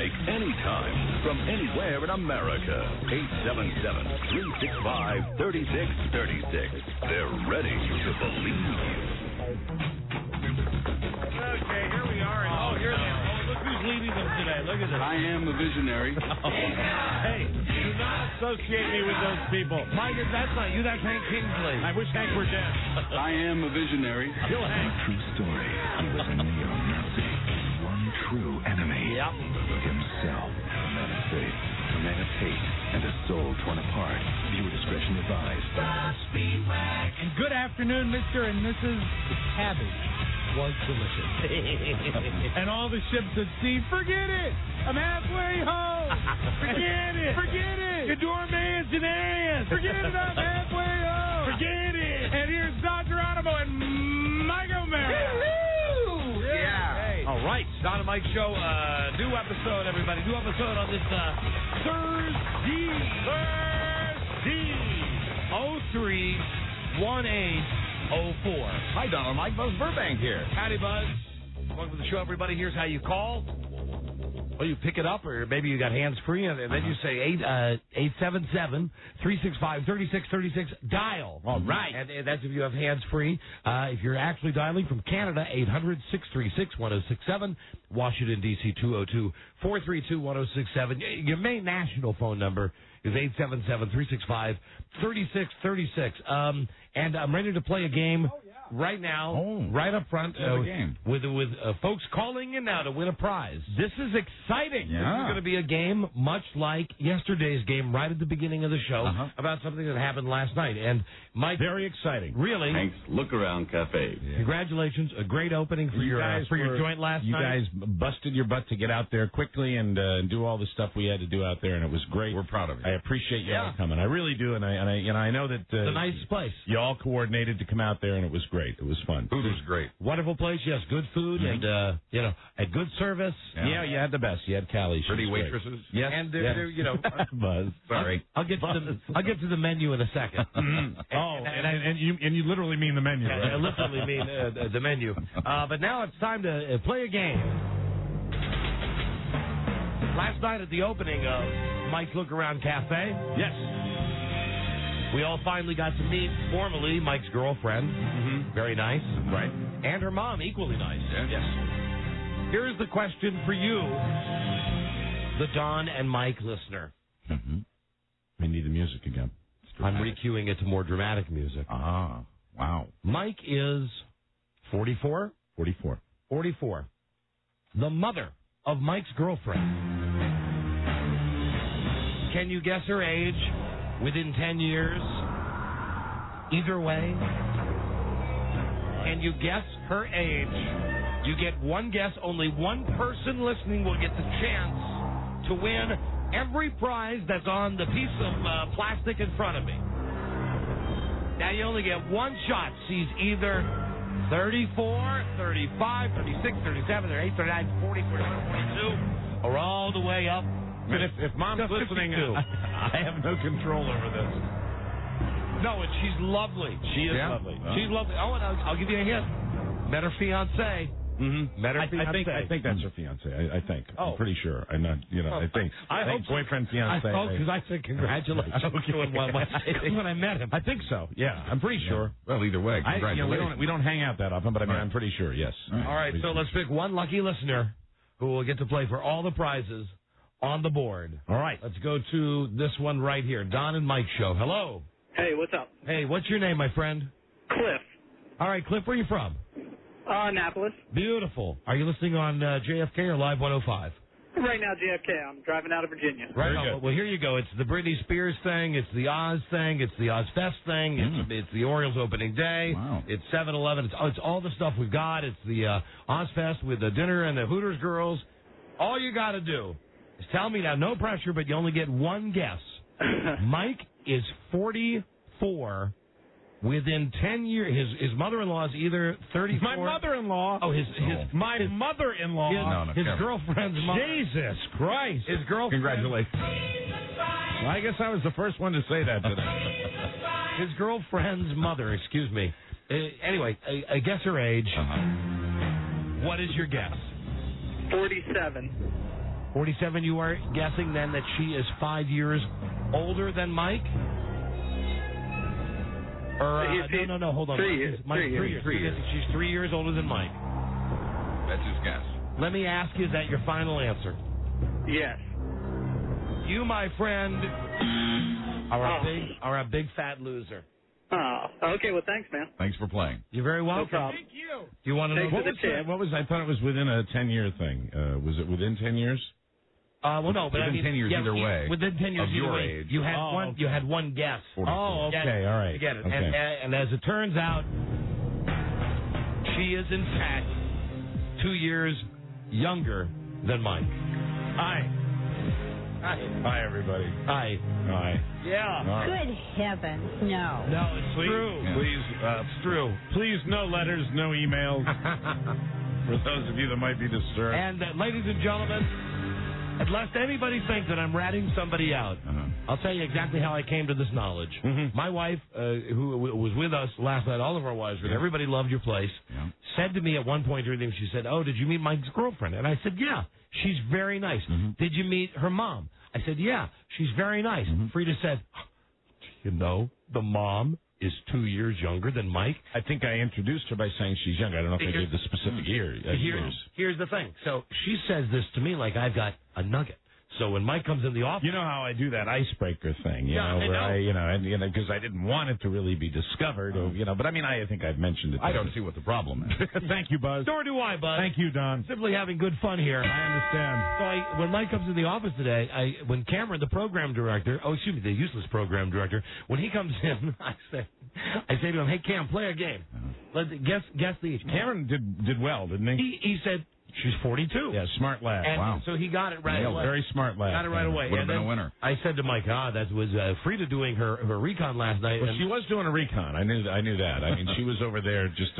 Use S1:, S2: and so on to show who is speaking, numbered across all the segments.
S1: Mike anytime from anywhere in America. 877-365-3636. They're ready to believe you.
S2: Okay, here we are. Look who's leading them today. Look at this.
S3: I am a visionary.
S2: Hey, do not associate me with those people.
S4: Mike, that's not you. That's Hank Kingsley.
S2: I wish Hank were dead.
S3: I am a visionary.
S2: Kill Hank.
S1: True story. He was a neo-Nazi. One true enemy.
S4: Yep.
S1: Himself. A man of faith. A man of hate. And a soul torn apart. Viewer discretion advised.
S5: And good afternoon, Mr. and Mrs. Cabbage. Was delicious. And all the ships at sea, forget it! I'm halfway home! Forget it! Forget it!
S2: Your doorman's an ass.
S5: Forget it, I'm halfway home!
S2: Forget it.
S5: And here's Don Geronimo and Mike O'Mara.
S4: Yeah.
S5: Hey.
S4: All right. Don and Mike Show. New episode, everybody. New episode on this Thursday. 03-1804.
S2: Hi, Donald. Mike Buzz Burbank here.
S4: Howdy, Buzz. Welcome to the show, everybody. Here's how you call. Well, you pick it up, or maybe you got hands-free, and then you say 877-365-3636, dial.
S2: All right.
S4: And that's if you have hands-free. If you're actually dialing from Canada, 800-636-1067, Washington, D.C., 202-432-1067. Your main national phone number is 877-365-3636. And I'm ready to play a game right now, right up front, with folks calling in now to win a prize.
S2: This is exciting.
S4: This is going to be a game much like yesterday's game right at the beginning of the show about something that happened last night. And Mike,
S2: very exciting.
S4: Really,
S3: Hank's Look Around Cafe.
S4: congratulations. A great opening for your joint last
S2: you
S4: night.
S2: You guys busted your butt to get out there quickly and do all the stuff we had to do out there, and it was great.
S3: We're proud of you.
S2: I appreciate you all coming. I really do, and I know that
S4: It's a nice place.
S2: you all coordinated to come out there, and it was great. It was fun.
S3: Food was great.
S4: Wonderful place. Yes, good food and a good service.
S2: Yeah, you had the best. You had Callie.
S3: Pretty waitresses.
S2: Yes,
S4: And
S2: Buzz.
S3: Sorry.
S4: I'll get to the menu in a second.
S2: And you literally mean the menu, right?
S4: I literally mean the menu. But now it's time to play a game. Last night at the opening of Mike's Look Around Cafe,
S2: Yes.
S4: we all finally got to meet formally Mike's girlfriend. Very nice.
S2: Right.
S4: And her mom, equally nice.
S3: Yes.
S4: Here's the question for you, the Don and Mike listener.
S2: We need the music again.
S4: I'm recuing it to more dramatic music.
S2: Ah, wow.
S4: Mike is 44?
S2: 44.
S4: 44. The mother of Mike's girlfriend. Can you guess her age within 10 years? Either way. Can you guess her age? You get one guess. Only one person listening will get the chance to win every prize that's on the piece of plastic in front of me. Now you only get one shot. She's either 34, 35, 36, 37, 38, 39, 40, 41, 42, or all the way up.
S2: But if Mom's listening, I have no control over this.
S4: No, and she's lovely.
S2: She is lovely.
S4: She's lovely. Oh, and I'll give you a hint. Met her fiancé. Met her fiancé.
S2: I think that's her fiancé. I think.
S4: Oh.
S2: I'm pretty sure. I'm not. I think.
S4: I hope so.
S2: boyfriend, fiancé.
S4: because I said congratulations. when I met him.
S2: I think so. Yeah, I'm pretty sure.
S3: Well, either way, congratulations.
S2: We don't hang out that often, but I'm pretty sure. Yes.
S4: All right, so let's pick one lucky listener who will get to play for all the prizes on the board.
S2: All right.
S4: Let's go to this one right here. Don and Mike Show. Hello.
S6: Hey, what's up?
S4: Hey, what's your name, my friend?
S6: Cliff.
S4: All right, Cliff, where are you from?
S6: Annapolis.
S4: Beautiful. Are you listening on JFK or Live 105?
S6: Right now, JFK. I'm driving out of Virginia.
S4: Right on. Well, here you go. It's the Britney Spears thing. It's the Oz thing. It's the Ozfest thing. It's the Orioles opening day.
S3: Wow.
S4: It's 7-Eleven. It's all the stuff we've got. It's the Ozfest with the dinner and the Hooters girls. All you got to do is tell me now, no pressure, but you only get one guess. Mike is 44. Within 10 years, his mother-in-law is either 34.
S2: My mother-in-law.
S4: Oh,
S2: my mother-in-law.
S4: His girlfriend's mother.
S2: Jesus Christ.
S4: His girlfriend.
S2: Congratulations. Well, I guess I was the first one to say that today.
S4: His girlfriend's mother, excuse me. Anyway, I guess her age. What is your guess?
S6: 47.
S4: 47, you are guessing then that she is 5 years older than Mike? Or, no, hold on.
S6: 3 years.
S4: Mike's 3 years.
S3: 3 years.
S4: She's 3 years older than Mike.
S3: That's his guess.
S4: Let me ask you, is that your final answer?
S6: Yes.
S4: You, my friend, are a big fat loser.
S6: Oh, okay. Well, thanks, man.
S3: Thanks for playing.
S4: You're very welcome.
S6: No problem.
S5: Thank you.
S4: You want to know
S6: Thanks for the tip.
S2: What was? I thought it was within a 10-year thing. Was it within 10 years?
S4: Well, no, but
S3: Within
S4: I mean,
S3: 10 years either way.
S4: Within 10 years
S3: Of
S4: either
S3: your
S4: way.
S3: age.
S4: You had one.
S2: okay.
S4: You had one guess.
S3: 44.
S2: Oh,
S4: Get
S2: okay,
S4: it.
S2: all right.
S4: You get it.
S2: Okay.
S4: And as it turns out, she is in fact 2 years younger than Mike.
S2: Hi. Hi, everybody.
S4: Hi.
S2: Hi.
S4: Yeah.
S2: All right.
S7: Good heavens, no.
S4: No, it's true.
S3: Yeah.
S2: Please,
S4: It's true.
S2: please, no letters, no emails. For those of you that might be disturbed.
S4: And ladies and gentlemen, lest anybody think that I'm ratting somebody out, I'll tell you exactly how I came to this knowledge.
S2: Mhm.
S4: My wife, who was with us last night, all of our wives were there. Everybody loved your place.
S3: Yeah.
S4: Said to me at one point during the evening, she said, "Oh, did you meet Mike's girlfriend?" And I said, "Yeah, she's very nice." Did you meet her mom? I said, "Yeah, she's very nice." Frida said, "You know, the mom is 2 years younger than Mike."
S2: I think I introduced her by saying she's younger. I don't know if I gave the specific years.
S4: Here's the thing. So she says this to me like I've got a nugget. So when Mike comes in the office,
S2: You know how I do that icebreaker thing,
S4: Yeah, I know.
S2: because I didn't want it to really be discovered, but I mean, I think I've mentioned it.
S3: I don't see what the problem is.
S2: Thank you, Buzz.
S4: nor do I, Bud.
S2: Thank you, Don.
S4: Simply having good fun here.
S2: I understand.
S4: So when Mike comes in the office today, when Cameron, the program director, the useless program director, when he comes in, I say to him, "Hey, Cam, play a game. Let's guess the age."
S2: Cameron did well, didn't he?
S4: He said she's 42.
S2: Yeah, smart lad.
S4: And
S3: Wow.
S4: so he got it right away.
S2: Very smart lad.
S4: Got it right away.
S3: Would have
S4: And
S3: been a
S4: then
S3: winner.
S4: I said to Mike, that was Frida doing her recon last night.
S2: Well,
S4: and
S2: she was doing a recon. I knew that. I mean, she was over there just.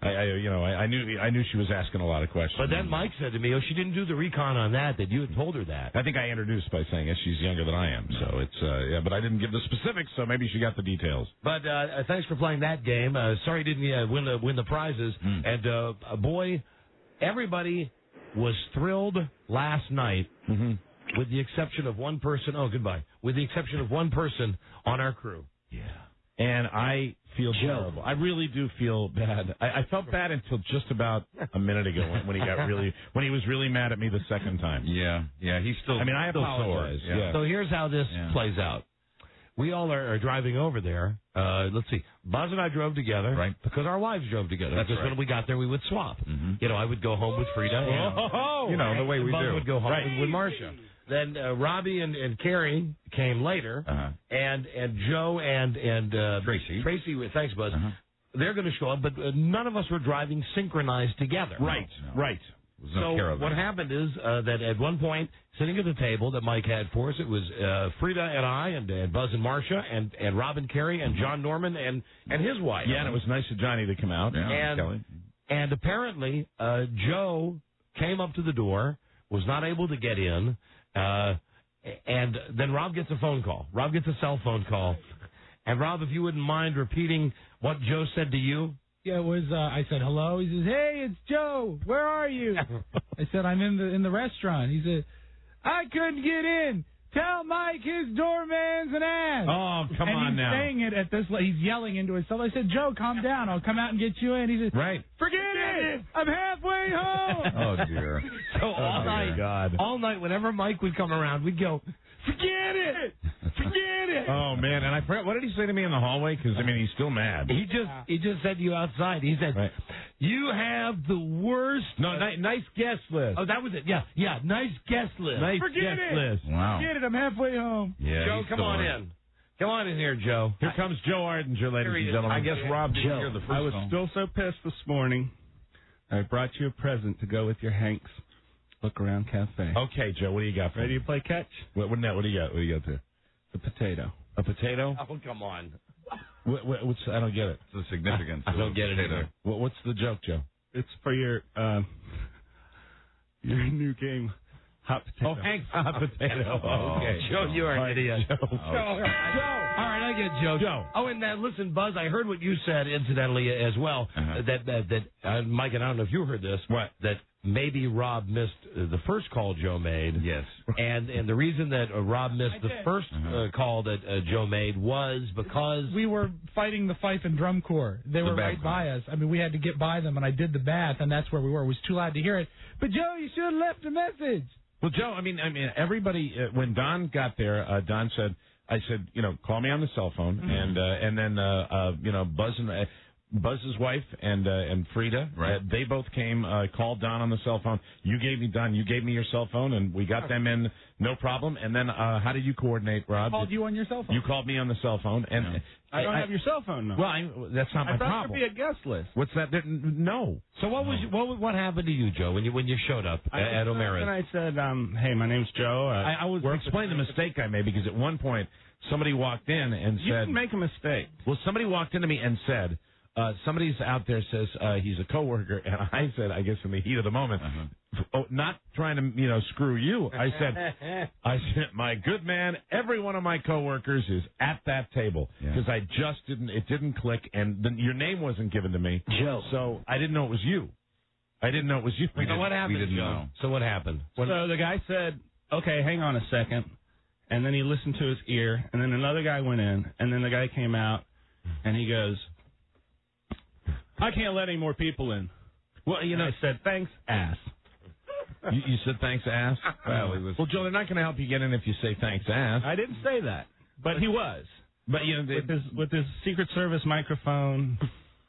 S2: I knew she was asking a lot of questions.
S4: But then Mike said to me, "Oh, she didn't do the recon on that you had told her that."
S2: I think I introduced by saying she's younger than I am. So it's but I didn't give the specifics. So maybe she got the details.
S4: But thanks for playing that game. Sorry, didn't win the prizes. And boy, everybody was thrilled last night, with the exception of one person. Oh, goodbye. With the exception of one person on our crew.
S2: Yeah. And I feel terrible. I really do feel bad. I felt bad until just about a minute ago when he was really mad at me the second time.
S3: Yeah, he's still.
S2: I mean, I
S3: still
S2: apologize.
S3: sore.
S2: Yeah.
S4: So here's how this
S3: Yeah.
S4: plays out. We all are driving over there. Let's see. Buzz and I drove together.
S3: Right.
S4: Because our wives drove together.
S3: That's
S4: because
S3: right.
S4: when we got there, we would swap.
S3: Mhm.
S4: I would go home with Frida. And,
S3: the way we
S4: Buzz
S3: do.
S4: would go home with Marcia. Then Robbie and Carrie came later.
S3: Uh-huh.
S4: And Joe and
S3: Tracy.
S4: Tracy, thanks, Buzz.
S3: Uh-huh.
S4: They're going to show up, but none of us were driving synchronized together.
S2: Right.
S3: No.
S2: Right.
S3: There's no care
S4: So
S3: of
S4: what
S3: that.
S4: happened is that at one point, sitting at the table that Mike had for us, it was Frida and I and Buzz and Marcia and Robin Carey and John Norman and his wife.
S2: Yeah, and it was nice of Johnny to come out.
S3: Yeah,
S2: Kelly.
S4: And apparently, Joe came up to the door, was not able to get in, and then Rob gets a phone call. Rob gets a cell phone call. And Rob, if you wouldn't mind repeating what Joe said to you.
S5: Yeah, it was. I said hello. He says, "Hey, it's Joe. Where are you?" I said, "I'm in the restaurant." He said, "I couldn't get in. Tell Mike his doorman's an ass."
S2: Oh, come
S5: and
S2: on
S5: he's
S2: now.
S5: saying it at this. He's yelling into his cell. I said, "Joe, calm down. I'll come out and get you in." He said,
S2: Right.
S5: "Forget it. I'm halfway home."
S3: Oh dear.
S4: So all night,
S2: God.
S4: all night, whenever Mike would come around, we'd go, "Forget it, forget it."
S2: Oh man, and I forgot. What did he say to me in the hallway? Because I mean, he's still mad.
S4: He just said to you outside. He said,
S2: Right.
S4: "You have the worst."
S2: No, nice guest list.
S4: Oh, that was it. Yeah. Nice guest list.
S2: Nice
S5: Forget
S2: guest
S5: it.
S2: list.
S3: Wow.
S5: Forget it. I'm halfway home.
S3: Yeah.
S4: Joe,
S3: he's
S4: come
S3: still
S4: on
S3: hurt.
S4: in. Come on in here, Joe.
S2: Here comes Joe Ardinger, ladies
S4: Here he
S2: and
S4: is.
S2: gentlemen.
S3: I guess Rob didn't
S4: Joe.
S3: hear the first
S8: I was
S3: call.
S8: still so pissed this morning. I brought you a present to go with your Hank's Look Around Cafe.
S2: Okay, Joe, what do you got for
S8: Ready
S2: me?
S8: to play catch?
S2: What do you got? What do you got there?
S8: The potato.
S2: A potato?
S4: Oh, come on.
S2: What's? I don't get it.
S3: The significance.
S4: I don't
S3: of
S4: get it
S3: potato.
S4: either.
S2: What's the joke, Joe?
S8: It's for your new game, Hot Potato.
S2: Oh, Hank's hot potato.
S3: Oh,
S2: Okay,
S4: Joe, you're an idiot.
S2: Joe.
S4: All right, I get Joe.
S2: Joe.
S4: Oh, and listen, Buzz, I heard what you said, incidentally, as well.
S3: Uh-huh.
S4: That Mike, and I don't know if you heard this.
S2: What?
S4: That maybe Rob missed the first call Joe made.
S3: Yes.
S4: And the reason that Rob missed the first call that Joe made was because
S5: We were fighting the fife and drum corps. They were right by us. I mean, we had to get by them, and I did the bath, and that's where we were. It was too loud to hear it. But, Joe, you should have left a message.
S2: Well, Joe, I mean, everybody. When Don got there, Don said, "I said, call me on the cell phone," and then Buzz and Buzz's wife and Frida,
S3: right?
S2: They both came, called Don on the cell phone. You gave me your cell phone, and we got them in, no problem. And then, how did you coordinate, Rob?
S5: I called you on your cell phone.
S2: You called me on the cell phone, and
S8: I don't have your cell phone number.
S2: Well, that's not my problem.
S8: I thought there'd be a guest list.
S2: What's that? No.
S4: So what happened to you, Joe, when you showed up at O'Mara's?
S8: And I said, hey, my name's Joe.
S2: I was explaining the mistake I made because at one point somebody walked in and
S8: You
S2: said,
S8: didn't make a mistake.
S2: well, somebody walked into me and said, somebody's out there says he's a coworker, and I said, I guess in the heat of the moment, not trying to screw you. I said, my good man, every one of my coworkers is at that table because I just didn't click, and your name wasn't given to me,
S4: Joe.
S2: So I didn't know it was you.
S4: So what happened,
S3: we didn't
S4: Joe?
S3: know.
S4: So what happened?
S8: So the guy said, okay, hang on a second. And then he listened to his ear, and then another guy went in, and then the guy came out, and he goes, I can't let any more people in. Well, I said, thanks, ass.
S2: You said thanks, ass?
S3: Well,
S2: Joe, they're not going to help you get in if you say thanks, ass.
S8: I didn't say that, but he was.
S2: But
S8: with his Secret Service microphone.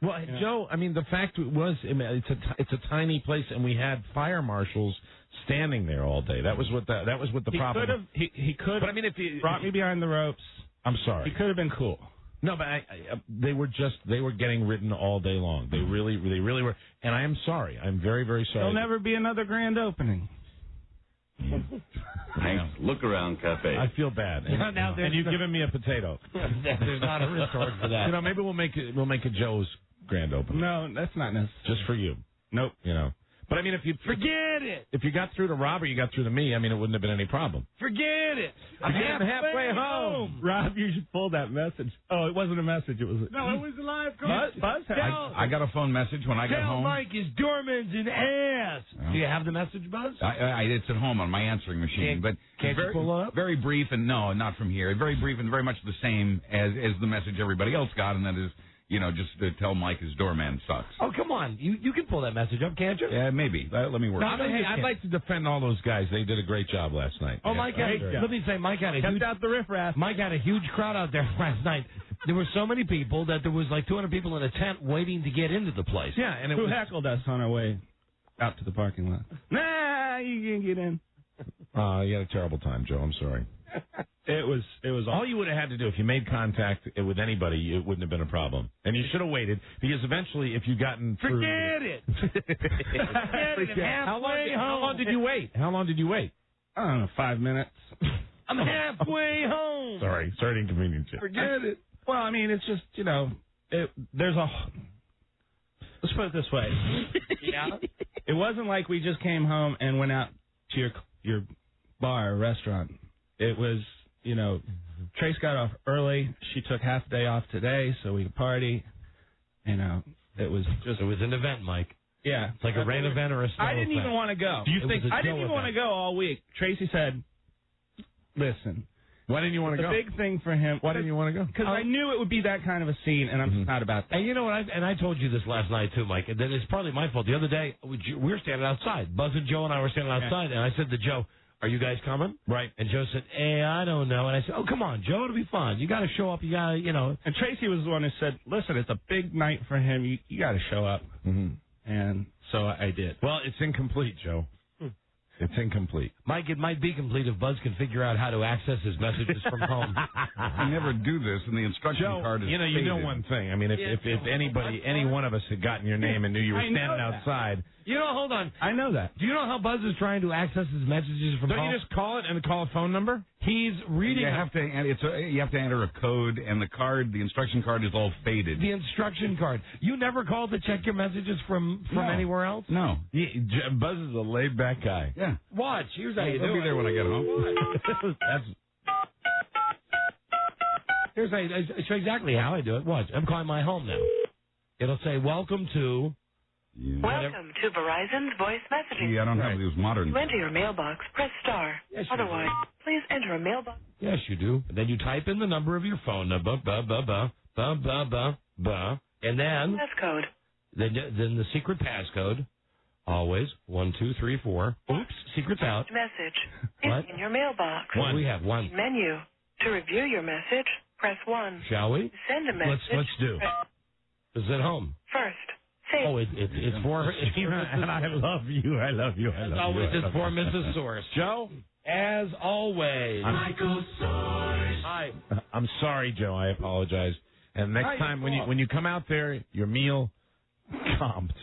S2: Well, Joe, I mean, the fact was, it's a tiny place, and we had fire marshals standing there all day. That was what the problem.
S8: He could.
S2: But I mean, if he
S8: brought me behind the ropes,
S2: I'm sorry.
S8: He could have been cool.
S2: No, but they were getting ridden all day long. They really were. And I am sorry. I'm very, very sorry.
S8: There'll never be another grand opening.
S1: Thanks. Look around cafe.
S2: I feel bad. And you've given me a potato.
S4: There's not a retort for that.
S2: Maybe we'll make a Joe's grand opening.
S8: No, that's not necessary.
S2: Just for you.
S8: Nope.
S2: But I mean, if you forget it, if you got through to Rob or you got through to me, I mean, it wouldn't have been any problem.
S4: Forget it. I'm halfway home.
S8: Rob, you should pull that message. Oh, it wasn't a message. It was.
S5: No, it was a live call.
S8: Buzz.
S3: I got a phone message when I got
S4: Tell
S3: home.
S4: Mike his doorman's an ass. Do you have the message, Buzz?
S3: It's at home on my answering machine, but
S4: can't you pull it up?
S3: Very brief, and no, not from here. Very brief and very much the same as the message everybody else got, and that is, just to tell Mike his doorman sucks.
S4: Oh, come on. You can pull that message up, can't you?
S3: Yeah, maybe. Let me work.
S2: I'd like to defend all those guys. They did a great job last night.
S4: Oh, Mike let me say, Mike had a huge
S8: out the riffraff.
S4: Mike had a huge crowd out there last night. There were so many people that there was like 200 people in a tent waiting to get into the place.
S2: Yeah, and
S8: who heckled us on our way out to the parking lot. Nah, you can't get in.
S2: You had a terrible time, Joe. I'm sorry.
S8: It was
S2: all you would have had to do if you made contact with anybody. It wouldn't have been a problem, and you should have waited because eventually, if you gotten through,
S4: forget it.
S2: How long did you wait? How long did you wait?
S8: I don't know, 5 minutes.
S4: I'm halfway home.
S2: Sorry to inconvenience you.
S4: Forget it.
S8: Well, I mean, it's just there's a. Let's put it this way.
S4: Yeah.
S8: It wasn't like we just came home and went out to your bar or restaurant. It was, Trace got off early. She took half day off today, so we could party. It was just.
S4: It was an event, Mike.
S8: Yeah.
S4: It's like a rain event or a snow
S8: I didn't
S4: event.
S8: even want to go.
S2: Do you think
S8: I didn't even want to go all week. Tracy said, listen.
S2: Why didn't you want to go?
S8: The big thing for him.
S2: Why didn't you want to go?
S8: Because I knew it would be that kind of a scene, and I'm just not about that.
S4: And you know what? I told you this last night, too, Mike. And then it's partly my fault. The other day, we were standing outside. Buzz and Joe and I were standing outside, and I said to Joe, are you guys coming?
S2: Right.
S4: And Joe said, I don't know. And I said, oh, come on, Joe, it'll be fun. You got to show up. You got to,
S8: And Tracy was the one who said, listen, it's a big night for him. You got to show up.
S2: Mm-hmm.
S8: And so I did.
S2: Well, it's incomplete, Joe. It's incomplete.
S4: Mike, it might be complete if Buzz can figure out how to access his messages from home.
S3: We never do this, and the instruction card is
S2: you know one thing. I mean, if any one of us had gotten your name and knew you were standing outside.
S4: Hold on.
S8: I know that.
S4: Do you know how Buzz is trying to access his messages from home?
S2: Don't you just call it and call a phone number?
S4: He's reading.
S3: You have to enter a code, and the instruction card is all faded.
S4: The instruction card. You never called to check your messages from anywhere else?
S3: No.
S2: Buzz is a laid back guy.
S3: Yeah.
S4: Watch. Here's how you do it.
S3: He'll be there when I get home.
S4: Here's how I show exactly how I do it. Watch. I'm calling my home now. It'll say, welcome to
S3: Yeah.
S9: Welcome to Verizon's voice messaging.
S3: I don't have those modern.
S9: To enter your mailbox, press star.
S4: Yes, you
S9: Otherwise, please enter a mailbox.
S4: Yes, you do. And then you type in the number of your phone, and then
S9: Passcode.
S4: then the secret passcode. Always 1, 2, 3, 4. Oops, secret's out.
S9: Message
S4: What?
S9: is in your mailbox.
S4: One. We have one.
S9: Menu. To review your message, press 1.
S4: Shall we?
S9: To send a message.
S2: Let's do.
S9: press
S4: Is it home?
S9: First. Save.
S4: Oh, it's for
S2: And I love you. I love you. I love
S4: always
S2: you.
S4: it's for Mrs. Source.
S2: Joe?
S4: As always.
S2: Michael Source.
S4: Hi.
S2: I'm sorry, Joe. I apologize. And next time when you come out there, your meal comped.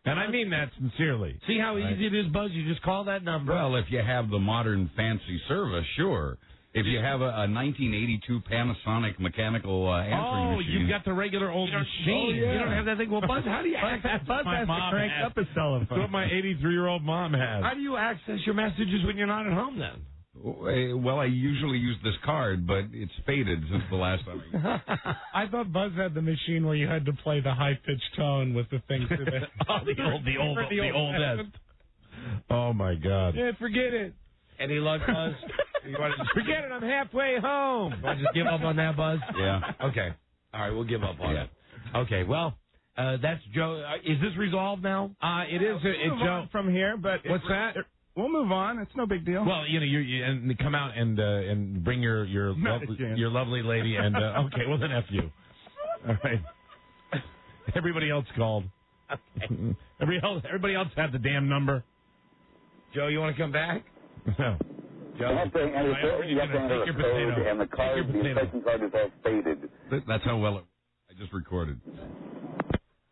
S2: And I mean that sincerely.
S4: See how easy it is, Buzz? You just call that number.
S3: Well, if you have the modern fancy service, sure. If you have a 1982 Panasonic mechanical answering machine.
S2: You've got the regular old machine.
S4: You don't have that thing. Well, Buzz, how do you access?
S2: Buzz has to crank up his telephone. That's what my 83-year-old mom has.
S4: How do you access your messages when you're not at home then?
S3: Well, I usually use this card, but it's faded since the last time.
S5: I thought Buzz had the machine where you had to play the high-pitched tone with the thing through the...
S2: the old. Oh, my God.
S5: Yeah, forget it.
S4: Any luck, Buzz? You want to just
S2: Forget it, I'm halfway home.
S4: want to just give up on that, Buzz?
S3: Yeah.
S4: Okay. All right, we'll give up on it. Okay, well, that's Joe. Is this resolved now?
S2: It is.
S5: Move
S2: Joe.
S5: on from here, but
S2: What's that?
S5: We'll move on. It's no big deal.
S2: Well, you and come out and bring your lovely lady and okay, well then F you. All right. Everybody else called.
S4: Okay.
S2: Everybody else had the damn number.
S4: Joe, you want to come back?
S2: No.
S10: You have to enter a code, and the card, the inspection card is all faded.
S3: That's how well I just recorded.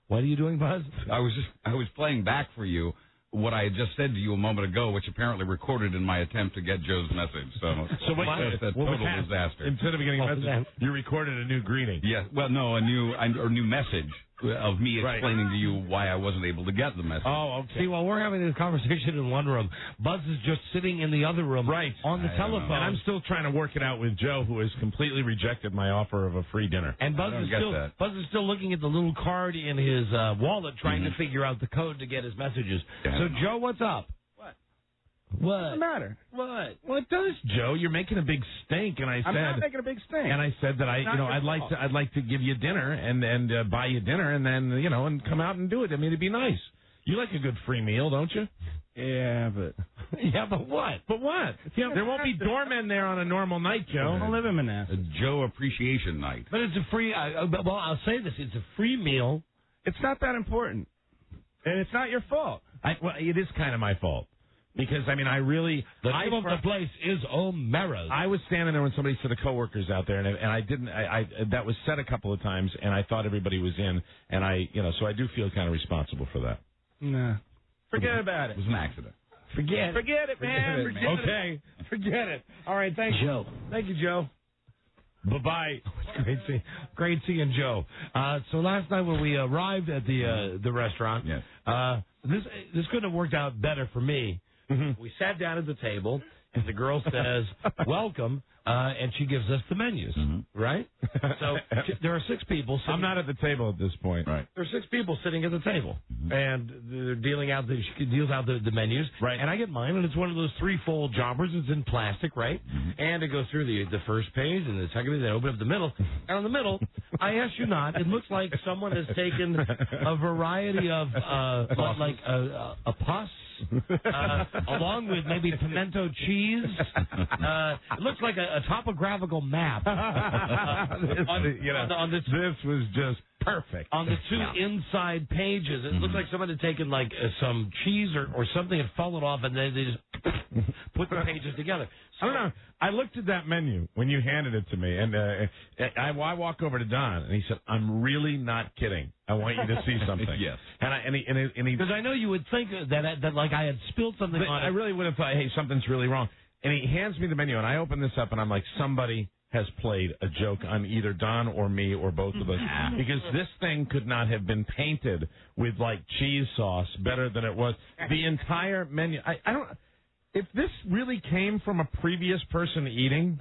S4: What are you doing, Buzz?
S3: I was playing back for you what I had just said to you a moment ago, which apparently recorded in my attempt to get Joe's message. So
S2: wait,
S3: that's a total disaster.
S2: Instead of getting a message, you recorded a new greeting.
S3: Yes. Well, no, a new message of me explaining to you why I wasn't able to get the message.
S2: Oh, okay.
S4: See, while we're having this conversation in one room, Buzz is just sitting in the other room, on the telephone.
S2: And I'm still trying to work it out with Joe, who has completely rejected my offer of a free dinner.
S4: And Buzz is still looking at the little card in his wallet, trying to figure out the code to get his messages.
S3: Yeah.
S4: So, Joe, what's up?
S5: What's the matter?
S4: What?
S2: Well, it does, Joe. You're making a big stink, and I said
S5: I'm not making a big stink.
S2: And I said that I'd like to give you dinner and buy you dinner, and then and come out and do it. I mean, it'd be nice. You like a good free meal, don't you?
S5: Yeah, but
S2: what? But what? There won't be doormen there on a normal night, Joe.
S5: I don't live in Manassas.
S3: A Joe Appreciation Night.
S4: But it's a free. Well, I'll say this: it's a free meal.
S5: It's not that important, and it's not your fault.
S2: Well, it is kind of my fault. Because, I mean, the name of the place is O'Mara's. I was standing there when somebody said the coworkers out there, and I didn't, that was said a couple of times, and I thought everybody was in, and so I do feel kind of responsible for that.
S5: Nah. Forget about it.
S3: It was an accident.
S5: Forget it, man.
S2: Okay. Forget it. All right, thanks,
S4: Joe.
S2: Thank you, Joe. Bye-bye.
S4: Great seeing Joe. So last night when we arrived at the restaurant,
S3: yes.
S4: This couldn't have worked out better for me. Mm-hmm. We sat down at the table, and the girl says, "Welcome," and she gives us the menus, right? So there are 6 people.
S2: I'm not at the table at this point.
S3: Right.
S4: There are 6 people sitting at the table, and they're dealing out. She deals out the menus,
S2: right?
S4: And I get mine, and it's one of those 3-fold jobbers. It's in plastic, right? And it goes through the first page and the second page. They open up the middle, and on the middle, I ask you not, it looks like someone has taken a variety of like a pus. Along with maybe pimento cheese. It looks like a topographical map.
S2: This was just perfect.
S4: On the 2 inside pages, it looks like someone had taken like some cheese or something and fallen off, and then they just put the pages together.
S2: So, I don't know. I looked at that menu when you handed it to me, and I walk over to Don, and he said, "I'm really not kidding. I want you to see something."
S3: Yes.
S2: And he
S4: because I know you would think that like I had spilled something on it.
S2: I really would have thought, hey, something's really wrong. And he hands me the menu, and I open this up, and I'm like, somebody has played a joke on either Don or me or both of us, because this thing could not have been painted with like cheese sauce better than it was. The entire menu. I don't. If this really came from a previous person eating,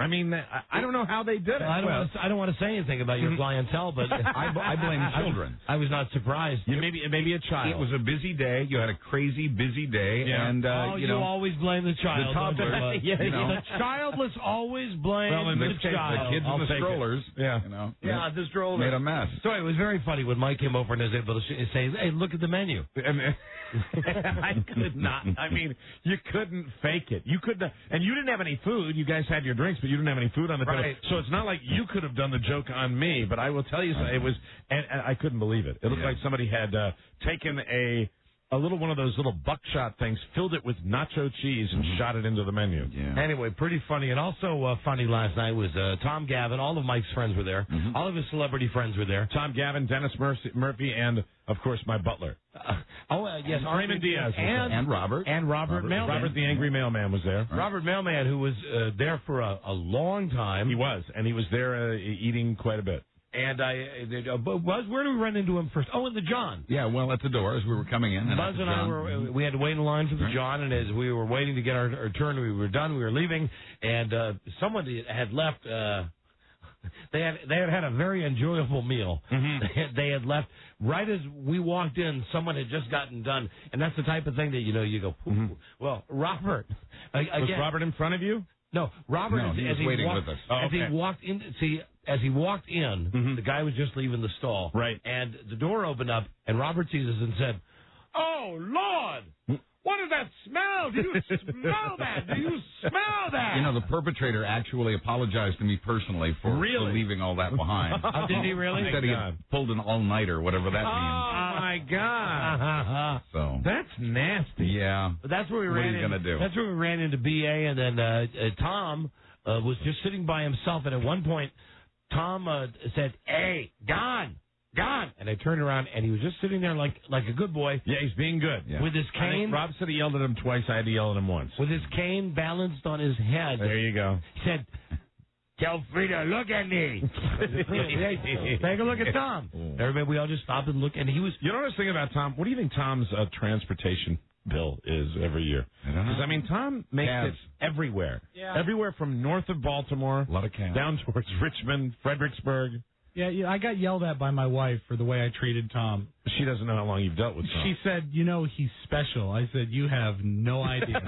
S2: I mean, I don't know how they did it.
S4: I don't want to say anything about your clientele, but
S3: I blame children.
S4: I was not surprised.
S2: Maybe a child.
S3: It was a busy day. You had a crazy busy day, and
S4: you always blame the child.
S3: The toddler,
S4: the childless always blame the child.
S3: The kids in the strollers.
S4: The strollers
S3: made a mess.
S4: So it was very funny when Mike came over and was able to say, "Hey, look at the menu."
S2: I could not. I mean, you couldn't fake it. You couldn't, and you didn't have any food. You guys had your drinks, but you didn't have any food on the table. So it's not like you could have done the joke on me. But I will tell you, it was, and I couldn't believe it. It looked like somebody had taken a little one of those little buckshot things, filled it with nacho cheese, and shot it into the menu.
S4: Yeah. Anyway, pretty funny. And also funny last night was Tom Gavin. All of Mike's friends were there. All of his celebrity friends were there.
S2: Tom Gavin, Dennis Murphy, and, of course, my butler.
S4: Yes,
S2: Raymond Diaz.
S3: And Robert.
S4: And Robert Mailman.
S2: Robert the Angry Mailman was there.
S4: Right. Robert Mailman, who was there for a long time.
S2: He was. And he was there eating quite a bit.
S4: And Buzz, where did we run into him first? Oh, in the John.
S3: Yeah, well, at the door as we were coming in.
S4: Buzz and I we had to wait in line for the John, and as we were waiting to get our turn, we were done, we were leaving, and someone had left. They had a very enjoyable meal. They had left right as we walked in. Someone had just gotten done, and that's the type of thing that you go. Well, Robert.
S2: Was Robert in front of you?
S4: No, Robert.
S3: No, he was waiting with us.
S4: As he walked in, as he walked in, the guy was just leaving the stall.
S2: Right.
S4: And the door opened up, and Robert sees us and said, "Oh, Lord! What is that smell? Do you smell that? Do you smell that?"
S3: You know, the perpetrator actually apologized to me personally for leaving all that behind.
S4: Did he really?
S3: He said he had pulled an all-nighter, whatever that means.
S2: Oh, my God.
S3: So
S2: that's nasty.
S3: Yeah.
S4: But that's where we
S3: what
S4: ran
S3: are you going to do?
S4: That's where we ran into BA, and then Tom was just sitting by himself, and at one point, Tom said, "Hey, Don. And I turned around, and he was just sitting there like a good boy.
S2: Yeah, he's being good. Yeah.
S4: With his cane.
S2: Rob said he yelled at him twice. I had to yell at him once.
S4: With his cane balanced on his head.
S2: There you go.
S4: He said, "Tell Frida, look at me." Take a look at Tom. Everybody, we all just stopped and looked, and he was...
S2: You know what I was thinking about, Tom? What do you think Tom's transportation bill is every year? Because, I mean, Tom makes it everywhere.
S5: Yeah.
S2: Everywhere from north of Baltimore,
S3: a lot of cabs,
S2: down towards Richmond, Fredericksburg.
S5: Yeah, I got yelled at by my wife for the way I treated Tom.
S2: She doesn't know how long you've dealt with Tom.
S5: She said, he's special. I said, you have no idea.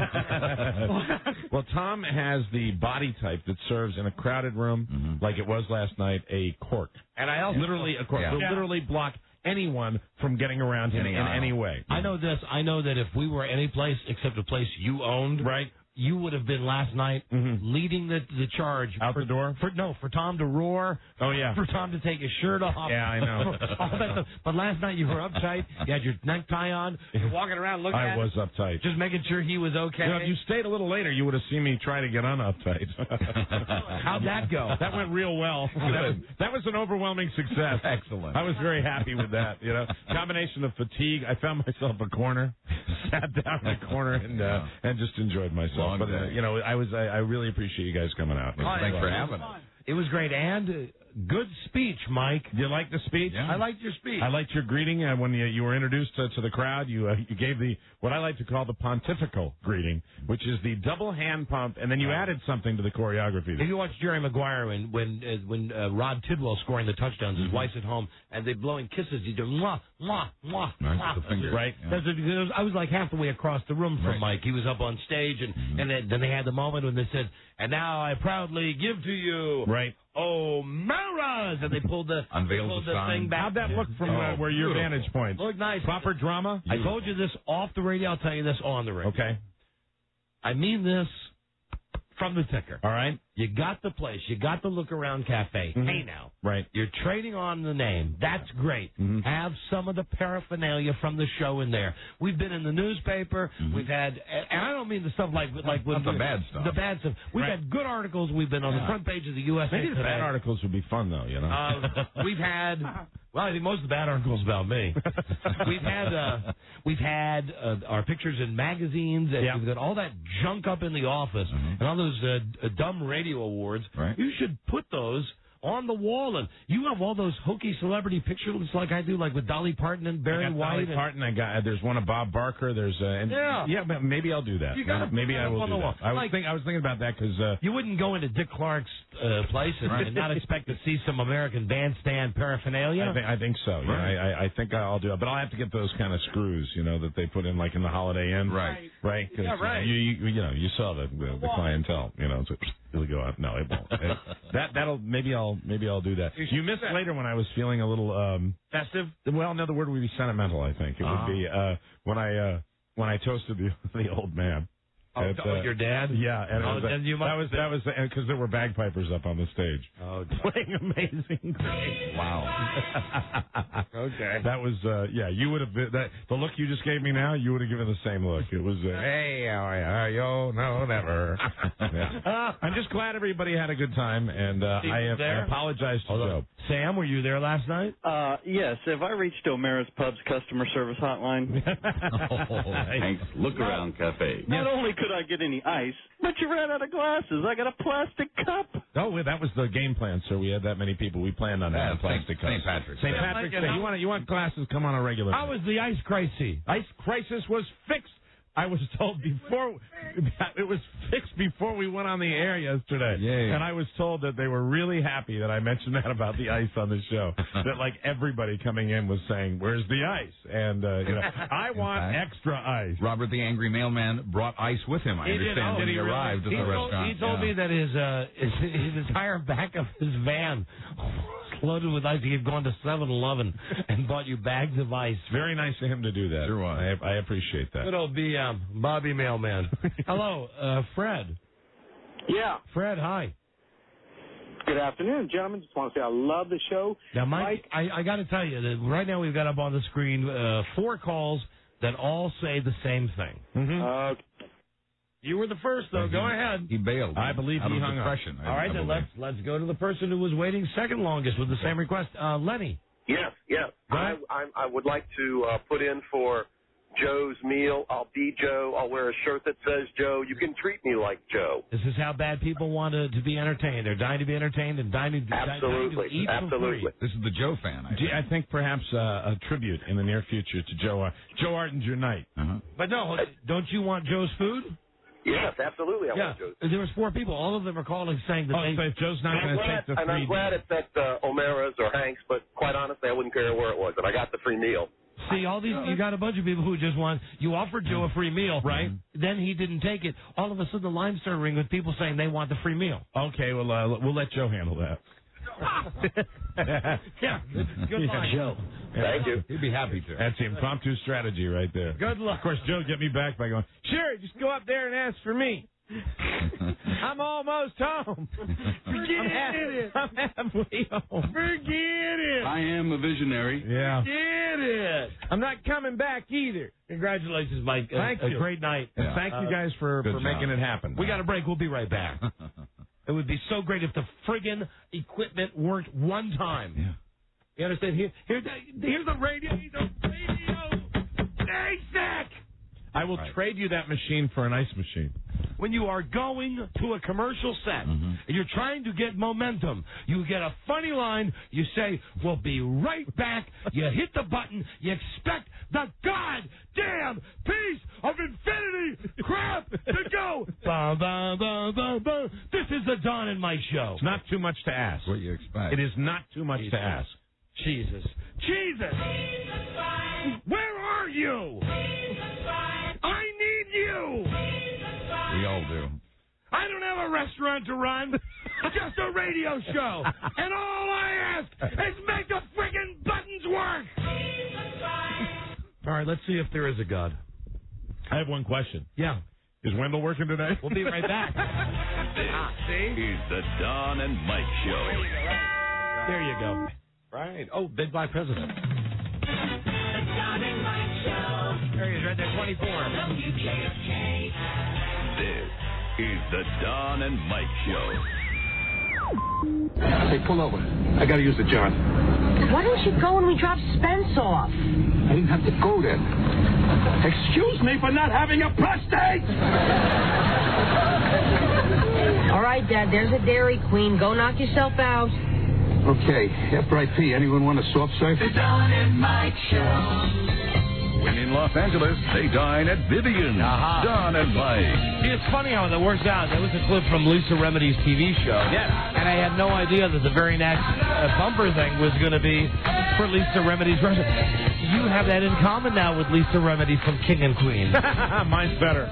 S2: Well, Tom has the body type that serves in a crowded room, like it was last night, a cork.
S4: And I also...
S2: Literally a cork. He'll literally block anyone from getting around him in any way.
S4: I know this. I know that if we were any place except a place you owned...
S2: Right.
S4: You would have been last night leading the charge
S2: out the door.
S4: For Tom to roar.
S2: Oh yeah.
S4: For Tom to take his shirt off.
S2: Yeah, I know.
S4: All that stuff. But last night you were uptight. You had your necktie on. You're walking around looking at
S2: I was uptight.
S4: Just making sure he was okay.
S2: If you stayed a little later, you would have seen me try to get uptight.
S4: How'd that go?
S2: That went real well. That was an overwhelming success.
S3: Excellent.
S2: I was very happy with that. Combination of fatigue. I found myself a corner, sat down in a corner, and just enjoyed myself. But I really appreciate you guys coming out.
S3: Thanks for having us.
S4: It was great, and good speech, Mike.
S2: You liked the speech?
S4: Yeah. I liked your speech.
S2: I liked your greeting when you were introduced to the crowd. You gave what I like to call the pontifical greeting, which is the double hand pump, and then you added something to the choreography.
S4: If you watch Jerry Maguire when Rod Tidwell scoring the touchdowns, his wife's at home and they're blowing kisses. He does mwah mwah mwah.
S3: Nice, the fingers.
S2: Right.
S3: Yeah.
S4: I was like half the way across the room from Mike. He was up on stage, and then they had the moment when they said, "And now I proudly give to you."
S2: Right.
S4: O'Mara's, and they pulled the thing back.
S2: How'd that look from where your vantage point?
S4: Looked nice.
S2: Proper drama.
S4: I told you this off the radio. I'll tell you this on the radio.
S2: Okay.
S4: I mean this from the ticker.
S2: All right.
S4: You got the place. You got the Look Around Cafe. Hey, now.
S2: Right.
S4: You're trading on the name. That's great. Have some of the paraphernalia from the show in there. We've been in the newspaper. We've had, and I don't mean the stuff like
S3: not the bad stuff.
S4: The bad stuff. We've had good articles. We've been on the front page of the USA
S2: Maybe the bad articles would be fun, though,
S4: We've had, well, I think most of the bad articles about me. We've had our pictures in magazines. And we've got all that junk up in the office and all those dumb radio awards.
S3: Right.
S4: You should put those on the wall, and you have all those hokey celebrity pictures like I do, like with Dolly Parton and Barry White.
S2: Dolly Parton. There's one of Bob Barker. There's but maybe I'll do that. Maybe I will do that. I was thinking about that because
S4: you wouldn't go into Dick Clark's place and not expect to see some American Bandstand paraphernalia.
S2: I think so.
S4: Right.
S2: Yeah, I think I'll do it, but I'll have to get those kind of screws, that they put in like in the Holiday Inn.
S3: Right.
S2: Right.
S4: Yeah, right.
S2: You saw the clientele. So it'll go out. No, it won't. Maybe I'll do that. You missed later when I was feeling a little
S4: festive.
S2: Well, another word would be sentimental. I think it would be when I toasted the old man.
S4: Your dad?
S2: Yeah, and
S4: that was
S2: because there were bagpipers up on the stage.
S4: Oh,
S2: playing Amazing Grace.
S3: Wow.
S2: Okay. That was you would have been the look you just gave me now. You would have given the same look. It was hey, how are you? No, never. I'm just glad everybody had a good time, and I apologize to Joe.
S4: Sam, were you there last night?
S6: Yes. Have I reached O'Mara's Pub's customer service hotline?
S10: Thanks. Look Around Cafe.
S6: Not only could I get any ice, but you ran out of glasses. I got a plastic cup.
S2: Oh, that was the game plan, sir. We had that many people. We planned on having plastic cups.
S3: St. Patrick's.
S2: St. Patrick's Day. You want glasses? Come on a regular.
S4: How was the ice crisis?
S2: Ice crisis was fixed. I was told before it was fixed before we went on the air yesterday.
S3: Yay.
S2: And I was told that they were really happy that I mentioned that about the ice on the show. That like everybody coming in was saying, "Where's the ice?" And I want extra ice.
S3: Robert the Angry Mailman brought ice with him. I understand when he arrived at the restaurant.
S4: He told me that his entire back of his van loaded with ice. He had gone to 7-Eleven and bought you bags of ice.
S2: Very nice of him to do that.
S3: Sure was.
S2: I appreciate that.
S4: Good old Bobby Mailman. Hello, Fred.
S11: Yeah.
S4: Fred, hi.
S11: Good afternoon, gentlemen. Just want to say I love the show.
S4: Now, Mike, I got to tell you that right now we've got up on the screen 4 calls that all say the same thing.
S2: Mm-hmm.
S4: You were the first, though. Go ahead.
S3: He bailed.
S2: I believe he hung up.
S4: All right, then let's go to the person who was waiting second longest with the same request. Lenny.
S12: Yes. I would like to put in for Joe's meal. I'll be Joe. I'll wear a shirt that says Joe. You can treat me like Joe.
S4: This is how bad people want to be entertained. They're dying to be entertained and dying to eat for free.
S3: This is the Joe fan.
S2: I think perhaps a tribute in the near future to Joe. Joe Arden's your knight.
S4: But no, don't you want Joe's food?
S12: Yes, absolutely. I want Joe's.
S4: There was 4 people. All of them are calling saying that
S2: so if Joe's not going to take the free
S12: meal. And I'm glad it's at O'Mara's or Hank's, but quite honestly, I wouldn't care where it was. But I got the free meal.
S4: See, all these, you got a bunch of people who just want, you offered Joe a free meal, right? Then he didn't take it. All of a sudden, the line started ringing with people saying they want the free meal.
S2: Okay, well, we'll let Joe handle that.
S4: Good luck, Joe.
S12: Thank you.
S3: He'd be happy to.
S2: That's the impromptu strategy right there.
S4: Good luck.
S2: Of course, Joe get me back by going, sure, just go up there and ask for me. I'm almost home.
S4: Forget it.
S2: I'm halfway home.
S4: Forget it.
S10: I am a visionary.
S2: Yeah.
S4: Forget it.
S2: I'm not coming back either.
S4: Congratulations, Mike.
S2: Thank you.
S4: A great night.
S2: And thank you guys for making it happen.
S4: We got a break. We'll be right back. It would be so great if the friggin' equipment worked one time.
S2: Yeah.
S4: You understand? Here's the radio. Basic.
S2: I will trade you that machine for an ice machine.
S4: When you are going to a commercial set and you're trying to get momentum, you get a funny line, you say, we'll be right back, you hit the button, you expect the goddamn piece of infinity crap to go. Bah, bah, bah, bah, bah. This is the Don and Mike show.
S2: It's not too much to ask.
S3: What you expect.
S2: It is not too much to ask.
S4: Jesus. Where are you? I need you.
S3: We all do.
S4: I don't have a restaurant to run, just a radio show. And all I ask is make the friggin' buttons work. All right, let's see if there is a God.
S2: I have one question.
S4: Yeah.
S2: Is Wendell working today?
S4: We'll be right back.
S1: This is the Don and Mike Show.
S4: There you go. Right. Oh, Big Black President.
S13: The Don and Mike Show.
S4: There he is, right there, 24.
S13: WKFK.
S1: This is the Don and Mike Show.
S14: Hey, pull over. I gotta use the John.
S7: Why don't you go when we drop Spence off?
S14: I didn't have to go there. Excuse me for not having a prostate!
S7: All right, Dad, there's a Dairy Queen. Go knock yourself out.
S14: Okay, after I pee, anyone want a soft serve?
S13: The Don and Mike Show.
S1: When in Los Angeles, they dine at Vivian. Don and Mike.
S4: See, it's funny how that works out. That was a clip from Lisa Remedi's TV show. Yeah. And I had no idea that the very next bumper thing was going to be for Lisa Remedi's restaurant. You have that in common now with Lisa Remedi from King and Queen.
S2: Mine's better.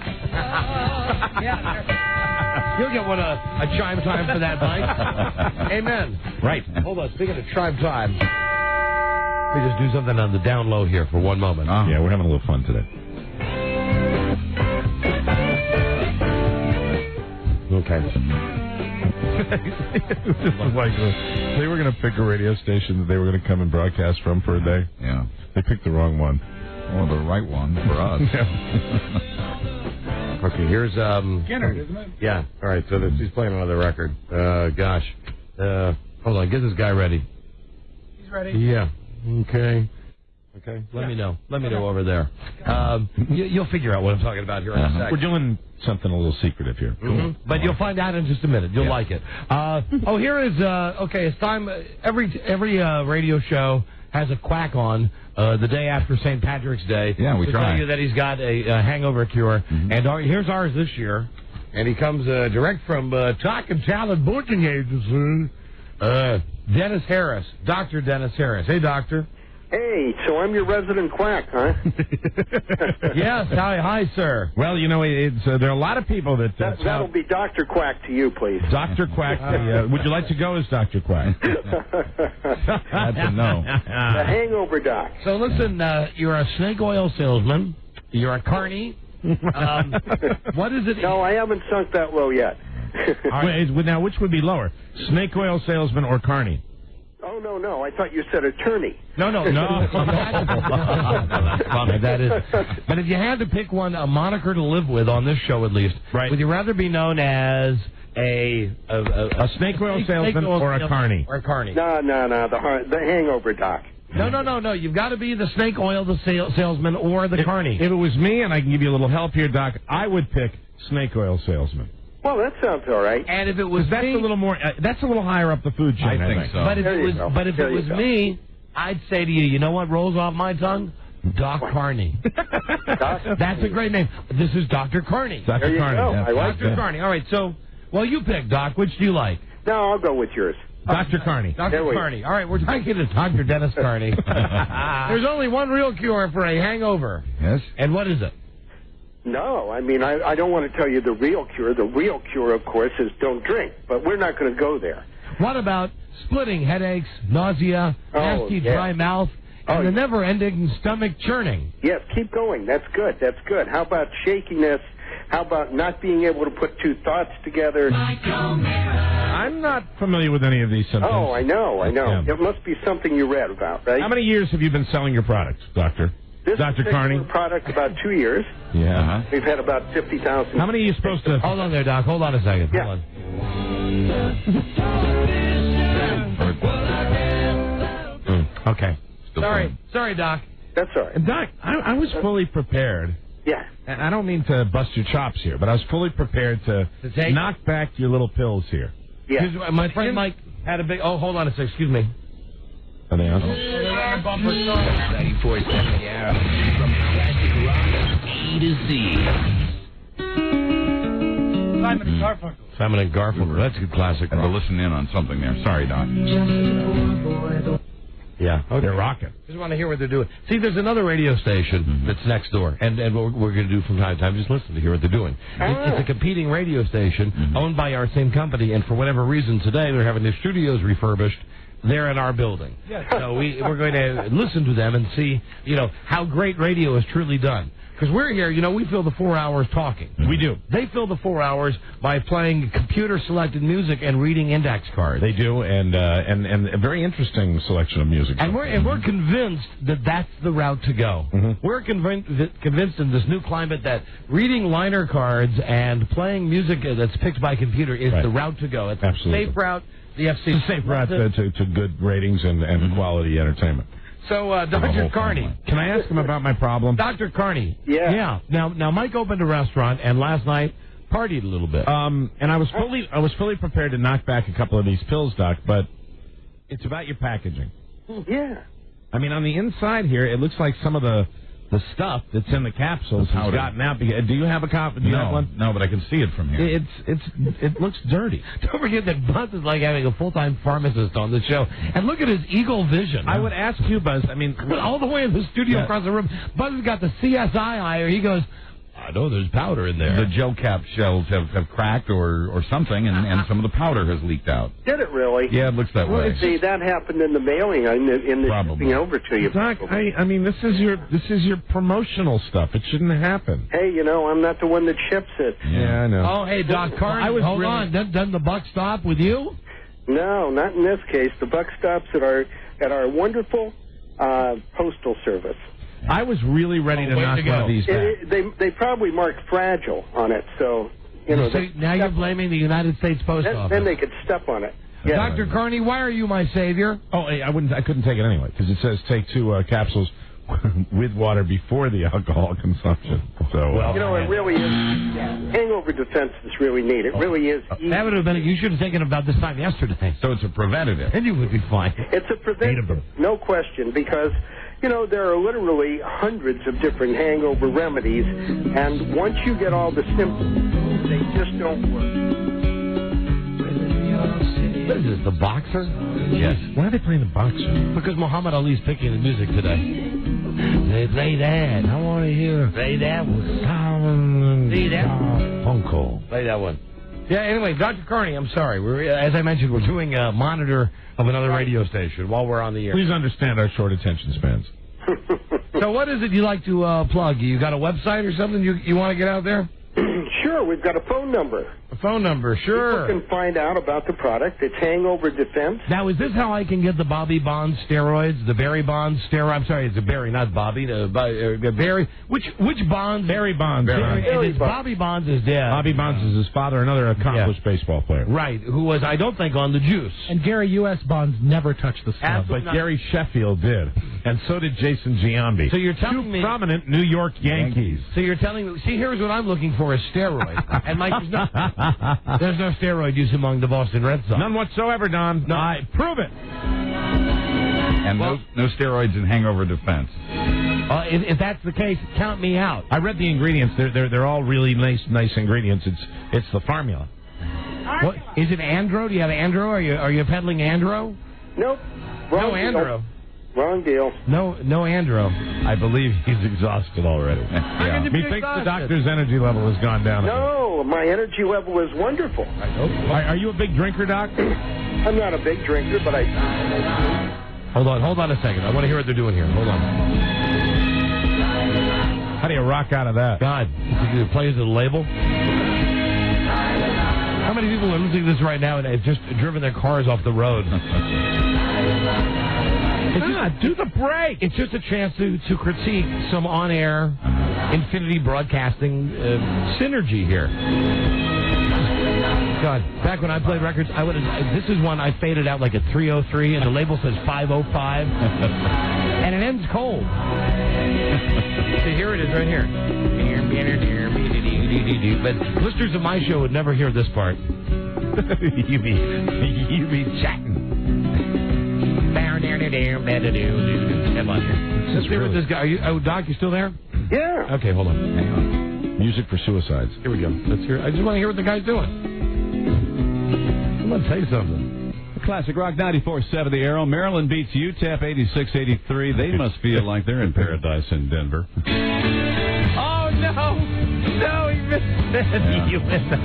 S4: You'll get a chime time for that, Mike. Amen.
S2: Right.
S4: Hold on. Speaking of chime time, let me just do something on the down low here for one moment.
S2: Yeah, we're having a little fun today.
S4: Okay.
S2: Like they were going to pick a radio station that they were going to come and broadcast from for a day.
S3: Yeah.
S2: They picked the wrong one.
S3: Well, the right one for us.
S4: Okay, here's
S5: Skinner, isn't it?
S4: Yeah. All right. So he's playing another record. Gosh. Hold on. Get this guy ready.
S5: He's ready.
S4: Yeah. Okay. Okay. Let me know. Let me know over there. You'll figure out what I'm talking about here in a second.
S2: We're doing something a little secretive here.
S4: Mm-hmm. But you'll find out in just a minute. You'll like it. Here is okay. It's time. Every radio show has a quack on the day after St. Patrick's Day.
S3: Yeah, we
S4: to
S3: try.
S4: tell you that he's got a hangover cure. Mm-hmm. And here's ours this year. And he comes direct from Talk and Talent Booking Agency. Dennis Harris, Dr. Dennis Harris. Hey, doctor.
S12: Hey, so I'm your resident quack, huh?
S4: Yes, hi, sir.
S2: Well, you know, it's there are a lot of people that...
S12: That'll be Dr. Quack to you, please.
S2: Dr. Quack, would you like to go as Dr. Quack?
S3: That's a no.
S12: The hangover doc.
S4: So listen, you're a snake oil salesman. You're a carny. What is it?
S12: No, I haven't sunk that low yet.
S2: Now, which would be lower, snake oil salesman or carny?
S12: Oh, no. I thought you said attorney.
S4: No. That is. But if you had to pick one, a moniker to live with on this show at least,
S2: right?
S4: Would you rather be known as a
S2: snake oil salesman or a carny?
S12: No, the hangover doc.
S4: No. You've got to be the snake oil, the salesman, or the carny.
S2: If it was me, and I can give you a little help here, Doc, I would pick snake oil salesman.
S12: Well, that sounds all right.
S4: And if it was
S2: that's a little more, that's a little higher up the food chain.
S3: I think so.
S4: But if it was me, I'd say to you, you know what rolls off my tongue? Doc Carney. That's a great name. This is Dr. Carney.
S2: Dr. Carney.
S12: I like
S4: Dr. Carney. All right, so, well, you pick, Doc. Which do you like?
S12: No, I'll go with yours.
S2: Dr. Carney.
S4: Dr. Carney. All right, we're talking to Dr. Dennis Carney. There's only one real cure for a hangover.
S3: Yes.
S4: And what is it?
S12: No, I mean, I don't want to tell you the real cure. The real cure, of course, is don't drink. But we're not going to go there.
S4: What about splitting headaches, nausea, nasty dry mouth, and the never-ending stomach churning?
S12: Yes, keep going. That's good. How about shakiness? How about not being able to put two thoughts together?
S2: I'm not familiar with any of these symptoms.
S12: Oh, I know.
S2: Yeah.
S12: It must be something you read about, right?
S2: How many years have you been selling your products, Doctor?
S12: This
S2: Dr. Carney?
S12: product about 2 years.
S2: Yeah.
S12: We've had about 50,000.
S2: How many are you supposed to...
S4: Hold on there, Doc. Hold on a second.
S12: Yeah.
S4: Hold on. Okay. Sorry, Doc.
S12: That's all right.
S2: Doc, I was fully prepared.
S12: Yeah.
S2: And I don't mean to bust your chops here, but I was fully prepared to knock back your little pills here.
S12: Yeah.
S4: My friend Mike had a big... Oh, hold on a second. Excuse me.
S2: Are they on?
S13: 94.7 the hour. From classic rock A to Z.
S5: Simon and Garfunkel.
S4: Simon and Garfunkel. That's a good classic.
S3: Had to listen in on something there. Sorry, Doc.
S4: Yeah. Okay.
S2: They're rocking.
S4: Just want to hear what they're doing. See, there's another radio station that's next door, and what we're going to do from time to time, just listen to hear what they're doing. It's a competing radio station owned by our same company, and for whatever reason today they're having their studios refurbished. They're in our building.
S5: Yes.
S4: So we're going to listen to them and see, how great radio is truly done. Because we're here, we fill the 4 hours talking.
S2: We do.
S4: They fill the 4 hours by playing computer-selected music and reading index cards.
S2: They do, and a very interesting selection of music.
S4: And we're convinced that that's the route to go.
S2: Mm-hmm.
S4: We're convinced in this new climate that reading liner cards and playing music that's picked by computer is the route to go. It's
S2: Absolutely.
S4: a safe route. The FCC
S2: It's a safe route to good ratings and quality entertainment.
S4: So, Dr. Carney.
S2: Can I ask him about my problem?
S4: Dr. Carney.
S12: Yeah.
S4: Now, Mike opened a restaurant, and last night partied a little bit.
S2: And I was fully prepared to knock back a couple of these pills, Doc, but It's about your packaging.
S6: Yeah.
S2: I mean, on the inside here, it looks like some of the stuff that's in the capsules has gotten out. Do you have a copy? Do you have one?
S3: No, but I can see it from here.
S2: It looks dirty.
S15: Don't forget that Buzz is like having a full-time pharmacist on the show. And look at his eagle vision.
S2: I would ask you, Buzz, I mean...
S15: all the way in the studio across the room, Buzz has got the CSI eye, he goes... I know there's powder in there.
S3: The gel cap shells have cracked or something, and some of the powder has leaked out.
S12: Did it really?
S3: Yeah, it looks that way.
S12: See, that happened in the mailing, in the shipping over to you.
S2: Doc, I mean, this is your promotional stuff. It shouldn't happen.
S12: Hey, I'm not the one that ships it.
S2: Yeah, I know.
S15: Oh, hey, Doc Carney, hold on. Doesn't the buck stop with you?
S12: No, not in this case. The buck stops at our wonderful postal service.
S2: I was really ready to knock one of these back.
S12: They probably marked fragile on it, so
S15: now you're blaming the United States Post Office.
S12: Then they could step on it. Yeah.
S15: Dr. Carney, why are you my savior?
S2: Oh, I couldn't take it anyway because it says take 2 capsules with water before the alcohol consumption. So
S12: it really is hangover defense is really neat. It really is.
S15: That would have been. You should have taken about this time yesterday.
S3: So it's a preventative,
S15: and you would be fine.
S12: It's a preventative, no question, because. There are literally hundreds of different hangover remedies, and once you get all the symptoms, they just don't work.
S15: What is this, the boxer?
S2: Yes. Why are they playing the boxer?
S15: Because Muhammad Ali's picking the music today. They play that. I want to hear. Play that one. See that?
S2: Funko.
S15: Play that one. Yeah, anyway, Dr. Carney, I'm sorry. As I mentioned, we're doing a monitor of another radio station while we're on the air.
S2: Please understand our short attention spans.
S15: So what is it you like to plug? You got a website or something you want to get out there?
S12: Sure, we've got a phone number.
S15: A phone number, sure.
S12: People can find out about the product. It's Hangover Defense.
S15: Now, is this how I can get the Bobby Bonds steroids, the Barry Bonds steroids? I'm sorry, it's a Barry, not Bobby. Barry. Which Bonds?
S2: Barry Bonds.
S15: Barry Bonds. Bobby Bonds is dead.
S2: Bobby Bonds is his father, another accomplished baseball player.
S15: Right, who was, I don't think, on the juice.
S5: And Gary U.S. Bonds never touched the stuff.
S2: But Gary Sheffield did. And so did Jason Giambi.
S15: So you're telling me...
S2: prominent New York Yankees.
S15: So you're telling me... See, here's what I'm looking for, is steroid. And Mike, there's no steroid use among the Boston Red Sox.
S2: None whatsoever, Don.
S15: No.
S2: Prove it.
S3: And no steroids in hangover defense.
S15: If that's the case, count me out.
S2: I read the ingredients. They're all really nice ingredients. It's the formula.
S15: What is it? Andro? Do you have Andro? Are you peddling Andro?
S12: Nope.
S15: No Andro.
S12: Wrong deal.
S15: No Andro.
S2: I believe he's exhausted already.
S15: Yeah.
S2: Methinks the doctor's energy level has gone down.
S12: No, my energy level is wonderful.
S2: Are you a big drinker, Doc?
S12: I'm not a big drinker, but I...
S15: Hold on a second. I want to hear what they're doing here. Hold on.
S2: How do you rock out of that?
S15: God, it plays the label. How many people are listening to this right now and have just driven their cars off the road?
S2: Do the break.
S15: It's just a chance to critique some on-air Infinity Broadcasting synergy here. God, back when I played records, this is one I faded out like a 303, and the label says 505, and it ends cold. So here it is right here. But listeners of my show would never hear this part. you be chatting. Come on here. Let's hear what this guy. Doc, you still there?
S12: Yeah.
S15: Okay, hold on.
S2: Hang on. Music for suicides.
S15: Here we go. Let's hear. I just want to hear what the guy's doing. I'm going to tell you something.
S16: Classic Rock 94.7 The Arrow. Maryland beats UTEP 86-83. They must feel like they're in paradise in Denver.
S15: Oh, no. No, he missed it.
S2: Yeah.
S15: You missed it.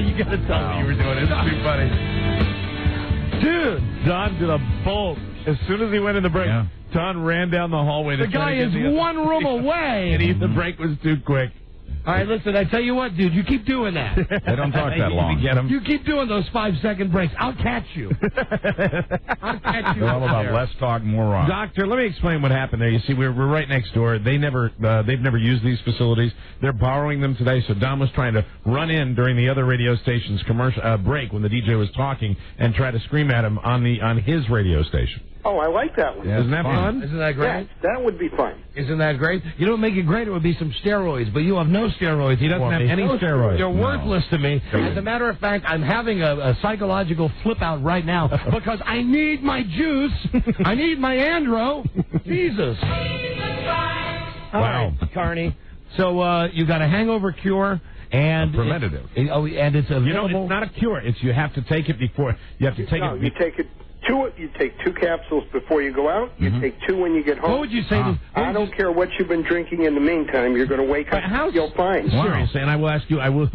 S15: You got to tell me you were doing it. It's too funny.
S2: Dude, Don did a bolt. As soon as he went in the break, Don ran down the hallway.
S15: The guy is one room away.
S2: And the break was too quick.
S15: All right, listen, I tell you what, dude, you keep doing that.
S3: They don't talk that long.
S15: You keep doing those 5-second breaks. I'll catch you. I'll catch you.
S3: They're all about less talk, more rock.
S2: Doctor, let me explain what happened there. You see, we're right next door. They've never used these facilities. They're borrowing them today. So Don was trying to run in during the other radio station's commercial break when the DJ was talking and try to scream at him on his radio station.
S12: Oh, I like that one.
S16: Yeah,
S2: Isn't that fun?
S15: Isn't that great?
S12: Yes, that would be fun.
S15: Isn't that great? You know what would make it great? It would be some steroids, but you have no steroids.
S2: He doesn't
S15: for
S2: have
S15: me.
S2: any steroids.
S15: You're worthless to me. As a matter of fact, I'm having a psychological flip out right now because I need my juice. I need my Andro. Jesus. All right, Carney. So you got a hangover cure. And
S2: preventative.
S15: And it's available.
S2: You know, it's not a cure. It's you have to take it before. You have to take it.
S12: You take it. You take 2 capsules before you go out. You take 2 when you get home.
S15: What would you say?
S12: I don't care what you've been drinking in the meantime. You're going to wake up. You'll find.
S2: Seriously, and I will ask you. I will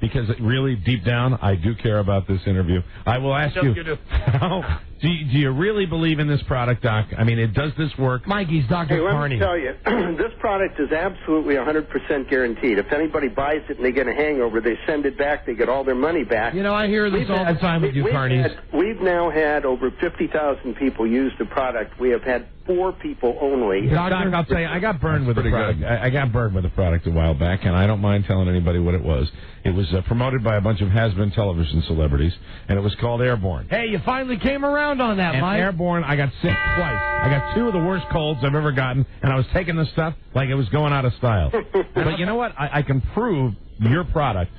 S2: because really deep down I do care about this interview. I will ask you. How, do you really believe in this product, Doc? I mean, does this work?
S15: Mikey's Dr. Carney.
S12: Let me tell you, this product is absolutely 100% guaranteed. If anybody buys it and they get a hangover, they send it back, they get all their money back.
S15: You know, I hear this all the time with you, Carney.
S12: We've now had over 50,000 people use the product. We have had 4 people only.
S2: Doc, I'll tell you, I got burned with the product. I got burned with the product a while back, and I don't mind telling anybody what it was. It was promoted by a bunch of has-been television celebrities, and it was called Airborne.
S15: Hey, you finally came around on that,
S2: And
S15: Mike.
S2: Airborne, I got sick twice. I got 2 of the worst colds I've ever gotten, and I was taking this stuff like it was going out of style. But you know what? I can prove your product.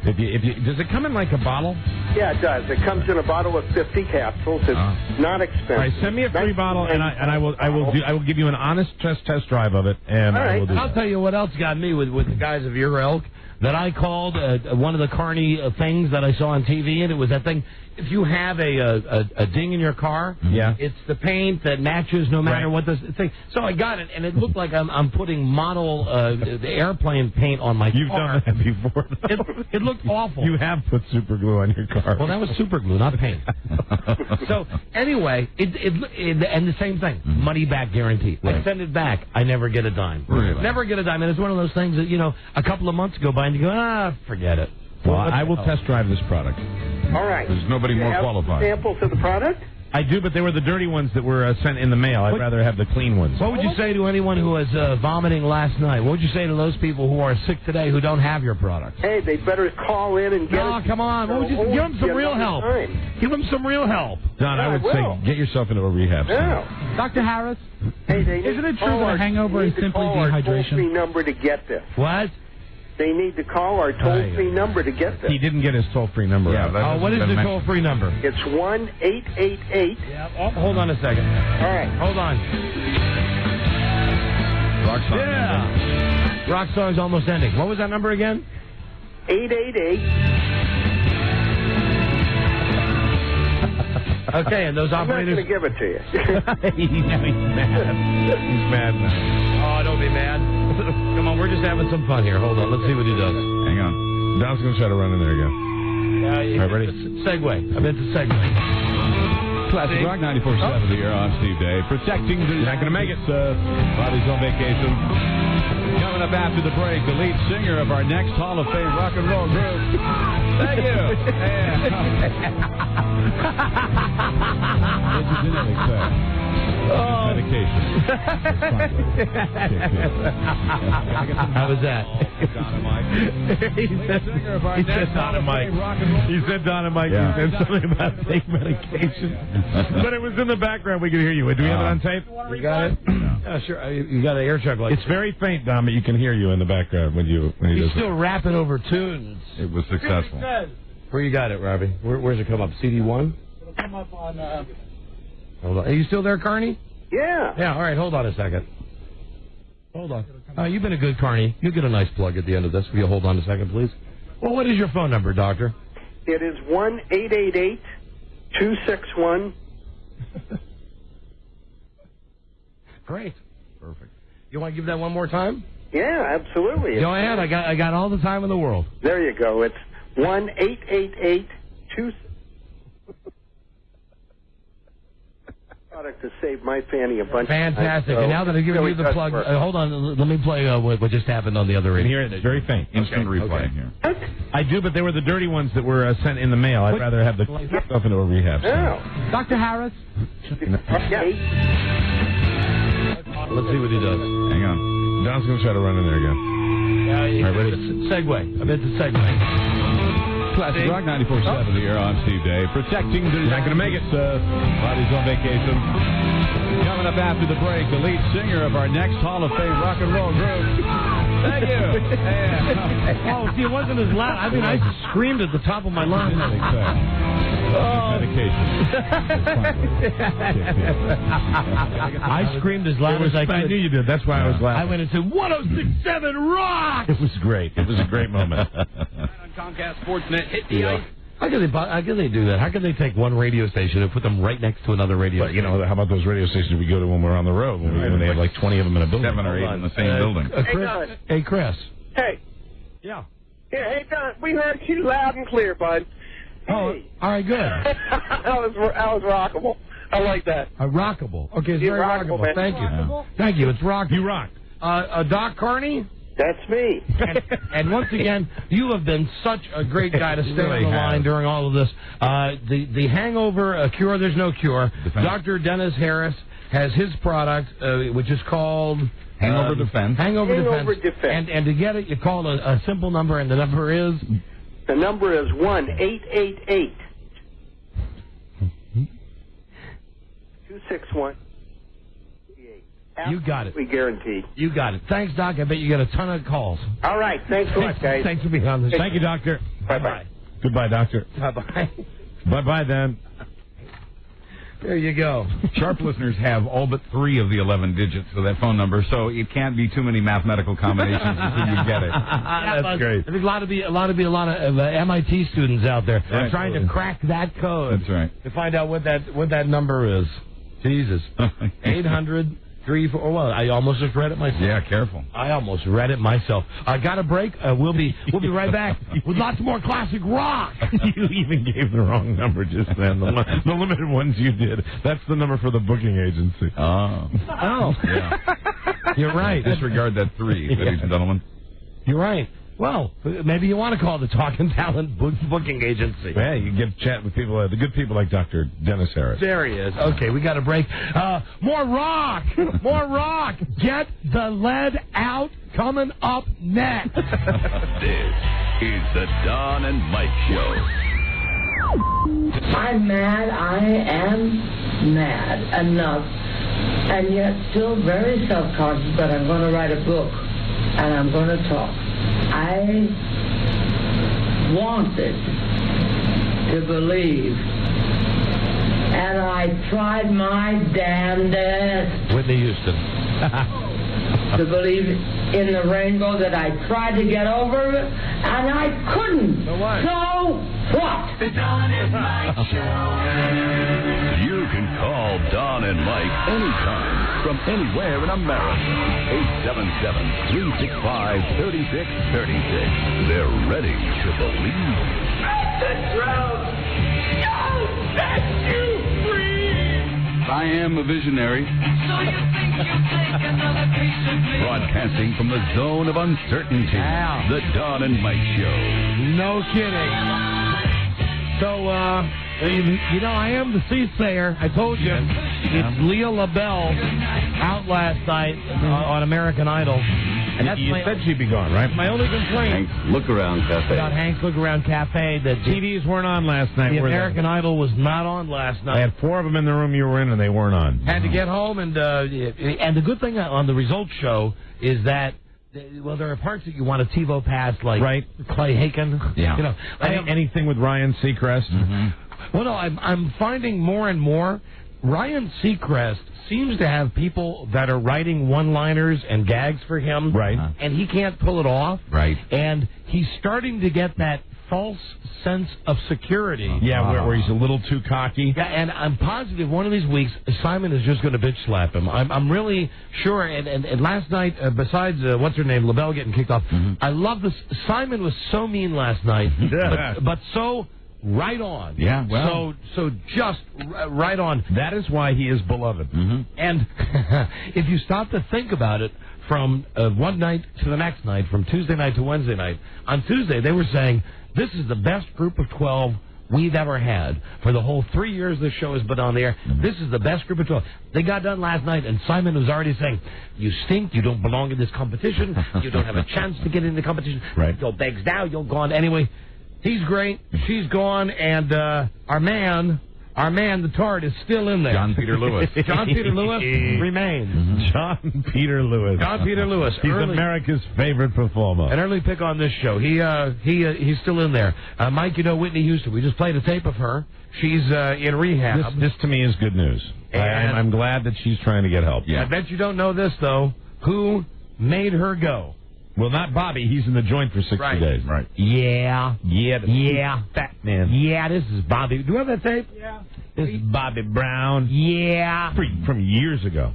S2: If you, does it come in like a bottle?
S12: Yeah, it does. It comes in a bottle of 50 capsules. It's not expensive.
S2: All right, send me a free bottle, and I will give you an honest test drive of it, and
S15: All right.
S2: I will do
S15: I'll
S2: that.
S15: tell you what else got me with the guys of your ilk. That I called one of the Carney things that I saw on TV, and it was that thing. If you have a ding in your car, it's the paint that matches no matter what the thing. So I got it, and it looked like I'm putting model the airplane paint on my
S2: You've
S15: car.
S2: done that before.
S15: It looked awful.
S2: You have put super glue on your car.
S15: Well, that was super glue, not paint. So anyway, and the same thing, money back guarantee. I send it back, I never get a dime.
S2: Really?
S15: Never get a dime, and it's one of those things that a couple of months go by and you go, forget it.
S2: Well, I will test drive this product.
S12: All right.
S3: There's nobody more qualified.
S12: Samples of the product?
S2: I do, but they were the dirty ones that were sent in the mail. I'd rather have the clean ones.
S15: What would you say to anyone who was vomiting last night? What would you say to those people who are sick today who don't have your product?
S12: Hey, they better call in and get it.
S15: Oh, come on. What would you give them some real help? Give them some real help.
S2: Don, I would say get yourself into a rehab center.
S5: Dr. Harris,
S12: hey,
S5: isn't it true that a hangover is simply dehydration?
S12: Toll-free number to get this.
S15: What?
S12: They need to call our toll-free number to get this.
S2: He didn't get his toll-free number out.
S15: What is the toll-free number?
S12: It's 1-888.
S15: Hold on a second.
S12: All right.
S15: Hold on.
S3: Rock song.
S15: Yeah. Rock song's almost ending. What was that number again?
S12: 888.
S15: Okay, and those operators...
S12: I'm not going to give it to you.
S2: He's mad. He's mad now.
S15: Oh, don't be mad. Come on, we're just having some fun here. Hold on, let's see what he does.
S3: Hang on.
S2: Don's going to try to run in there again. All right, ready?
S15: Segue. I meant to segue.
S16: Classic Rock 94.7 here on Steve Day. Protecting the...
S2: You're not going to make it.
S16: Bobby's on vacation. Coming up after the break, the lead singer of our next Hall of Fame rock and roll group. Thank you. What's your genetics say? Medication.
S15: How was that?
S2: He said Don and Mike. He said Don and Mike.
S16: Yeah.
S2: He said something about take medication. But it was in the background. We could hear you. Do we have it on tape?
S15: You got it? Yeah, sure. You got an air check like
S2: It's very faint, Don, but you can hear you in the background when he
S15: He's
S2: does
S15: still rapping over tunes.
S3: It was successful.
S15: Where you got it, Robbie? Where's it come up? CD1?
S5: It'll come up on...
S15: Hold on. Are you still there, Carney?
S12: Yeah.
S15: Yeah, all right. Hold on a second. Hold on. You've been a good Carney. You'll get a nice plug at the end of this. Will you hold on a second, please? Well, what is your phone number, Doctor?
S12: It is 1-888-261.
S15: Great. Perfect. You want to give that one more time?
S12: Yeah, absolutely.
S15: Go ahead. I got all the time in the world.
S12: There you go. It's 1-888-261. Product to save my fanny a bunch.
S15: Fantastic.
S12: Of time,
S15: And now that I've given
S12: really
S15: you the
S12: does
S15: plug,
S12: work.
S15: hold on. Let me play what just happened on the other
S2: And
S15: end.
S2: hear it. It's very faint.
S3: Instant replay here.
S2: I do, but they were the dirty ones that were sent in the mail. I'd rather have the stuff into a rehab center.
S12: Oh.
S5: Dr. Harris?
S12: Yeah.
S15: Let's see what he does.
S3: Hang on.
S2: Don's going to try to run in there again.
S15: All
S2: right, ready?
S15: Segue. I meant to segue.
S16: Classic Rock 94.7 here. I'm Steve Day. Protecting the...
S2: Not going to make it.
S16: Body's on vacation. Coming up after the break, the lead singer of our next Hall of Fame rock and roll group. Thank you.
S15: Oh, see, it wasn't as loud. I mean, I screamed at the top of my lungs.
S16: Medication.
S15: I screamed as loud as I could.
S2: I knew you did. That's why I was laughing.
S15: I went and said, 106.7 rock!
S2: It was great. It was a great moment.
S4: On Comcast Sportsnet, hit the ice.
S15: How can they do that? How can they take one radio station and put them right next to another radio
S2: But,
S15: station?
S2: how about those radio stations we go to when we're on the road? When they have like 20 of them in a building.
S3: 7 or 8 in the same building.
S15: Chris, hey, Chris.
S12: Hey.
S15: Yeah.
S12: Yeah, hey, Don, we heard you loud and clear, bud.
S15: Oh, all right, good.
S12: that was rockable. I like that.
S15: Rockable. Okay, it's
S12: You're
S15: very
S12: rockable,
S15: rockable.
S12: man.
S15: Thank you.
S12: Rockable?
S15: Thank you. It's rock.
S2: You rock.
S15: Doc Carney?
S12: That's me.
S15: And once again, you have been such a great guy to stay
S2: really
S15: on the
S2: have.
S15: line during all of this. The hangover cure, there's no cure. Dr. Dennis Harris has his product, which is called...
S3: Hangover Defense.
S15: Hangover
S12: Hangover
S15: Defense.
S12: Defense.
S15: And to get it, you call a simple number, and the number is...
S12: The number is 1-888. 261.
S15: You got it.
S12: We guarantee.
S15: You got it. Thanks, Doc. I bet you get a ton of calls.
S12: All right. Thanks so much, guys.
S15: Thanks for being on the show.
S2: Thank you, Doctor.
S12: Bye-bye.
S2: Goodbye, Doctor.
S15: Bye-bye.
S2: Bye-bye, then.
S15: There you go.
S3: Sharp listeners have all but 3 of the 11 digits of that phone number, so it can't be too many mathematical combinations until you get it.
S2: That's great.
S15: There's a lot of MIT students out there
S3: Right.
S15: trying to crack that code.
S3: That's right.
S15: To find out what that number is. Jesus. 800 3-4. Well, I almost just read it myself.
S3: Yeah, careful.
S15: I almost read it myself. I got a break. We'll be right back with lots more classic rock.
S2: You even gave the wrong number just then. The limited ones you did. That's the number for the booking agency.
S3: Oh.
S15: Yeah. You're right.
S3: Disregard that 3, ladies and gentlemen.
S15: You're right. Well, maybe you want to call the Talking Talent booking agency.
S2: Yeah, you get chat with people, the good people like Dr. Dennis Harris.
S15: There he is. Okay, we got a break. More rock! More rock! Get the lead out coming up next.
S1: This is the Don and Mike Show.
S7: I'm mad. I am mad enough. And yet still very self-conscious, but I'm going to write a book. And I'm going to talk. I wanted to believe, and I tried my damnedest
S15: Whitney Houston.
S7: to believe in the rainbow that I tried to get over, and I couldn't.
S15: So what?
S7: So what?
S13: The Don and Mike Show.
S1: You can call Don and Mike anytime from anywhere in America. 877-365-3636. They're ready to believe.
S13: The drought. Don't set you free.
S3: I am a visionary.
S13: So you think you take another piece of me?
S1: Broadcasting from the zone of uncertainty.
S15: Wow.
S1: The Don and Mike Show.
S15: No kidding. So, I am the soothsayer. I told you. It's Leah LaBelle out last night on American Idol. And that's
S2: You said she'd be gone, right?
S15: my only complaint
S10: Hank's Look Around Cafe.
S15: about Hank's Look Around Cafe. That
S2: TVs weren't on last night.
S15: the
S2: were they?
S15: American Idol was not on last
S2: I
S15: night.
S2: had 4 of them in the room you were in, and they weren't on.
S15: Had to get home, and the good thing on the results show is that, well, there are parts that you want to TiVo past, like
S2: Right.
S15: Clay Haken.
S3: Yeah.
S15: You know,
S2: Anything with Ryan Seacrest.
S15: well, no, I'm finding more and more Ryan Seacrest seems to have people that are writing one-liners and gags for him.
S2: Right.
S15: And he can't pull it off.
S3: Right.
S15: And he's starting to get that false sense of security.
S2: Yeah, where he's a little too cocky.
S15: Yeah, and I'm positive one of these weeks Simon is just going to bitch slap him. I'm really sure. And last night, besides what's her name, LaBelle getting kicked off, I love this. Simon was so mean last night, but so right on.
S3: Yeah, well.
S15: So just right on.
S2: That is why he is beloved.
S15: And if you stop to think about it, from one night to the next night, from Tuesday night to Wednesday night, on Tuesday they were saying, this is the best group of 12 we've ever had. For the whole 3 years this show has been on the air, this is the best group of 12. They got done last night, and Simon was already saying, you stink, you don't belong in this competition, you don't have a chance to get in the competition,
S2: Right.
S15: you're begs down, you're gone. Anyway, He's great. She's gone, and our man, the Tart, is still in there.
S3: John Peter Lewis.
S15: John Peter Lewis remains.
S2: John Peter Lewis.
S15: John Peter Lewis.
S2: He's America's favorite performer.
S15: An early pick on this show. He's still in there. Mike, you know Whitney Houston. We just played a tape of her. She's in rehab.
S2: This to me is good news. I'm glad that she's trying to get help.
S15: Yeah. I bet you don't know this, though. Who made her go?
S2: Well, not Bobby. He's in the joint for 60 days.
S3: Right.
S15: Yeah.
S2: Yeah. Fat man.
S15: Yeah, this is Bobby. Do you have that tape?
S5: Yeah.
S2: This is Bobby Brown.
S15: Yeah.
S2: From years ago.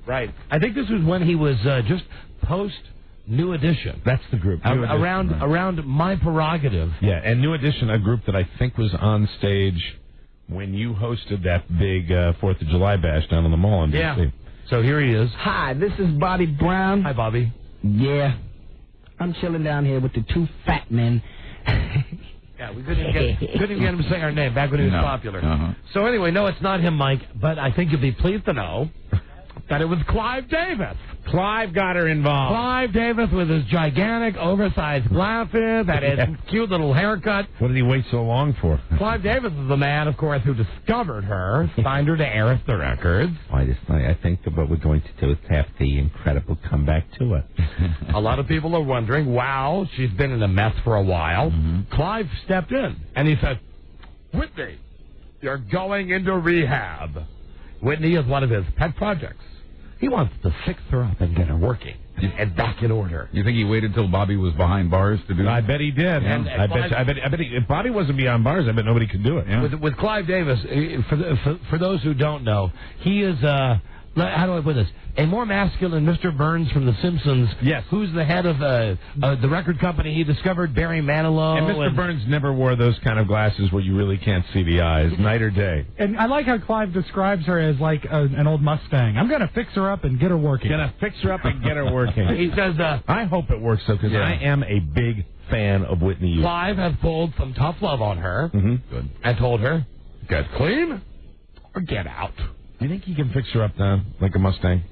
S15: Right. I think this was when he was just post New Edition.
S2: That's the group.
S15: Around My Prerogative.
S2: Yeah, and New Edition, a group that I think was on stage when you hosted that big 4th of July bash down on the mall in D.C.
S15: Yeah. So here he is.
S17: Hi, this is Bobby Brown.
S15: Hi, Bobby.
S17: Yeah. I'm chilling down here with the two fat men.
S15: Yeah, we couldn't even get him to say our name back when he was popular.
S3: Uh-huh.
S15: So anyway, no, it's not him, Mike, but I think you'll be pleased to know that it was Clive Davis.
S2: Clive got her involved.
S15: Clive Davis with his gigantic, oversized glasses, that his cute little haircut.
S2: What did he wait so long for?
S15: Clive Davis is the man, of course, who discovered her, signed her to Arista Records.
S2: I think that what we're going to do is have the incredible comeback to it.
S15: A lot of people are wondering, wow, she's been in a mess for a while. Mm-hmm. Clive stepped in, and he said, Whitney, you're going into rehab. Whitney is one of his pet projects. He wants to fix her up and get her working and back in order.
S3: You think he waited till Bobby was behind bars to do that?
S2: I bet he did.
S15: And
S2: I bet if Bobby wasn't behind bars, I bet nobody could do it. Yeah.
S15: With Clive Davis, for those who don't know, he is, how do I put this? A more masculine Mr. Burns from The Simpsons.
S2: Yes.
S15: Who's the head of the record company he discovered, Barry Manilow.
S2: And Mr. Burns never wore those kind of glasses where you really can't see the eyes, night or day.
S5: And I like how Clive describes her as like an old Mustang. I'm going to fix her up and get her working.
S2: Gonna fix her up and get her working.
S15: He says,
S2: I hope it works, though, because I am a big fan of Whitney Houston.
S15: Clive has pulled some tough love on her.
S2: Mm-hmm.
S15: Good. And told her, get clean or get out.
S2: Do you think he can fix her up now, like a Mustang?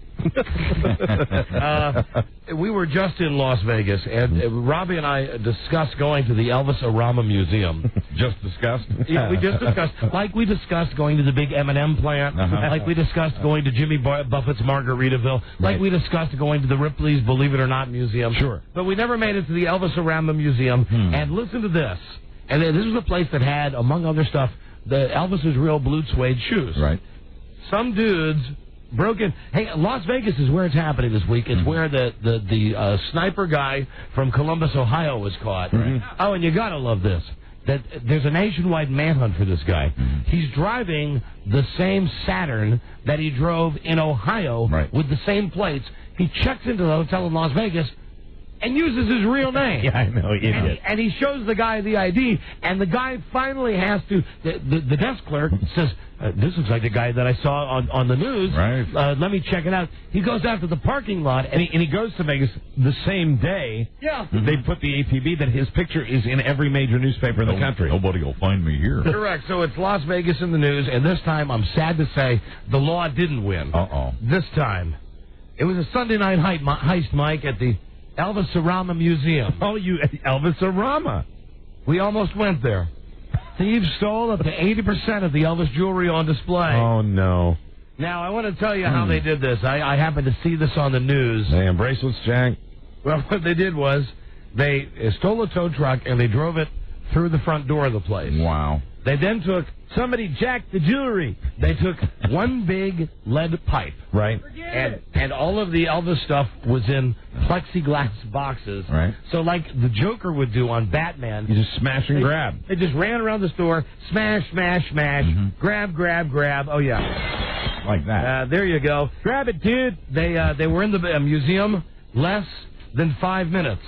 S15: We were just in Las Vegas, and Robbie and I discussed going to the Elvis Arama Museum.
S2: Just discussed?
S15: Yeah, we just discussed. Like we discussed going to the big M&M plant. Like we discussed going to Jimmy Buffett's Margaritaville. Like we discussed going to the Ripley's Believe It or Not Museum.
S2: Sure.
S15: But we never made it to the Elvis Arama Museum. And listen to this. And this was a place that had, among other stuff, the Elvis's real blue suede shoes.
S3: Right.
S15: Some dudes broke in. Hey, Las Vegas is where it's happening this week. It's where the sniper guy from Columbus, Ohio, was caught.
S3: Right.
S15: Oh, and you gotta love this. That there's a nationwide manhunt for this guy. He's driving the same Saturn that he drove in Ohio with the same plates. He checks into the hotel in Las Vegas and uses his real name.
S2: Yeah, I know, idiot.
S15: And he shows the guy the ID, and the guy finally has to. The desk clerk says, "This looks like the guy that I saw on the news.
S3: Right.
S15: Let me check it out." He goes out to the parking lot,
S2: and he goes to Vegas the same day.
S15: Yeah.
S2: They put the APB that his picture is in every major newspaper in the country.
S3: Nobody will find me here.
S15: Correct. So it's Las Vegas in the news, and this time, I'm sad to say, the law didn't win.
S3: Uh-oh.
S15: This time, it was a Sunday night heist, Mike, at the Elvis Arama Museum.
S2: Oh, you Elvis Arama.
S15: We almost went there. Thieves stole up to 80% of the Elvis jewelry on display.
S2: Oh, no.
S15: Now, I want to tell you how they did this. I happened to see this on the news.
S2: Damn, bracelets, Jack.
S15: Well, what they did was they stole a tow truck and they drove it through the front door of the place.
S3: Wow.
S15: They then took... Somebody jacked the jewelry. They took one big lead pipe.
S2: Right.
S15: And all of the Elvis stuff was in plexiglass boxes.
S3: Right.
S15: So like the Joker would do on Batman.
S2: You just smash and grab.
S15: They just ran around the store, smash, smash, smash, grab, grab, grab. Oh, yeah.
S2: Like that.
S15: There you go. Grab it, dude. They were in the museum less than 5 minutes.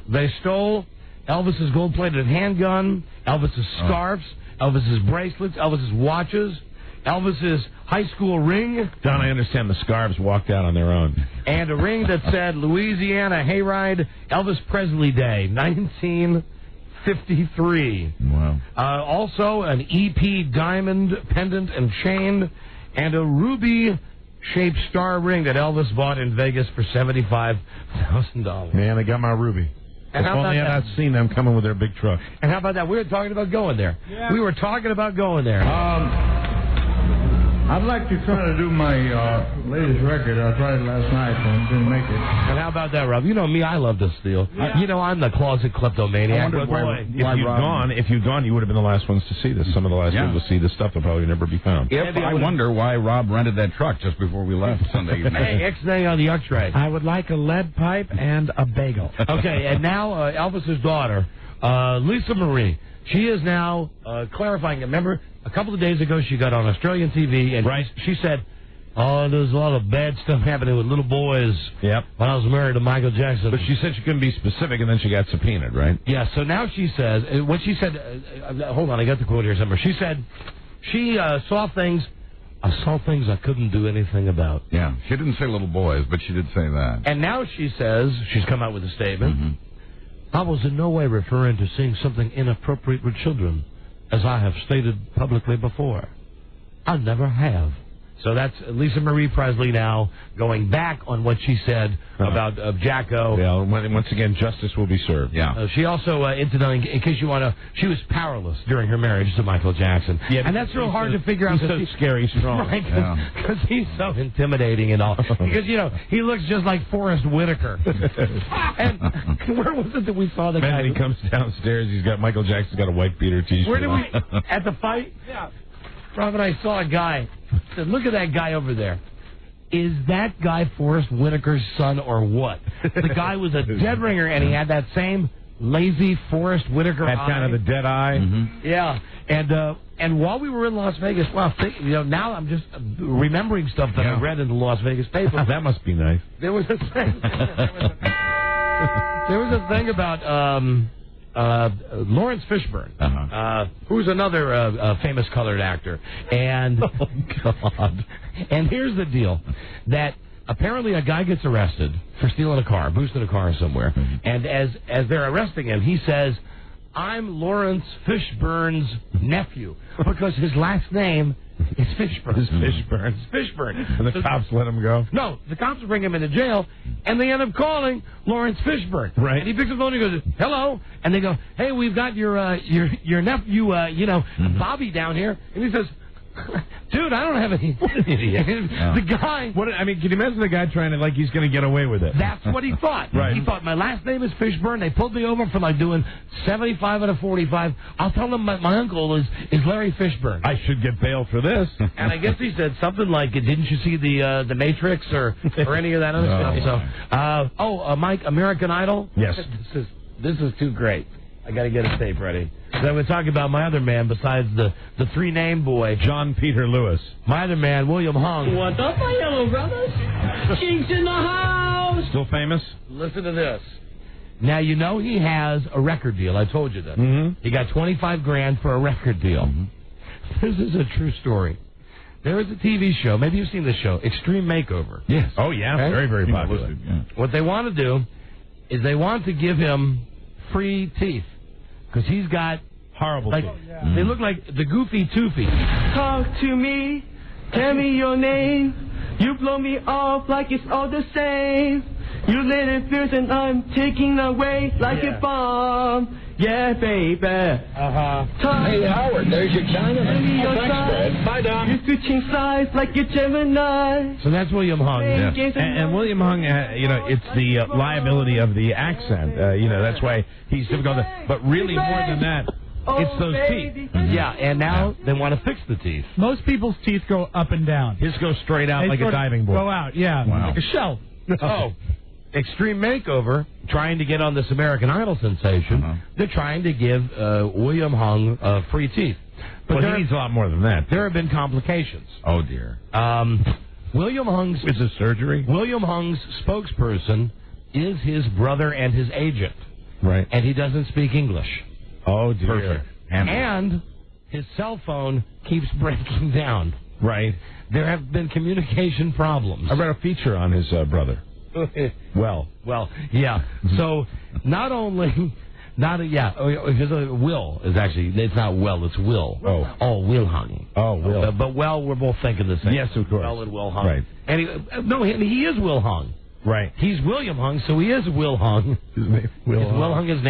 S15: They stole Elvis's gold-plated handgun, Elvis's scarves, Elvis's bracelets, Elvis's watches, Elvis's high school ring.
S2: Don, I understand the scarves walked out on their own.
S15: And a ring that said Louisiana Hayride Elvis Presley Day, 1953.
S3: Wow.
S15: Also an EP diamond pendant and chain, and a ruby-shaped star ring that Elvis bought in Vegas for $75,000.
S2: Man, I got my ruby.
S15: And how
S2: only
S15: about
S2: I'd
S15: that?
S2: not seen them coming with their big truck.
S15: And how about that? We were talking about going there.
S5: Yeah.
S15: We were talking about going there.
S18: I'd like to try to do my latest record. I tried it last night and didn't make it.
S15: And how about that, Rob? You know me, I love to steal. You know, I'm the closet kleptomaniac.
S2: If you'd gone, you would have been the last ones to see this. Some of the last people to see this stuff will probably never be found.
S3: I wonder why Rob rented that truck just before we left Sunday evening.
S15: Hey, X-Nay on the X-ray.
S5: I would like a lead pipe and a bagel.
S15: Okay, and now Elvis's daughter, Lisa Marie, she is now clarifying. Remember, a couple of days ago she got on Australian TV and she said, "Oh, there's a lot of bad stuff happening with little boys."
S2: Yep.
S15: When I was married to Michael Jackson.
S2: But she said she couldn't be specific, and then she got subpoenaed, right?
S15: Yeah. So now she says what she said. Hold on, I got the quote here somewhere. She said she saw things. I saw things I couldn't do anything about.
S3: Yeah, she didn't say little boys, but she did say that.
S15: And now she says, she's come out with a statement, I was in no way referring to seeing something inappropriate with children, as I have stated publicly before. I never have. So that's Lisa Marie Presley now going back on what she said about Jacko.
S2: Yeah, once again, justice will be served.
S3: Yeah.
S15: She also, in case you want to, she was powerless during her marriage to Michael Jackson.
S2: Yeah,
S15: and that's real hard to figure out.
S2: He's so scary strong.
S15: Right, because he's so intimidating and all. Because, he looks just like Forrest Whitaker. And where was it that we saw the guy?
S2: When he comes downstairs, Michael Jackson's got a white beater t-shirt.
S15: Where did we, at the fight? Yeah. Rob and I saw a guy. Said, look at that guy over there. Is that guy Forrest Whitaker's son or what? The guy was a dead ringer, and he had that same lazy Forrest Whitaker eye.
S2: Had kind of the dead eye.
S15: Yeah. And while we were in Las Vegas, now I'm just remembering stuff that I read in the Las Vegas paper.
S2: That must be nice.
S15: There was a thing. There was a thing about Lawrence Fishburne, who's another famous colored actor. And oh, God. And here's the deal, that apparently a guy gets arrested for stealing a car, boosting a car somewhere. And as they're arresting him, he says, I'm Lawrence Fishburne's nephew, because his last name is Fishburne.
S2: Fishburne.
S15: Fishburne.
S2: And the cops let him go?
S15: No, the cops bring him into jail, and they end up calling Lawrence Fishburne.
S2: Right.
S15: And he picks up the phone and he goes, hello. And they go, hey, we've got your nephew, Bobby down here. And he says, dude, I don't have any. The guy.
S2: Can you imagine the guy trying to, like, he's going to get away with it?
S15: That's what he thought.
S2: Right.
S15: He thought, my last name is Fishburne. They pulled me over for, doing 75 out of 45. I'll tell them my uncle is Larry Fishburne.
S2: I should get bail for this.
S15: And I guess he said something like, didn't you see the Matrix or any of that other stuff? So, Mike, American Idol?
S2: Yes.
S15: This is too great. I got to get a tape ready. Then we're talking about my other man besides the three-name boy.
S2: John Peter Lewis.
S15: My other man, William Hung.
S13: What's up, my yellow brothers? Chinks in the house.
S2: Still famous?
S15: Listen to this. Now, he has a record deal. I told you that. He got $25,000 for a record deal. This is a true story. There is a TV show. Maybe you've seen this show, Extreme Makeover.
S2: Yes. Oh, yeah. Okay? Very, very popular.
S15: What they want to do is they want to give him free teeth, because he's got
S2: horrible teeth.
S15: They look like the Goofy Toofy.
S13: Talk to me, tell me your name. You blow me off like it's all the same. You let it fierce and I'm taking away like a bomb. Yeah, baby.
S14: Hey, Howard, there's your Chinaman. Oh, thanks, Fred. Bye, Dom.
S13: You're switching sides like a Gemini.
S15: So that's William Hung.
S2: Yeah. And William Hung, it's the liability of the accent. That's why he's difficult. But really, more than that, it's those teeth.
S15: Yeah, and now they want to fix the teeth.
S5: Most people's teeth go up and down.
S2: His go straight out
S5: They
S2: like a
S5: sort of
S2: diving board.
S5: Go out, yeah.
S2: Wow.
S5: Like a shell.
S15: Oh. Extreme Makeover, trying to get on this American Idol sensation, they're trying to give William Hung free teeth.
S2: But he needs a lot more than that.
S15: There have been complications.
S3: Oh, dear.
S15: William Hung's...
S2: Is it surgery?
S15: William Hung's spokesperson is his brother and his agent.
S2: Right.
S15: And he doesn't speak English.
S2: Oh, dear.
S3: Perfect.
S15: And his cell phone keeps breaking down.
S2: Right.
S15: There have been communication problems.
S2: I read a feature on his brother. Well, yeah. So not only, because Will is actually, it's not Well, it's Will. Will Hung. Oh, Will.
S15: But we're both thinking the same.
S2: Yes, of course.
S15: Well and Will Hung.
S2: Right.
S15: And he is Will Hung.
S2: Right.
S15: He's William Hung, so he is Will Hung.
S2: His name, Will Hung.
S15: His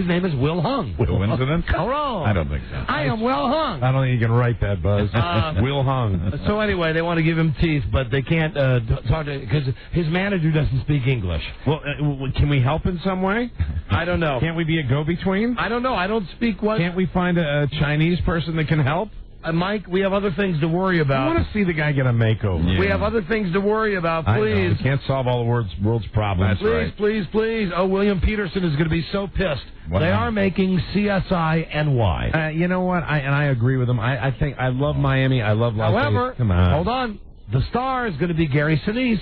S15: name is Will Hung.
S3: Coincidence?
S15: Hello.
S3: I don't think so.
S15: I am Will Hung.
S2: I don't think you can write that, Buzz. Will Hung.
S15: So anyway, they want to give him teeth, but they can't talk to because his manager doesn't speak English.
S2: Well, can we help in some way?
S15: I don't know.
S2: Can't we be a go-between?
S15: I don't know. I don't speak what.
S2: Can't we find a Chinese person that can help?
S15: Mike, we have other things to worry about.
S2: I want to see the guy get a makeover.
S15: Yeah. We have other things to worry about,
S2: I
S15: please.
S2: know. We can't solve all the world's problems.
S15: Please. Oh, William Peterson is going to be so pissed. They are making CSI NY.
S2: You know what? I agree with him. I think I love Miami. I love Las Vegas.
S15: However,
S2: Come on.
S15: hold on. The star is going to be Gary Sinise.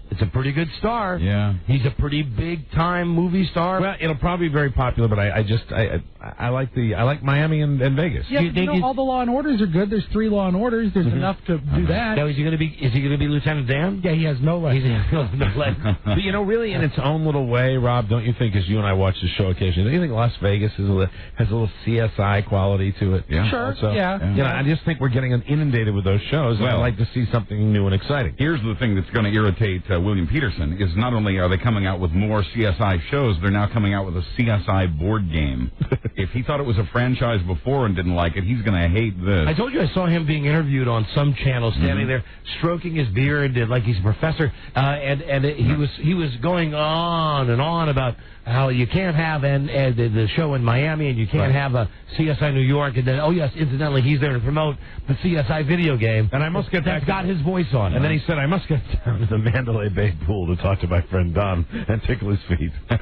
S15: It's a pretty good star.
S3: Yeah.
S15: He's a pretty big-time movie star.
S2: Well, it'll probably be very popular, but I like Miami and Vegas.
S5: Yeah, all the Law and Orders are good. There's 3 Law and Orders. There's enough to do that.
S15: Now, is he going to be Lieutenant Dan?
S5: Yeah, he has no legs.
S2: But really, in its own little way, Rob, don't you think, as you and I watch the show occasionally, don't you think Las Vegas has a little CSI quality to it?
S3: Yeah.
S5: Sure.
S2: Also, I just think we're getting inundated with those shows, and I'd like to see something new and exciting.
S3: Here's the thing that's going to irritate William Peterson is not only are they coming out with more CSI shows, they're now coming out with a CSI board game. If he thought it was a franchise before and didn't like it, he's going to hate this.
S15: I told you I saw him being interviewed on some channel, standing there stroking his beard like he's a professor, and he was going on and on about how you can't have the show in Miami and you can't have a CSI New York, and then incidentally he's there to promote the CSI video game,
S2: and I must get
S15: that's got his voice on it.
S2: And then he said, I must get down to the Mandalay Bay pool to talk to my friend Don and tickle his feet.
S15: That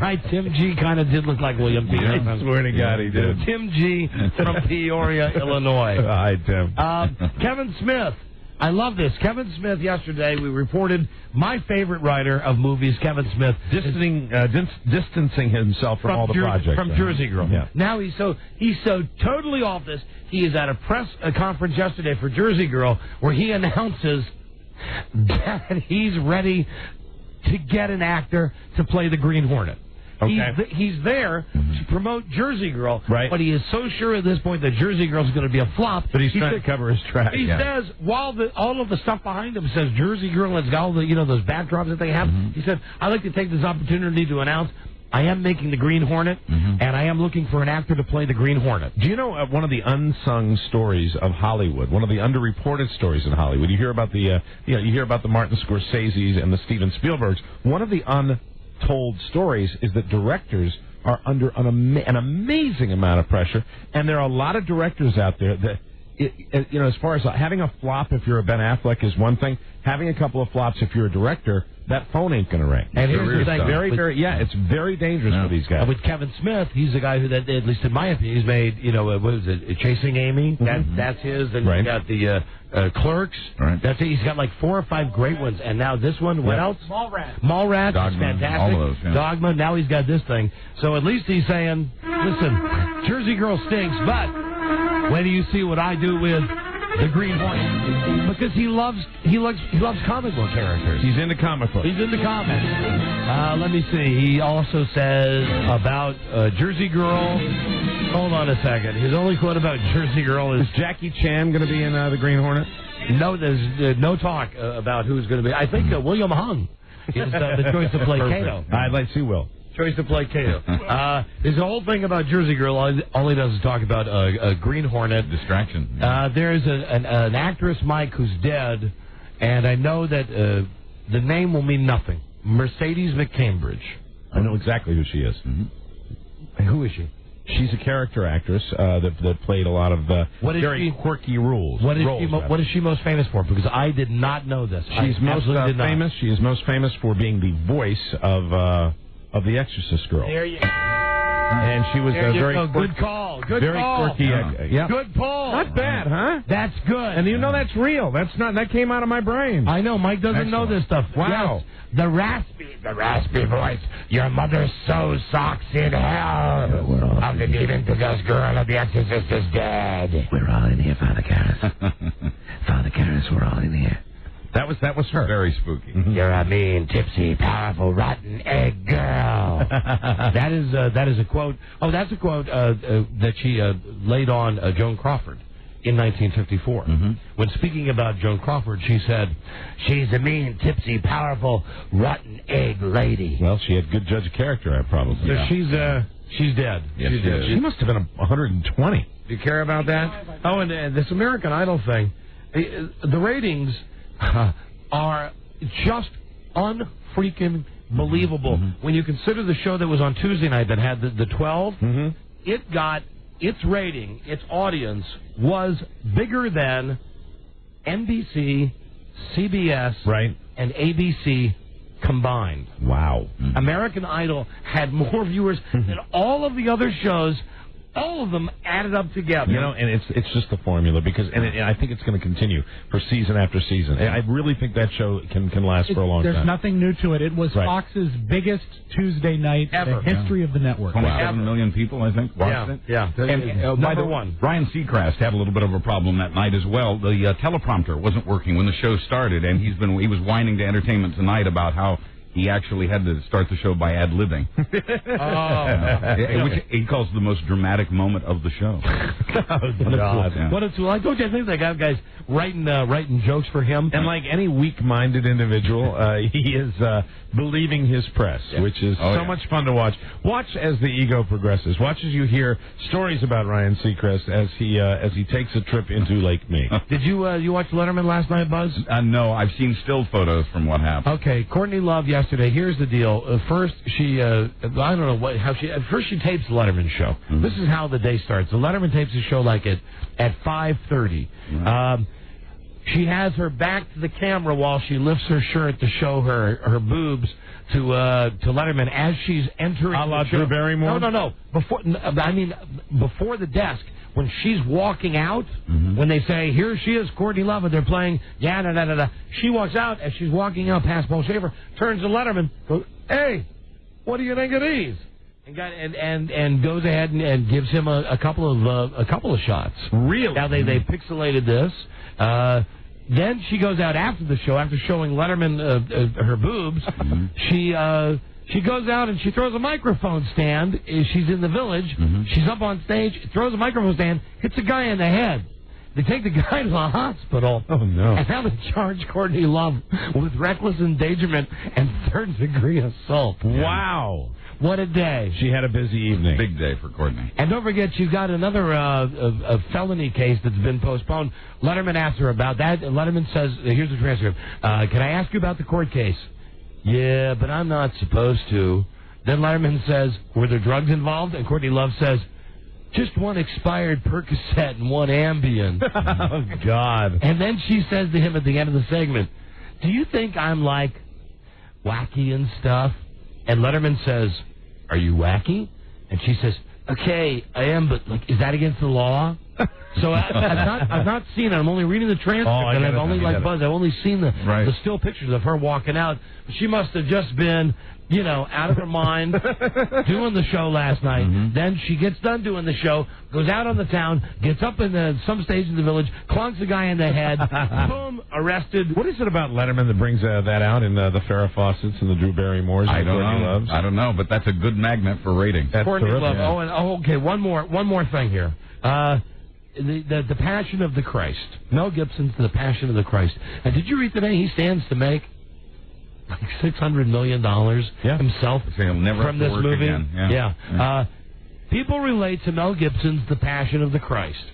S15: guy Tim G kind of did look like William Peterson.
S2: I swear to God he did.
S15: Tim G from Peoria, Illinois.
S2: Hi, Tim.
S15: Kevin Smith. I love this. Kevin Smith, yesterday, we reported my favorite writer of movies, Kevin Smith,
S2: distancing himself from all the projects.
S15: From Jersey Girl.
S2: Yeah.
S15: Now he's so totally off this. He is at a press conference yesterday for Jersey Girl where he announces that he's ready to get an actor to play the Green Hornet.
S2: Okay.
S15: He's there to promote Jersey Girl,
S2: right.
S15: But he is so sure at this point that Jersey Girl is going to be a flop.
S2: But he's trying to cover his tracks.
S15: He says, while all of the stuff behind him says Jersey Girl, it's got all the those backdrops that they have. He said, I'd like to take this opportunity to announce I am making the Green Hornet, and I am looking for an actor to play the Green Hornet.
S2: Do you know one of the unsung stories of Hollywood, one of the underreported stories in Hollywood? You hear about the Martin Scorseses and the Steven Spielbergs. One of the untold stories is that directors are under an amazing amount of pressure, and there are a lot of directors out there that, as far as having a flop if you're a Ben Affleck is one thing, having a couple of flops if you're a director, that phone ain't going to ring.
S15: And here's the thing,
S2: it's very dangerous for these guys.
S15: With Kevin Smith, he's the guy who, that, at least in my opinion, he's made, what was it, Chasing Amy? That's his. And
S2: right.
S15: He's got the Clerks.
S2: Right.
S15: That's it. He's got like 4 or 5 great ones. And now this one, what else? Mallrats is fantastic.
S3: All of those, yeah.
S15: Dogma, now he's got this thing. So at least he's saying, listen, Jersey Girl stinks, but when do you see what I do with the Green Hornet? Because he loves comic book characters.
S2: He's into comic books.
S15: He's into comics. Let me see. He also says about Jersey Girl. Hold on a second. His only quote about Jersey Girl is
S2: Jackie Chan going to be in the Green Hornet?
S15: No, there's no talk about who's going to be. I think William Hung is the choice to play Kato.
S2: I'd like to see Will.
S15: Choice to play Kato. There's a whole thing about Jersey Girl. All he does is talk about a Green Hornet.
S3: Distraction.
S15: There's an actress, Mike, who's dead, and I know that the name will mean nothing. Mercedes McCambridge.
S2: I know exactly who she is.
S15: Who is she?
S2: She's a character actress that played a lot of very quirky roles.
S15: What is she most famous for? Because I did not know this.
S2: She's most famous. She is most famous for being the voice of the Exorcist girl.
S15: There you go.
S2: And she was very
S15: good call. Good
S2: very
S15: call.
S2: quirky. Yeah.
S15: Good pull.
S2: Not bad, huh?
S15: That's good.
S2: And that's real. That came out of my brain.
S15: I know. Mike doesn't know this stuff.
S2: Wow.
S15: Yes, the raspy voice. Your mother sews socks in hell. Of the demon possessed girl of the Exorcist is dead.
S1: We're all in here, Father Karras. Father Karras, we're all in here.
S2: That was her.
S3: Very spooky.
S15: You're a mean, tipsy, powerful, rotten egg girl. That is a quote. Oh, that's a quote that she laid on Joan Crawford in 1954. When speaking about Joan Crawford, she said, "She's a mean, tipsy, powerful, rotten egg lady."
S2: Well, she had good judge of character, probably.
S15: So she's dead.
S2: Yes,
S15: she's dead.
S2: She must have been 120.
S15: Do you care about that? Oh, and this American Idol thing, the ratings are just unfreaking believable. When you consider the show that was on Tuesday night that had the 12, it got its rating, its audience was bigger than NBC, CBS, and ABC combined.
S2: Wow.
S15: American Idol had more viewers than all of the other shows. All of them added up together.
S2: You know, and it's just the formula because, and I think it's going to continue for season after season. I really think that show can last for a long time.
S5: There's nothing new to it. It was Fox's biggest Tuesday night
S15: ever
S5: in the history of the network.
S3: 27 million people, I think, watched it.
S15: Yeah.
S3: And by the way, Ryan Seacrest had a little bit of a problem that night as well. The teleprompter wasn't working when the show started, and he was whining to Entertainment Tonight about how he actually had to start the show by ad-libbing. Which he calls the most dramatic moment of the show.
S15: What a tool. I told you, I think that guy's writing jokes for him.
S2: And like any weak-minded individual, he is believing his press, which is much fun to watch. Watch as the ego progresses. Watch as you hear stories about Ryan Seacrest as he takes a trip into Lake Mead.
S15: Did you watch Letterman last night, Buzz?
S3: No, I've seen still photos from what happened.
S15: Okay, Courtney Love yesterday. Here's the deal. First, she I don't know how she. At first, she tapes the Letterman show. This is how the day starts. The Letterman tapes the show like at 5:30. She has her back to the camera while she lifts her shirt to show her boobs to Letterman as she's entering.
S2: A la Drew Barrymore?
S15: No. Before the desk. When she's walking out, when they say, "Here she is, Courtney Love," and they're playing, she walks out as she's walking out past Paul Schaefer, turns to Letterman, goes, "Hey, what do you think of these?" And goes ahead and gives him a couple of shots.
S2: Really?
S15: Now they pixelated this. Then she goes out after the show, after showing Letterman her boobs. She goes out and she throws a microphone stand. She's in the Village. She's up on stage, throws a microphone stand, hits a guy in the head. They take the guy to the hospital.
S2: Oh, no.
S15: And now they charge Courtney Love with reckless endangerment and third-degree assault.
S2: Wow.
S15: What a day.
S2: She had a busy evening.
S3: Big day for Courtney.
S15: And don't forget, she's got another a felony case that's been postponed. Letterman asks her about that, and Letterman says, here's the transcript, "Can I ask you about the court case?" "Yeah, but I'm not supposed to." Then Letterman says, "Were there drugs involved?" And Courtney Love says, "Just one expired Percocet and one Ambien."
S2: Oh, God.
S15: And then she says to him at the end of the segment, "Do you think I'm, like, wacky and stuff?" And Letterman says, "Are you wacky?" And she says, "Okay, I am, but, like, is that against the law?" So I've not seen it. I'm only reading the transcript, and I've only, like Buzz, I've only seen the still pictures of her walking out. She must have just been, out of her mind doing the show last night. Then she gets done doing the show, goes out on the town, gets up in some stage in the Village, clunks a guy in the head, boom, arrested.
S2: What is it about Letterman that brings that out in the Farrah Fawcett's and the Drew Barrymores?
S3: I don't know, but that's a good magnet for ratings.
S2: That's
S15: Courtney
S2: terrific.
S15: Love. Okay. One more thing here. The Passion of the Christ. Mel Gibson's The Passion of the Christ. And did you read today he stands to make like $600 million himself from this movie?
S3: Again.
S15: Yeah. People relate to Mel Gibson's The Passion of the Christ.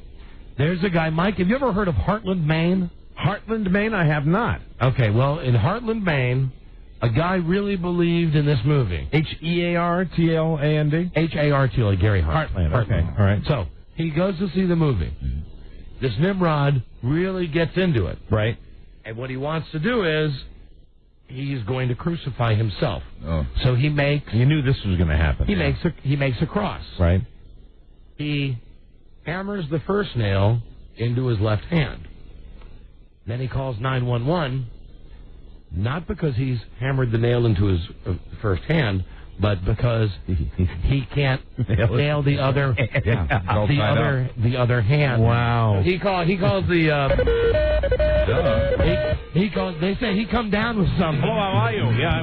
S15: There's a guy, Mike, have you ever heard of Heartland, Maine?
S2: Heartland, Maine? I have not.
S15: Okay, well, in Heartland, Maine, a guy really believed in this movie.
S2: Heartland?
S15: H-A-R-T, like Gary Hart.
S2: Heartland, okay. All right.
S15: So, he goes to see the movie. This Nimrod really gets into it.
S2: Right.
S15: And what he wants to do is, he's going to crucify himself.
S3: Oh.
S15: So he makes...
S2: You knew this was going to happen.
S15: He makes a cross.
S2: Right.
S15: He hammers the first nail into his left hand. Then he calls 911, not because he's hammered the nail into his first hand, but because he can't nail the other the other hand.
S2: Wow.
S15: He calls the They say he come down with something.
S2: Hello, how are you? Yeah, I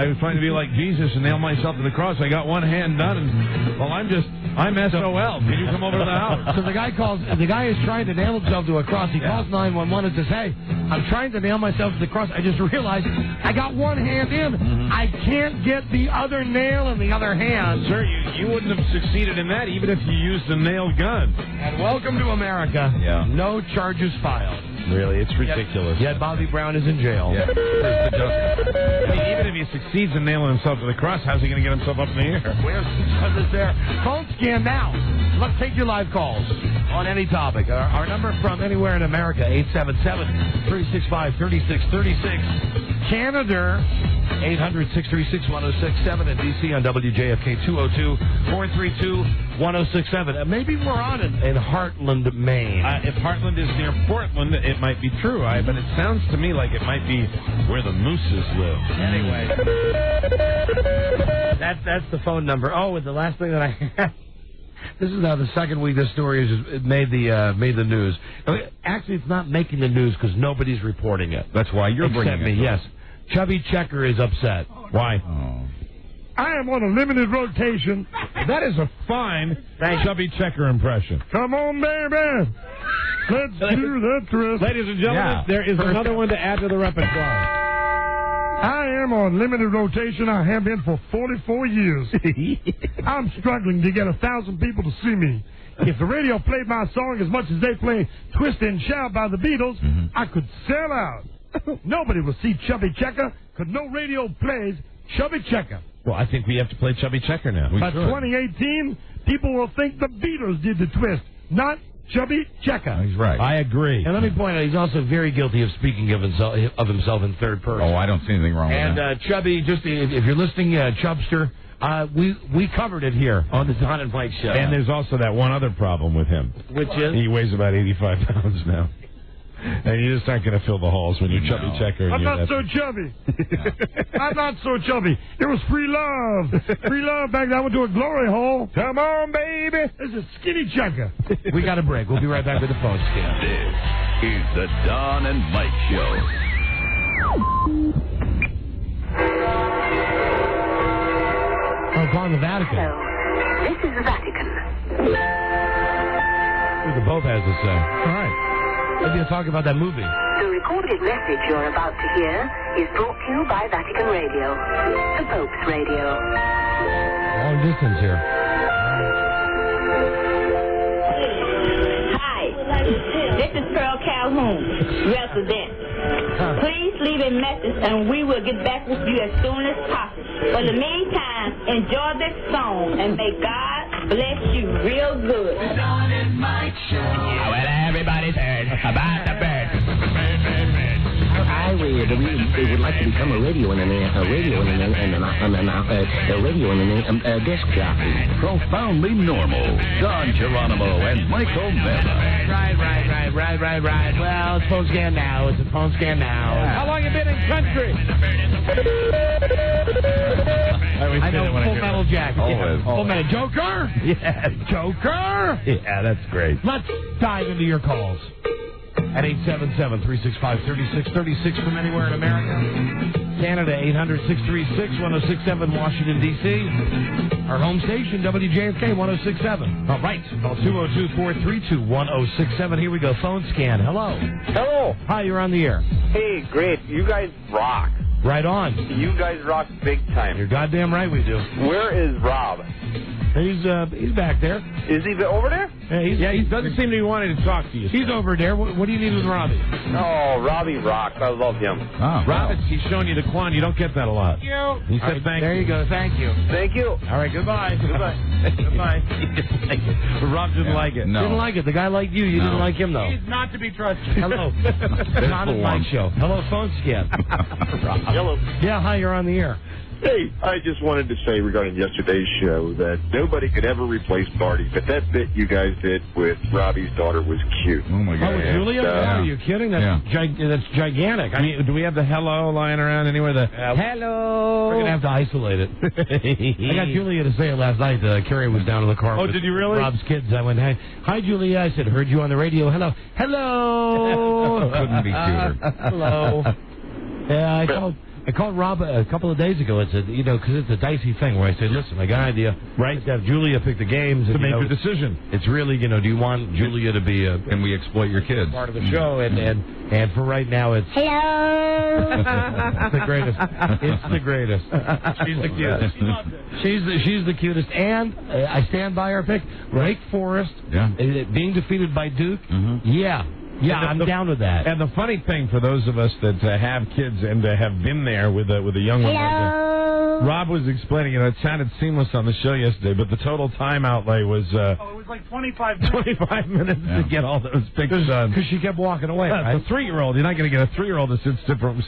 S2: was trying to be like Jesus and nail myself to the cross. I got one hand done, and well, I'm SOL. Can you come over to the house?
S15: So the guy is trying to nail himself to a cross. He calls 911 and says, "Hey, I'm trying to nail myself to the cross. I just realized I got one hand in. I can't get the other nail in the other hand."
S2: Sir, you wouldn't have succeeded in that even if you used a nailed gun.
S15: And welcome to America.
S2: Yeah.
S15: No charges filed.
S2: Really, it's ridiculous.
S15: Yet Bobby Brown is in jail.
S2: Yeah. Where's the justice? I mean, even if he succeeds in nailing himself to the cross, how's he going to get himself up in the air?
S15: Where's the justice there? Phone scan now. Let's take your live calls on any topic. Our number from anywhere in America, 877-365-3636. Canada, 800-636-1067. And D.C. on WJFK 202-432-1067. Maybe we're on in Heartland, Maine.
S2: If Heartland is near Portland, it might be true. But it sounds to me like it might be where the mooses live.
S15: Anyway, that's the phone number. Oh, and the last thing that I have. This is now the second week this story has made the news. Actually, it's not making the news because nobody's reporting it.
S3: That's why you're bringing it.
S15: Yes. Chubby Checker is upset.
S2: Why?
S3: Oh.
S18: I am on a limited rotation.
S2: That is a fine Chubby Checker impression.
S18: Come on, baby. Let's do the twist.
S2: Ladies and gentlemen, there is another one to add to the repertoire.
S18: I am on limited rotation. I have been for 44 years. I'm struggling to get 1,000 people to see me. If the radio played my song as much as they play Twist and Shout by the Beatles, I could sell out. Nobody will see Chubby Checker because no radio plays Chubby Checker.
S2: Well, I think we have to play Chubby Checker now.
S18: By 2018, people will think the Beatles did the twist, not Chubby Checker.
S3: He's right.
S2: I agree.
S15: And let me point out, he's also very guilty of speaking of himself in third person.
S3: Oh, I don't see anything wrong with that.
S15: And Chubby, just if you're listening, Chubster, we covered it here on the Don and Mike show.
S2: And there's also that one other problem with him.
S15: Which is?
S2: He weighs about 85 pounds now. And you just aren't going to fill the halls when you're Chubby Checker.
S18: I'm not so chubby. I'm not so chubby. It was free love. Free love back then. I went to a glory hole. Come on, baby. This is Skinny Checker.
S15: We got a break. We'll be right back with the phone scan.
S1: This is the Don and Mike Show.
S15: Oh, calling the Vatican.
S9: Hello. This is the Vatican.
S15: The Pope has to say. All right. Maybe you'll talk about that movie.
S9: The recorded message you're about to hear is brought to you by Vatican Radio, the Pope's radio.
S15: Long distance here.
S19: Hi, this is Pearl Calhoun, resident. Please leave a message and we will get back with you as soon as possible. For the meantime, enjoy this song and may God bless you real good.
S13: Don and Mike Show.
S4: Well, everybody's heard about the bird.
S17: I would like to become a radio disc jockey.
S1: Profoundly normal. Don Geronimo and Michael Mella.
S15: Right. Well, it's phone scan now. It's a phone scan now.
S2: Yeah. How long you been in country?
S15: I know Full Metal Jacket.
S3: Always.
S15: Full Metal Joker?
S2: Yeah,
S15: Joker?
S2: Yeah, that's great.
S15: Let's dive into your calls. At 877-365-3636 from anywhere in America. Canada, 800-636-1067, Washington, D.C. Our home station, WJFK 1067. All right. Call 202-432-1067. Here we go. Phone scan. Hello.
S11: Hello.
S15: Hi, you're on the air.
S11: Hey, great. You guys rock.
S15: Right on.
S11: You guys rock big time.
S15: You're goddamn right we do.
S11: Where is Rob?
S15: He's back there.
S11: Is he over there?
S2: He doesn't seem to be wanting to talk to you.
S15: He's over there. What do you need with Robbie?
S11: Oh, Robbie rocks. I love him.
S3: Oh,
S2: Rob, he's showing you the Quan. You don't get that a lot.
S11: Thank you.
S2: He said thank you.
S15: There you go. Thank you.
S11: Thank you.
S15: All right, goodbye.
S11: Goodbye.
S15: Goodbye.
S2: He didn't like it. But Rob didn't like it.
S3: No.
S15: Didn't like it. The guy liked you. You didn't like him, though.
S5: He's not to be trusted.
S15: Hello. Don and Mike Show. Hello, phone scan.
S11: Hello.
S15: Yeah, hi, you're on the air.
S20: Hey, I just wanted to say regarding yesterday's show that nobody could ever replace Marty, but that bit you guys did with Robbie's daughter was cute.
S3: Oh, my God.
S15: Oh, with Julia? Are you kidding? That's gigantic.
S2: I mean, do we have the hello lying around anywhere?
S15: Hello. We're going to have to isolate it. I got Julia to say it last night. Carrie was down in the car.
S2: Oh,
S15: with
S2: did you really?
S15: Rob's kids. I went, hey, hi, Julia. I said, heard you on the radio. Hello. Hello.
S3: Couldn't be cuter.
S15: Hello. Yeah, I called Rob a couple of days ago. It's because it's a dicey thing where I say, listen, I got an idea.
S2: Right.
S15: To have Julia pick the games.
S2: To
S15: and,
S2: make your decision.
S15: It's really, do you want Julia to be
S3: Can we exploit your kids?
S15: part of the show? And for right now, it's...
S19: Hello.
S15: It's the greatest. It's the greatest. She's the cutest. She's the cutest. And I stand by our pick. Wake Forest being defeated by Duke.
S3: Mm-hmm.
S15: Yeah, I'm down with that.
S2: And the funny thing for those of us that have kids and have been there with a young one, Rob was explaining, it sounded seamless on the show yesterday, but the total time outlay was...
S5: it was like 25 minutes.
S2: 25 minutes to get all those pictures done.
S15: Because she kept walking away, right?
S2: It's a 3-year-old. You're not going to get a 3-year-old to sit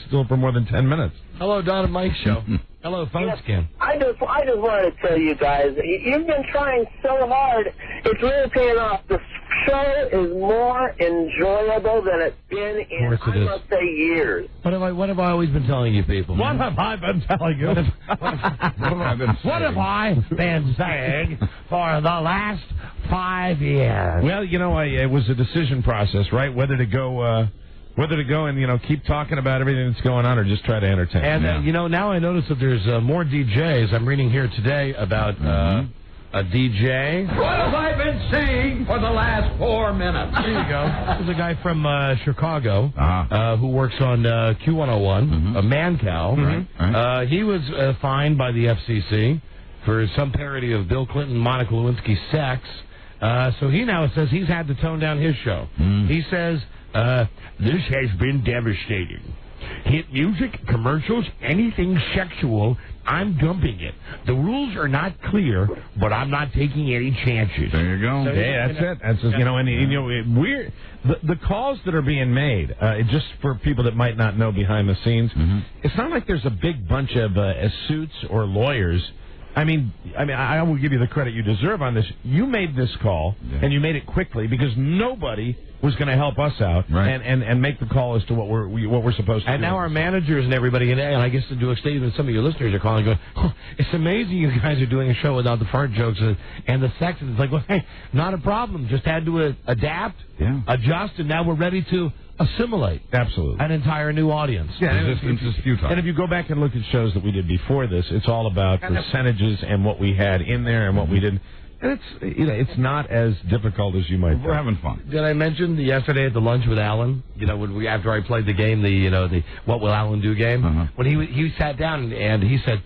S2: still for more than 10 minutes.
S15: Hello, Don and Mike show. Hello, phone scan.
S21: I just wanted to tell you guys, you've been trying so hard. It's really paying off. The show is more enjoyable than it's been in, I must say, years.
S15: What have I always been telling you people?
S2: What have I been telling you?
S15: What have I been saying for the last 5 years?
S2: Well, it was a decision process, right? Whether to go and, keep talking about everything that's going on or just try to entertain.
S15: And, now I notice that there's more DJs. I'm reading here today about a DJ.
S14: What have I been saying for the last 4 minutes?
S15: There you go. There's a guy from Chicago who works on Q101, a man cow.
S3: Right.
S15: He was fined by the FCC for some parody of Bill Clinton, Monica Lewinsky sex. So he now says he's had to tone down his show. He says... this has been devastating. Hit music, commercials, anything sexual, I'm dumping it. The rules are not clear, but I'm not taking any chances.
S3: There you go.
S15: So
S2: that's it. That's just, we're the calls that are being made. Just for people that might not know behind the scenes, it's not like there's a big bunch of suits or lawyers. I mean, I will give you the credit you deserve on this. You made this call, and you made it quickly because nobody was going to help us out and make the call as to what we're supposed to do.
S15: And now our managers and everybody, and I guess to do a statement, some of your listeners are calling and going, it's amazing you guys are doing a show without the fart jokes and the sex. And it's like, well, hey, not a problem. Just had to adapt, adjust, and now we're ready to assimilate an entire new audience.
S2: It's just futile. And if you go back and look at shows that we did before this, it's all about percentages and what we had in there and what we didn't. And it's not as difficult as you might think.
S3: We're having fun.
S15: Did I mention yesterday at the lunch with Alan? When after I played the game, the What Will Alan Do game? When he sat down and he said,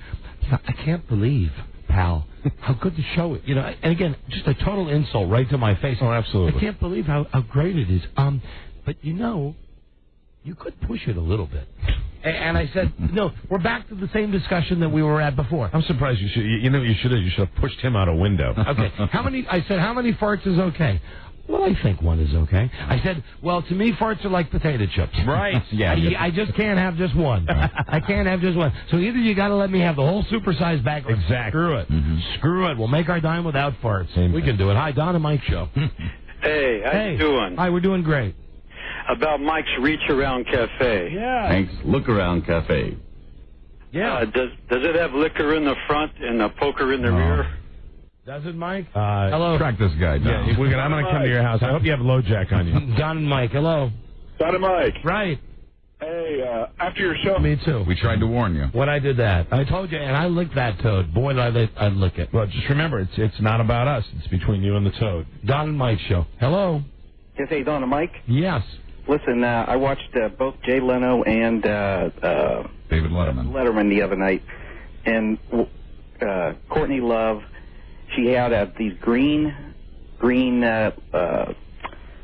S15: I can't believe, pal, how good the show is. And again, just a total insult right to my face.
S2: Oh, absolutely.
S15: I can't believe how great it is. But you could push it a little bit. And I said, no, we're back to the same discussion that we were at before.
S2: I'm surprised you should. You should have pushed him out a window.
S15: Okay. How many farts is okay? Well, I think one is okay. I said, well, to me, farts are like potato chips.
S2: Right.
S15: I just can't have just one. I can't have just one. So either you got to let me have the whole supersized bag or screw it. Screw it. We'll make our dime without farts. We can do it. Hi, Don and Mike show.
S22: Hey, how you doing?
S15: Hi, we're doing great.
S22: About Mike's Reach Around Cafe.
S15: Yeah.
S22: Thanks.
S10: Look Around Cafe.
S15: Yeah.
S22: Does it have liquor in the front and a poker in the rear?
S15: Does it, Mike?
S2: Hello.
S3: Track this guy down.
S2: Yeah, I'm going to come to your house. I hope you have low jack on you.
S15: Don and Mike, hello.
S20: Don and Mike.
S15: Right.
S20: Hey, after your show.
S15: Me too.
S3: We tried to warn you.
S15: When I did that, I told you, and I licked that toad. Boy, did I lick it.
S2: Well, just remember, it's not about us. It's between you and the toad.
S15: Don and Mike show. Hello.
S23: Yes, hey, Don and Mike.
S15: Yes.
S23: Listen, I watched both Jay Leno and
S3: David
S23: Letterman the other night, and Courtney Love, she had these green.
S2: Oh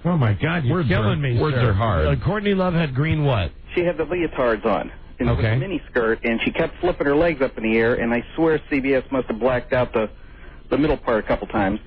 S2: my God, you're killing me.
S3: Words are hard.
S15: Courtney Love had green what?
S23: She had the leotards on. And with a mini skirt, and she kept flipping her legs up in the air, and I swear CBS must have blacked out the middle part a couple times.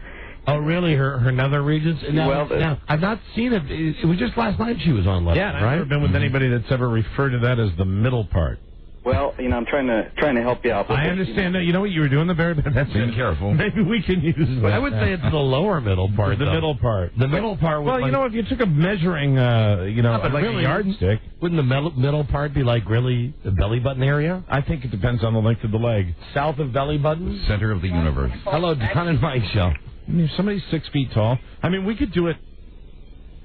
S15: Oh, really? Her nether regions? Now, I've not seen it. It was just last night she was on Letterman,
S2: Yeah, and I've
S15: right?
S2: never been with anybody that's ever referred to that as the middle part.
S23: Well, I'm trying to help you out.
S2: I understand that. You know what? You were doing the very best. That's
S3: Being careful.
S2: Maybe we can use that.
S15: I would say it's the lower middle part.
S2: The middle part.
S15: The middle part.
S2: Well, if you took a measuring, like
S15: really,
S2: a yardstick,
S15: wouldn't the middle part be like really the belly button area?
S2: I think it depends on the length of the leg.
S15: South of belly button?
S3: Center of the universe.
S15: Hello, Don and Mike Show.
S2: If somebody's 6 feet tall, we could do it.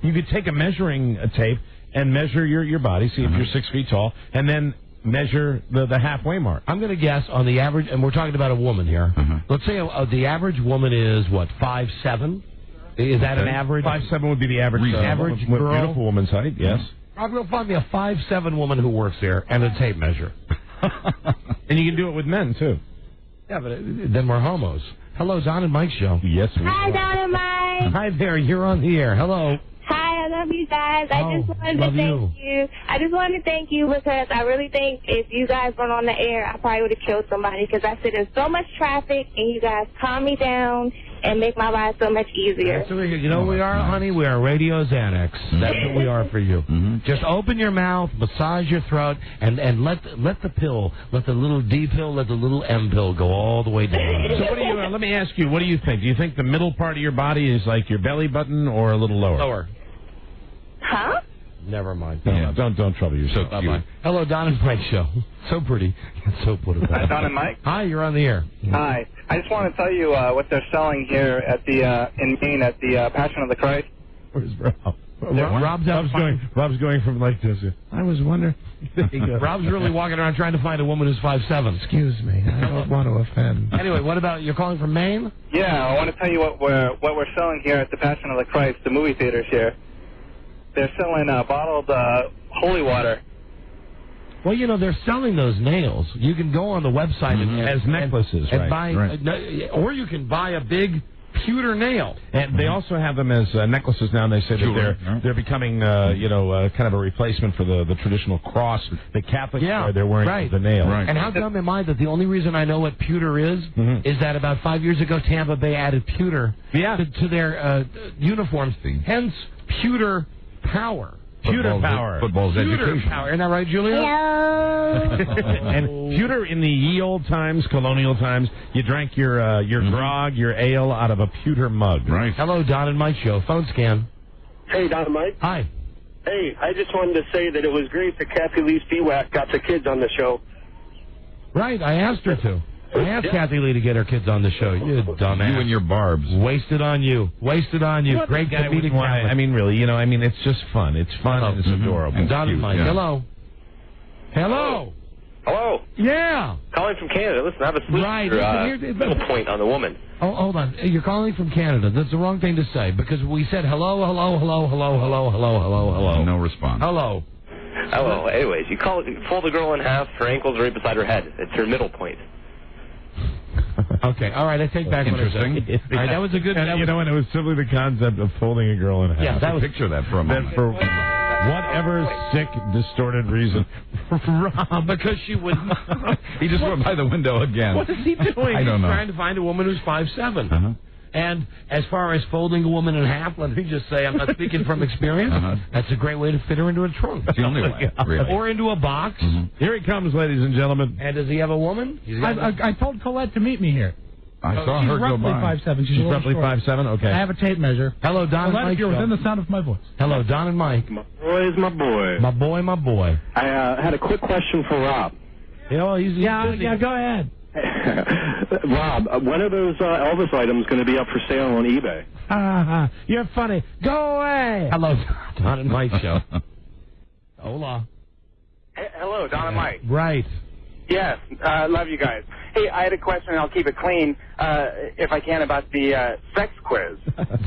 S2: You could take a measuring tape and measure your body, see if you're 6 feet tall, and then measure the halfway mark.
S15: I'm going to guess on the average, and we're talking about a woman here. Let's say the average woman is, 5'7"? Is that an average?
S2: 5'7" would be the average.
S15: Average girl?
S2: Beautiful woman's height, yes.
S15: I'm going to find me a 5'7" woman who works there and a tape measure.
S2: And you can do it with men, too.
S15: Yeah, but then we're homos. Hello, Don and Mike Show.
S2: Yes, we
S6: Hi, Don and Mike.
S15: Hi there, you're on the air. Hello.
S6: Hi, I love you guys. I just wanted to thank you. I just wanted to thank you because I really think if you guys weren't on the air, I probably would have killed somebody because I sit in so much traffic and you guys calm me down and make my life so much easier.
S15: That's what we are, honey. We are Radio Xanax. That's what we are for you. Just open your mouth, massage your throat, and let the pill, let the little D pill, let the little M pill go all the way down.
S2: So what do you? Let me ask you. What do you think? Do you think the middle part of your body is like your belly button or a little lower?
S15: Lower.
S6: Huh?
S15: Never mind.
S2: Yeah, don't trouble yourself.
S15: So cute. Hello, Don and Mike Show. So pretty. So political.
S23: Hi, Don and Mike.
S15: Hi, you're on the air.
S23: Hi. I just want to tell you what they're selling here at the in Maine at the Passion of the Christ.
S2: Where's Rob?
S15: Rob's
S2: going from like this. I was wondering.
S15: Rob's really walking around trying to find a woman who's 5'7".
S2: Excuse me, I don't want to offend.
S15: Anyway, what about you're calling from Maine?
S23: Yeah, I want to tell you what we're selling here at the Passion of the Christ, the movie theaters here. They're selling bottled holy water.
S15: Well, they're selling those nails. You can go on the website
S2: as necklaces,
S15: and buy, or you can buy a big pewter nail.
S2: And they also have them as necklaces now, and they say that they're becoming, kind of a replacement for the traditional cross that Catholics wear. They're wearing the nail.
S15: Right. And how dumb am I that the only reason I know what pewter is that about 5 years ago Tampa Bay added pewter to their uniforms. Hence, pewter power.
S2: Pewter power.
S3: Football's education.
S15: Power. Isn't that right, Julia?
S2: And pewter in the ye old times, colonial times, you drank your grog, your ale out of a pewter mug.
S3: Right.
S15: Hello, Don and Mike Show. Phone scan.
S12: Hey, Don and Mike.
S15: Hi.
S12: Hey, I just wanted to say that it was great that Kathy Lee Spiewak got the kids on the show.
S15: Right, I asked her to. I asked Kathy Lee to get her kids on the show. You dumbass.
S3: You and your barbs.
S15: Wasted on you. Wasted on you. Great
S2: guy
S15: comedic talent.
S2: I mean, really, it's just fun. It's fun and it's adorable.
S15: And Don and Mike.
S3: Yeah.
S15: Hello. Hello.
S8: Hello.
S15: Yeah.
S8: Calling from Canada. Listen, I have a solution little point on the woman.
S15: Oh, hold on. You're calling from Canada. That's the wrong thing to say because we said hello, hello, hello, hello, hello, hello, hello, hello.
S3: No response.
S15: Hello.
S8: Hello. Anyways, you fold the girl in half. Her ankles are right beside her head. It's her middle point.
S15: Okay, all right, I take back what I said. All right, that was a good...
S2: And it was simply the concept of folding a girl in half.
S15: Yeah, that was...
S3: Picture that for a moment.
S2: For whatever sick, distorted reason.
S15: Because she wouldn't...
S3: He just went by the window again.
S15: What is he doing?
S3: I don't know.
S15: He's trying to find a woman who's 5'7". And as far as folding a woman in half, let me just say, I'm not speaking from experience. That's a great way to fit her into a trunk.
S3: It's the only way, really.
S15: Or into a box.
S2: Here he comes, ladies and gentlemen.
S15: And does he have a woman?
S5: I told Colette to meet me here.
S3: I saw her go by.
S5: She's roughly 5'7".
S2: She's roughly 5'7". Okay.
S5: I have a tape measure.
S15: Hello, Don and Mike.
S5: You're within the sound of my voice.
S15: Hello, Don and Mike.
S11: My boy's my boy.
S15: My boy, my boy.
S11: I had a quick question for Rob.
S5: Yeah, go ahead.
S11: Rob, when are those Elvis items going to be up for sale on eBay?
S5: You're funny. Go away.
S15: Hello, Don and Mike Show. Hola.
S23: Hey, hello, Don and Mike.
S15: Right.
S23: Yes, love you guys. Hey, I had a question, and I'll keep it clean, if I can, about the sex quiz.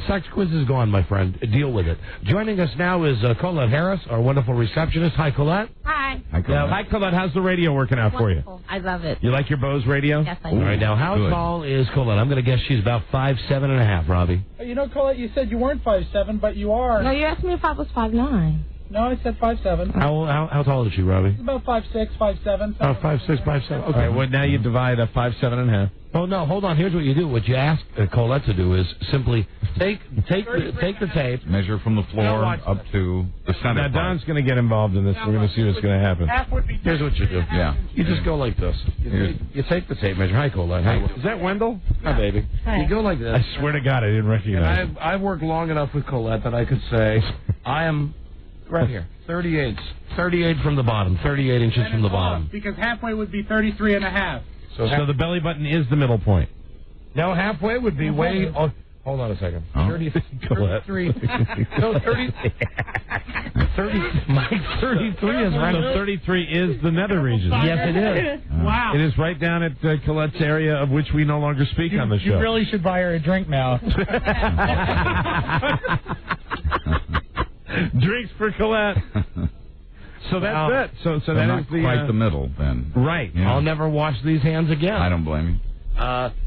S15: Sex quiz is gone, my friend. Deal with it. Joining us now is Colette Harris, our wonderful receptionist. Hi, Colette.
S16: Hi.
S2: Hi, Colette. How's the radio working out for you?
S16: I love it.
S2: You like your Bose radio?
S16: Yes, I do.
S15: All right, now, how tall is Colette? I'm going to guess she's about 5'7.5", Robbie.
S5: Colette, you said you weren't 5'7", but you are.
S16: No, you asked me if I was 5'9".
S5: No, I said 5'7".
S15: How tall is she, Robbie?
S5: About 5'6", 5'7".
S15: Oh, 5'6", 5'7".
S2: Okay, well, now you divide a 5'7½".
S15: Oh, no, hold on. Here's what you do. What you ask Colette to do is simply take the tape.
S3: Measure from the floor up to the center.
S2: Now, Don's going to get involved in this. We're going to see what's going to happen.
S15: Here's what you do.
S3: Yeah.
S15: You just go like this. You take the tape measure. Hi, Colette. Hi.
S2: Is that Wendell?
S15: Hi, baby.
S6: Hi.
S15: You go like this.
S2: I swear to God, I didn't recognize him.
S15: I've worked long enough with Colette that I could say I am right here. 38 from the bottom. 38 inches from the bottom.
S5: Because halfway would be 33.5.
S2: So the belly button is the middle point.
S15: No, halfway would be way... Oh, hold on a second. 33. No, 30... 33 is right.
S2: So 33 is the nether region.
S15: Yes, it is.
S5: Wow.
S2: It is right down at Colette's area, of which we no longer speak on the show.
S5: You really should buy her a drink now.
S2: Drinks for Colette. So that's it. So that
S3: not
S2: is the
S3: quite the middle then.
S2: Right.
S3: Yeah.
S15: I'll never wash these hands again.
S3: I don't blame you.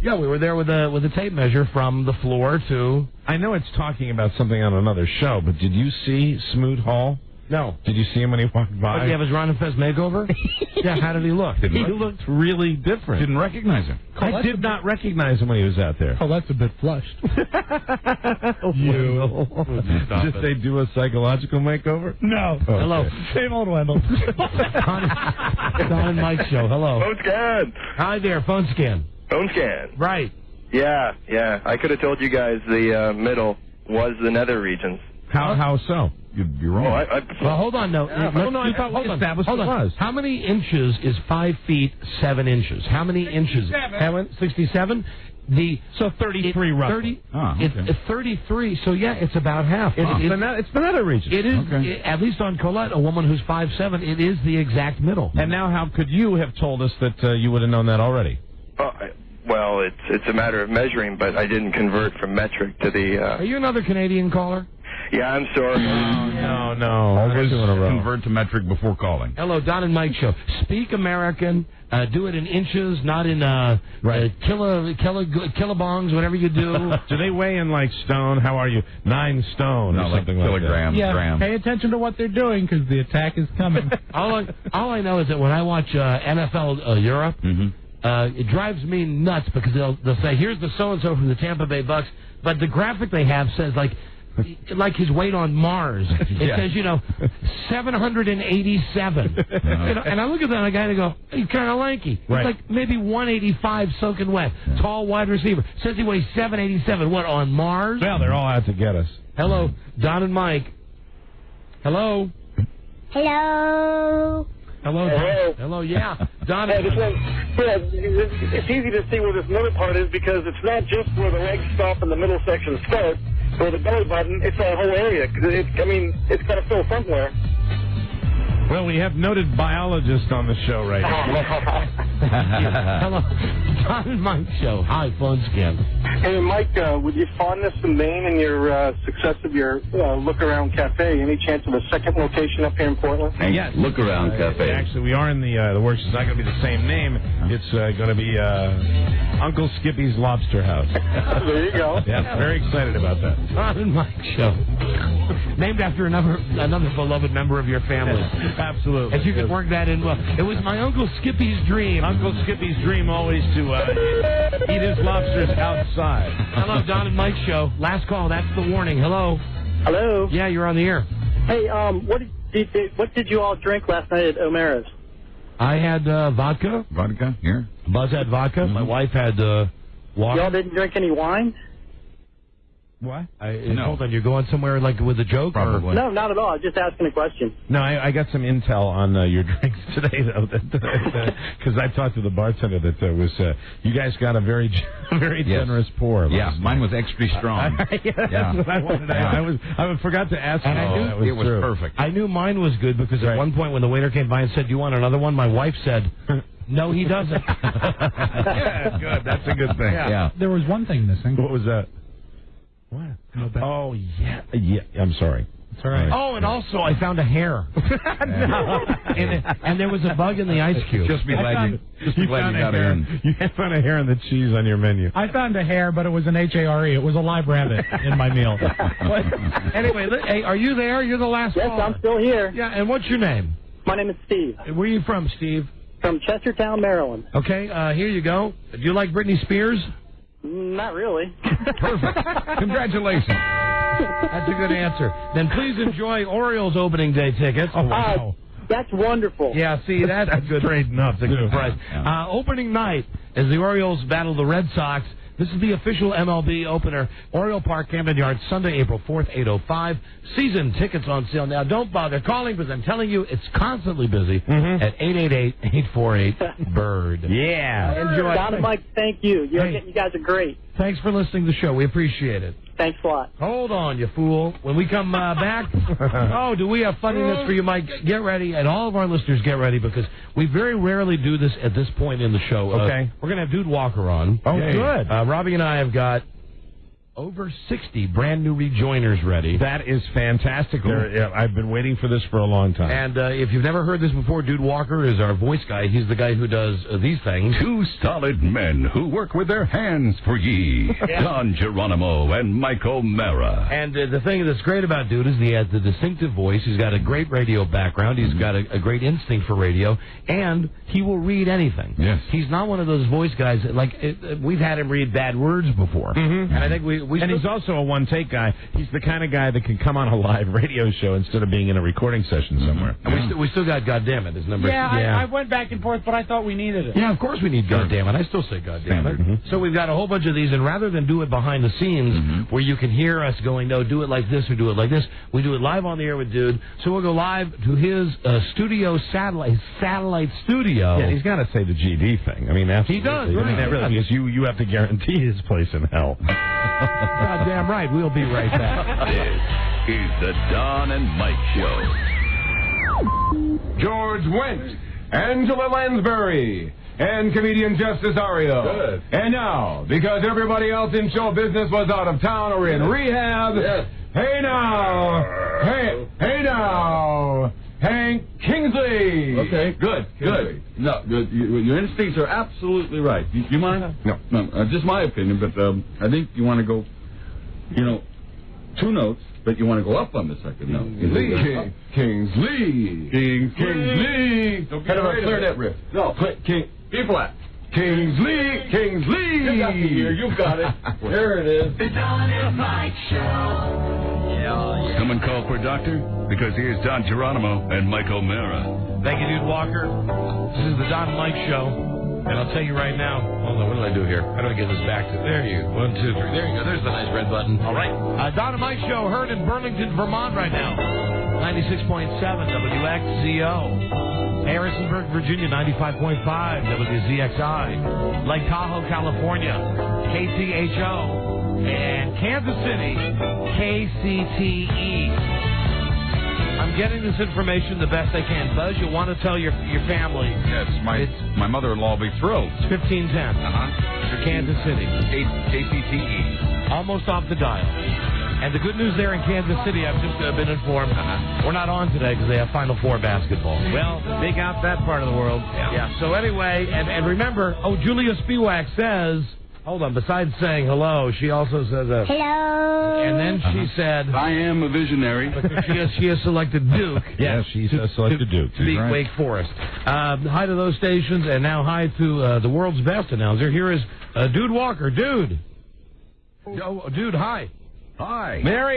S15: Yeah, we were there with a tape measure from the floor to...
S2: I know it's talking about something on another show, but did you see Smoot Hall?
S15: No.
S2: Did you see him when he walked by?
S15: Did he have his Ron and Fez makeover? Yeah, how did he look?
S2: He looked really different.
S3: Didn't recognize him.
S2: I did not recognize him when he was out there.
S5: Oh, that's a bit flushed.
S2: You. Did they do a psychological makeover?
S5: No.
S2: Okay.
S15: Hello.
S5: Same old Wendell.
S15: Don and Mike show. Hello.
S20: Phone scan.
S15: Hi there, phone scan.
S20: Phone scan.
S15: Right.
S20: Yeah. I could have told you guys the middle was the nether regions.
S2: How so?
S3: You're wrong.
S15: Well, hold on. No.
S2: I thought we established it was.
S15: How many inches is 5 feet 7 inches? How many inches? 67.
S2: 33 roughly.
S15: 30. It's 33. So yeah, it's about half.
S2: It's the nether region.
S15: It is at least on Colette, a woman who's 5'7". It is the exact middle.
S2: And now, how could you have told us that you would have known that already?
S20: Well, it's a matter of measuring, but I didn't convert from metric to the...
S15: Are you another Canadian caller?
S20: Yeah, I'm sorry.
S2: No.
S3: Always convert to metric before calling.
S15: Hello, Don and Mike show. Speak American. Do it in inches, not in kilobongs, whatever you do.
S2: Do they weigh in like stone? How are you? 9 stone or something like
S3: kilograms,
S5: yeah,
S3: grams.
S5: pay attention to what they're doing because the attack is coming.
S15: All I know is that when I watch NFL Europe, it drives me nuts because they'll say, here's the so-and-so from the Tampa Bay Bucks, but the graphic they have says, like his weight on Mars. It says, 787. And I look at that and I kind of go, he's kind of lanky.
S2: Right.
S15: It's like maybe 185 soaking wet. Tall wide receiver. Says he weighs 787. What, on Mars?
S2: Well, they're all out to get us.
S15: Hello, Don and Mike. Hello.
S6: Hello.
S15: Hello.
S21: Hello.
S15: Hello, yeah. Don
S21: Hey,
S15: and
S21: this one, it's easy to see where this middle part is because it's not just where the legs stop and the middle section start, or the belly button. It's that whole area. It's got to fill somewhere.
S2: Well, we have noted biologist on the show right now.
S15: Hello, Don and Mike show. Hi, phone scan.
S21: Hey, Mike, with your fondness in Maine and your success of your look-around cafe, any chance of a second location up here in Portland?
S2: Yes.
S1: Look around cafe.
S2: Actually, we are in the works. It's not going to be the same name. It's going to be Uncle Skippy's Lobster House.
S21: There you go.
S2: Yeah, very excited about that.
S15: Don and Mike show. Named after another beloved member of your family.
S2: Absolutely.
S15: If you could work that in well. It was my Uncle Skippy's dream.
S2: Uncle Skippy's dream always to eat his lobsters outside.
S15: Hello, Don and Mike show. Last call. That's the warning. Hello.
S21: Hello.
S15: Yeah, you're on the air.
S21: Hey, what did you all drink last night at O'Mara's?
S15: I had vodka.
S3: Vodka here.
S15: Buzz had vodka. My wife had water.
S21: Y'all didn't drink any wine?
S2: What?
S15: No. Hold on, you're going somewhere like with a joke?
S3: Probably.
S15: Or?
S21: No, not at all. Just asking a question.
S2: No, I got some intel on your drinks today, though, because I talked to the bartender that was you guys got a very generous pour.
S3: Yeah, mine was extra strong.
S2: That's what I wanted. I forgot to ask.
S15: And I knew
S3: it was perfect.
S15: I knew mine was good because at one point when the waiter came by and said, "Do you want another one?" My wife said, "No, he doesn't."
S2: Yeah, good. That's a good thing.
S3: Yeah.
S5: There was one thing missing.
S2: What was that?
S5: What?
S2: Oh, yeah. I'm sorry.
S5: That's right.
S15: Oh, and also I found a hair. and there was a bug in the ice cube.
S3: Just be glad you got in.
S2: You found a hair in the cheese on your menu.
S5: I found a hare, but it was an HARE. It was a live rabbit in my meal.
S15: Anyway, hey, are you there? You're the last one.
S21: Yes, I'm still here.
S15: Yeah, and what's your name?
S21: My name is Steve.
S15: Where are you from, Steve?
S21: From Chestertown, Maryland.
S15: Okay, here you go. Do you like Britney Spears?
S21: Not really.
S15: Perfect. Congratulations. That's a good answer. Then please enjoy Orioles opening day tickets.
S21: Oh, wow. That's wonderful.
S15: Yeah, see, that's a good trade enough. That's a good price. Opening night, as the Orioles battle the Red Sox, this is the official MLB opener. Oriole Park, Camden Yards, Sunday, April 4th, 8:05. Season tickets on sale. Now, don't bother calling because I'm telling you, it's constantly busy at 888-848-BIRD.
S2: Yeah.
S21: Enjoy. Don and Mike, thank you. You guys are great.
S15: Thanks for listening to the show. We appreciate it.
S21: Thanks a lot.
S15: Hold on, you fool. When we come back, do we have funniness for you, Mike? Get ready, and all of our listeners get ready, because we very rarely do this at this point in the show.
S2: Okay.
S15: We're going to have Dude Walker on.
S2: Oh, good.
S15: Robbie and I have got over 60 brand new rejoiners ready.
S2: That is fantastic. I've been waiting for this for a long time.
S15: And if you've never heard this before, Dude Walker is our voice guy. He's the guy who does these things.
S1: Two solid men who work with their hands for ye. Don Geronimo and Mike O'Mara.
S15: And the thing that's great about Dude is he has the distinctive voice. He's got a great radio background. He's got a great instinct for radio. And he will read anything.
S3: Yes.
S15: He's not one of those voice guys we've had him read bad words before.
S2: Mm-hmm.
S15: And I think
S2: and he's also a one-take guy. He's the kind of guy that can come on a live radio show instead of being in a recording session somewhere.
S15: And we still got Goddammit as number.
S5: Yeah, I went back and forth, but I thought we needed it.
S15: Yeah, of course we need Goddammit. I still say Goddammit. So we've got a whole bunch of these, and rather than do it behind the scenes where you can hear us going, no, do it like this or do it like this, we do it live on the air with Dude. So we'll go live to his satellite studio.
S2: Yeah, he's got to say the GD thing. I mean, absolutely.
S15: He does,
S2: I mean,
S15: right.
S2: that really, because you have to guarantee his place in hell.
S15: Goddamn right. We'll be right back.
S1: This is the Don and Mike Show.
S7: George Wendt, Angela Lansbury, and comedian Jeff Cesario.
S16: Good.
S7: And now, because everybody else in show business was out of town or in rehab, hey now, Hank Kingsley.
S16: Okay, good. No, your instincts are absolutely right. You mind?
S7: No.
S16: Just my opinion, but I think you want to go, two notes, but you want to go up on the second note.
S7: Kingsley.
S16: Don't
S7: Kind of a clarinet riff.
S16: No, B flat.
S7: Kingsley.
S16: You got the ear. You got it. There it is.
S1: The Don and Mike Show. Someone call for a doctor? Because here's Don Geronimo and Mike O'Mara.
S15: Thank you, Dude Walker. This is the Don and Mike Show. And I'll tell you right now, hold on, what did I do here? How do I get this back to, there you go, 1, 2, 3, there you go, there's the nice red button. All right. Don and Mike Show, heard in Burlington, Vermont right now. 96.7 WXZO. Harrisonburg, Virginia, 95.5 WZXI. Lake Tahoe, California, KTHO. And Kansas City, KCTE. I'm getting this information the best I can. Buzz, you'll want to tell your family.
S3: Yes, my mother-in-law will be thrilled.
S15: It's 1510 for Kansas City.
S3: KCTE.
S15: Almost off the dial. And the good news there in Kansas City, I've just been informed, we're not on today because they have Final Four basketball.
S2: Well, they got that part of the world.
S15: Yeah. So anyway, and remember, Julia Spiewak says, hold on, besides saying hello, she also says
S6: hello.
S15: And then she said,
S16: I am a visionary.
S15: She has selected Duke.
S2: Yes, she has selected Duke.
S15: To beat Wake Forest. Hi to those stations, and now hi to the world's best announcer. Here is Dude Walker. Dude. Oh, Dude, hi.
S16: Hi.
S2: There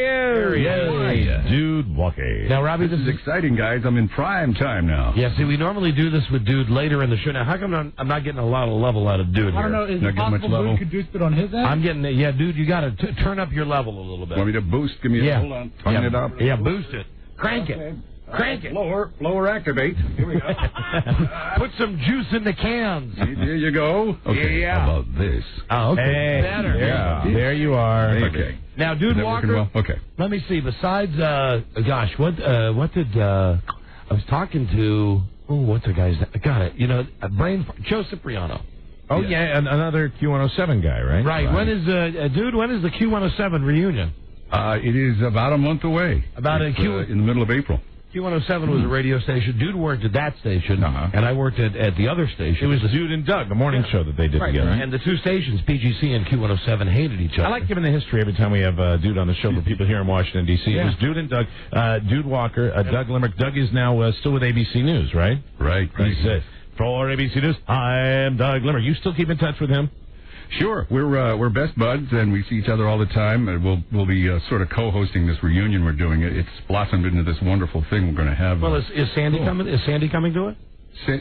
S2: he is. Dude Walker.
S15: Now, Robbie,
S16: This is exciting, guys. I'm in prime time now.
S15: Yeah, see, we normally do this with Dude later in the show. Now, how come I'm not getting a lot of level out of Dude
S5: I don't know. Is it possible Dude could boost it on his end?
S15: I'm getting, Dude, you got to turn up your level a little bit.
S16: Want me to boost? Give me hold on. Turn it up.
S15: Yeah, boost it. Crank it. Crank it.
S16: Lower activate. Here we go.
S15: Put some juice in the cans.
S16: Here you go. Okay.
S15: Yeah.
S16: How about this?
S15: Oh, okay.
S2: Hey,
S15: better.
S2: Yeah. There you are.
S16: Okay.
S15: Now, Dude Walker.
S16: Well? Okay.
S15: Let me see. Besides, what did I was talking to? Oh, what's the guy's name? Got it. Joe Cipriano.
S2: Oh yeah, another Q107 guy, right?
S15: Right. When is Dude? When is the Q107 reunion?
S3: It is about a month away.
S15: It's,
S3: in the middle of April.
S15: Q107 was a radio station. Dude worked at that station, and I worked at the other station.
S2: It was Dude and Doug, the morning show that they did together.
S15: And the two stations, PGC and Q107, hated each other.
S2: I like giving the history every time we have Dude on the show for people here in Washington, D.C. It was Dude and Doug, Dude Walker, Doug Limerick. Doug is now still with ABC News, right?
S3: Right.
S2: He's for ABC News. I'm Doug Limerick. You still keep in touch with him?
S3: Sure, we're best buds, and we see each other all the time. And we'll be sort of co-hosting this reunion we're doing. It's blossomed into this wonderful thing we're going to have.
S15: Well, is Sandy coming? Is Sandy coming to it?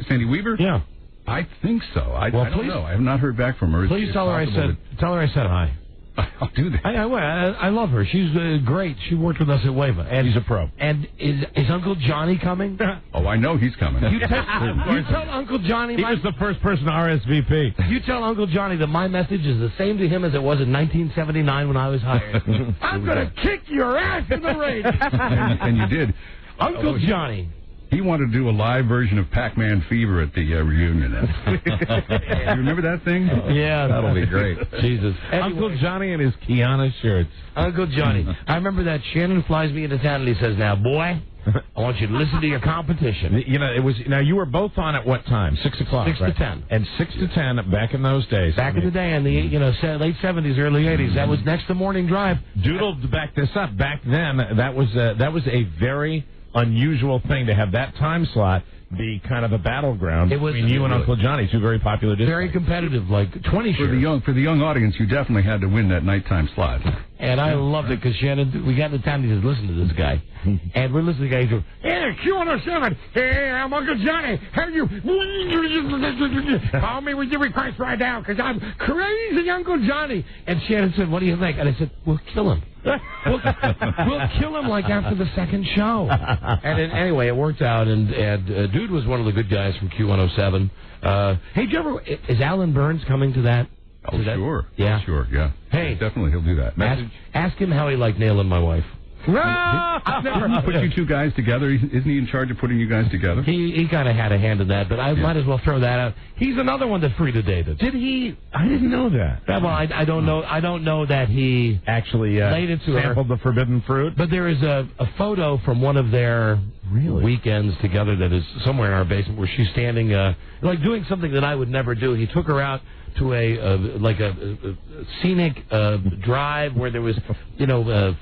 S3: Sandy Weaver?
S15: Yeah,
S3: I think so. I don't know. I have not heard back from her.
S15: Please tell her I said hi.
S3: I'll do that.
S15: I love her. She's great. She worked with us at WAVA. And
S2: he's a pro.
S15: And is Uncle Johnny coming?
S3: Oh, I know he's coming.
S15: You tell Uncle Johnny.
S2: He was the first person to RSVP.
S15: You tell Uncle Johnny that my message is the same to him as it was in 1979 when I was hired. I'm going to kick your ass in the race.
S3: And you did.
S15: Uncle Johnny.
S3: He wanted to do a live version of Pac-Man Fever at the reunion. You remember that thing?
S15: Yeah.
S3: That'll be great.
S15: Jesus.
S2: Anyway. Uncle Johnny and his Kiana shirts.
S15: Uncle Johnny. I remember that Shannon flies me into town and he says, now, boy, I want you to listen to your competition.
S2: You know, it was. Now, you were both on at what time? 6 o'clock,
S15: 6 to 10.
S2: And 6 to 10 back in those days.
S15: Back in the day, in the late 70s, early 80s. That was next to Morning Drive.
S2: Doodle, to back this up, back then, that was a very unusual thing to have that time slot be kind of a battleground between you and Uncle Johnny, two very popular discs.
S15: Very competitive, like 20
S3: for the young audience, you definitely had to win that nighttime slot.
S15: And I loved it because Shannon, we got the time to just listen to this guy. And we're listening to the guy who goes, hey, Q107, hey, I'm Uncle Johnny. How you? Call me with your request right now because I'm crazy Uncle Johnny. And Shannon said, what do you think? And I said, we'll kill him. We'll kill him like after the second show. And anyway, it worked out. And Dude was one of the good guys from Q107. Hey, is Alan Burns coming to that?
S3: Oh, sure.
S15: Yeah.
S3: Sure, yeah.
S15: Hey.
S3: Definitely, he'll do that.
S15: Ask him how he liked nailing my wife.
S3: I've never put you two guys together. Isn't he in charge of putting you guys together?
S15: He kind of had a hand in that, but I might as well throw that out. He's another one that Frida dated.
S2: Did he? I didn't know that.
S15: Well, I don't know. I don't know that he
S2: actually
S15: laid it to
S2: sampled the forbidden fruit.
S15: But there is a photo from one of their weekends together that is somewhere in our basement where she's standing, like doing something that I would never do. He took her out to a scenic drive where there was,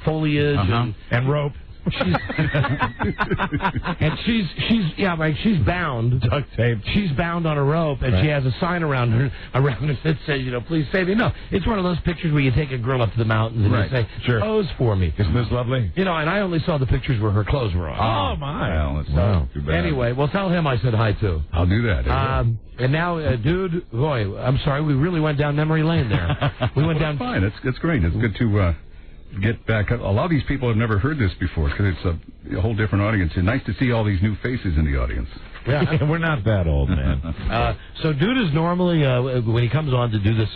S15: foliage
S2: and rope.
S15: She's bound.
S2: Duct tape.
S15: She's bound on a rope, and she has a sign around her that says, please save me. No, it's one of those pictures where you take a girl up to the mountains and you say, pose for me.
S2: Isn't this lovely?
S15: And I only saw the pictures where her clothes were on.
S2: Oh, my.
S3: Well, that's not too bad.
S15: Anyway, well, tell him I said hi, too.
S3: I'll do that.
S15: And now, Dude, boy, I'm sorry, we really went down memory lane there. We went down.
S3: Fine, that's great. It's good to get back. A lot of these people have never heard this before because it's a whole different audience. It's nice to see all these new faces in the audience.
S2: Yeah, we're not that old, man.
S15: So Dude is normally, when he comes on to do this,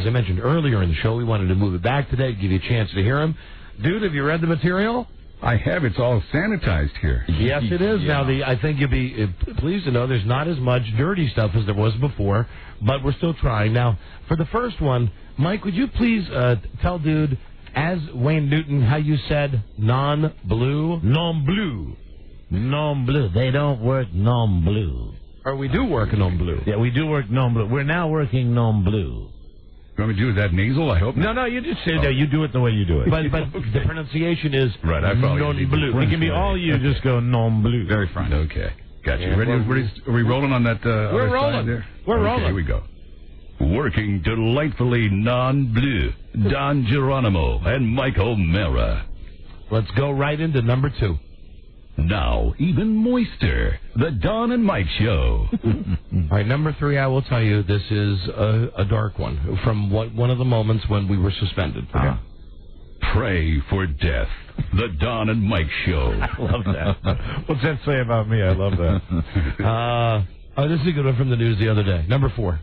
S15: as I mentioned earlier in the show, we wanted to move it back today to give you a chance to hear him. Dude, have you read the material?
S3: I have. It's all sanitized here.
S15: Yes, it is. Yeah. Now, I think you'll be pleased to know there's not as much dirty stuff as there was before, but we're still trying. Now, for the first one, Mike, would you please tell Dude, as Wayne Newton, how you said non-blue?
S2: Non-blue. Non-blue. They don't work non-blue.
S15: Or we do work non-blue.
S2: Yeah, we do work non-blue. We're now working non-blue.
S3: You want me to do that nasal? I hope not.
S2: No, you just say that. You do it the way you do it.
S15: But the pronunciation is
S3: right. I probably
S2: non-blue. It can be all you. Just go non-blue.
S3: Very fine. Okay. Gotcha.
S15: Yeah,
S3: ready? Are we rolling on that?
S15: We're rolling.
S3: There?
S15: We're rolling.
S3: Here we go. Working delightfully non-blue, Don Geronimo and Mike O'Mara.
S15: Let's go right into number 2.
S3: Now, even moister, the Don and Mike Show.
S15: All right, number 3, I will tell you, this is a dark one from one of the moments when we were suspended.
S3: Pray for death, the Don and Mike Show.
S2: I love that. What's that say about me? I love that.
S15: This is a good one from the news the other day. Number 4.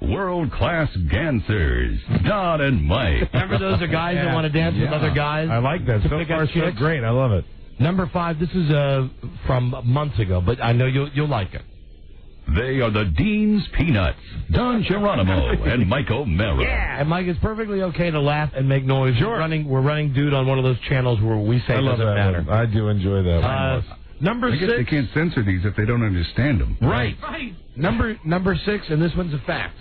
S3: World-class dancers, Don and Mike.
S15: Remember those are guys that want to dance with other guys?
S2: I like that. So far, so great. I love it.
S15: Number 5, this is from months ago, but I know you'll like it.
S9: They are the Dean's Peanuts, Don Geronimo and Mike O'Mara.
S15: Yeah, and Mike, it's perfectly okay to laugh and make noise.
S2: Sure.
S15: We're running dude on one of those channels where we say
S2: I
S15: it
S2: love
S15: doesn't
S2: that
S15: matter.
S2: one. I do enjoy that one. Number
S16: I guess
S2: 6.
S16: they can't censor these if they don't understand them.
S15: Right. Number 6, and this one's a fact.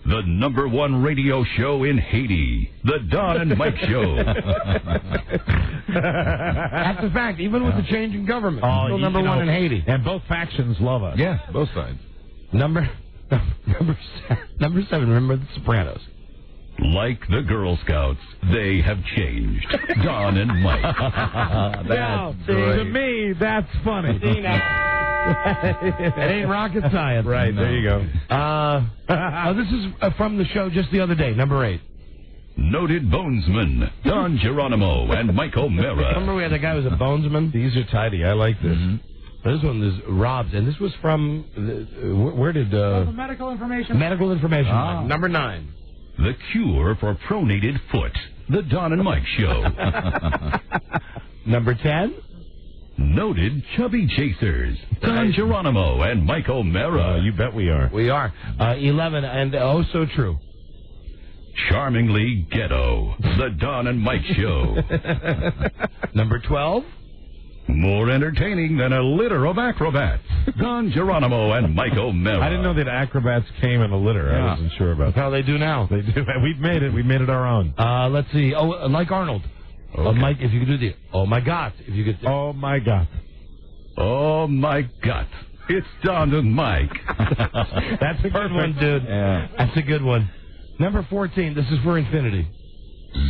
S9: The #1 radio show in Haiti, the Don and Mike Show.
S15: That's a fact, even with the change in government. Still number 1 in Haiti.
S2: And both factions love us.
S16: Yeah, both sides.
S15: Number 7, remember The Sopranos.
S9: Like the Girl Scouts, they have changed. Don and Mike.
S2: To me, that's funny.
S15: It ain't rocket science.
S2: Right, there you go.
S15: This is from the show just the other day, number 8.
S9: Noted bonesman, Don Geronimo and Mike O'Mara.
S15: Remember we had that guy who was a bonesman?
S2: These are tidy. I like this.
S15: This one is Rob's, and this was from, where did...
S5: medical information.
S15: Medical information. Number 9.
S9: The cure for pronated foot, the Don and Mike Show.
S15: Number 10.
S9: Noted chubby chasers, Don Geronimo and Mike O'Mara.
S2: You bet we are.
S15: We are. 11, and oh so true.
S9: Charmingly ghetto, the Don and Mike Show.
S15: Number 12.
S9: More entertaining than a litter of acrobats, Don Geronimo and Mike O'Mara.
S2: I didn't know that acrobats came in a litter. I wasn't sure about that.
S15: How they do now.
S2: They do. We've made it. We made it our own.
S15: Let's see. Oh, like Arnold.
S2: Okay.
S15: Mike, if you could do the, oh my God, if you could.
S2: Oh my God.
S9: Oh my God. It's Don and Mike.
S15: That's a good one, dude.
S2: Yeah.
S15: That's a good one. Number 14, this is for infinity.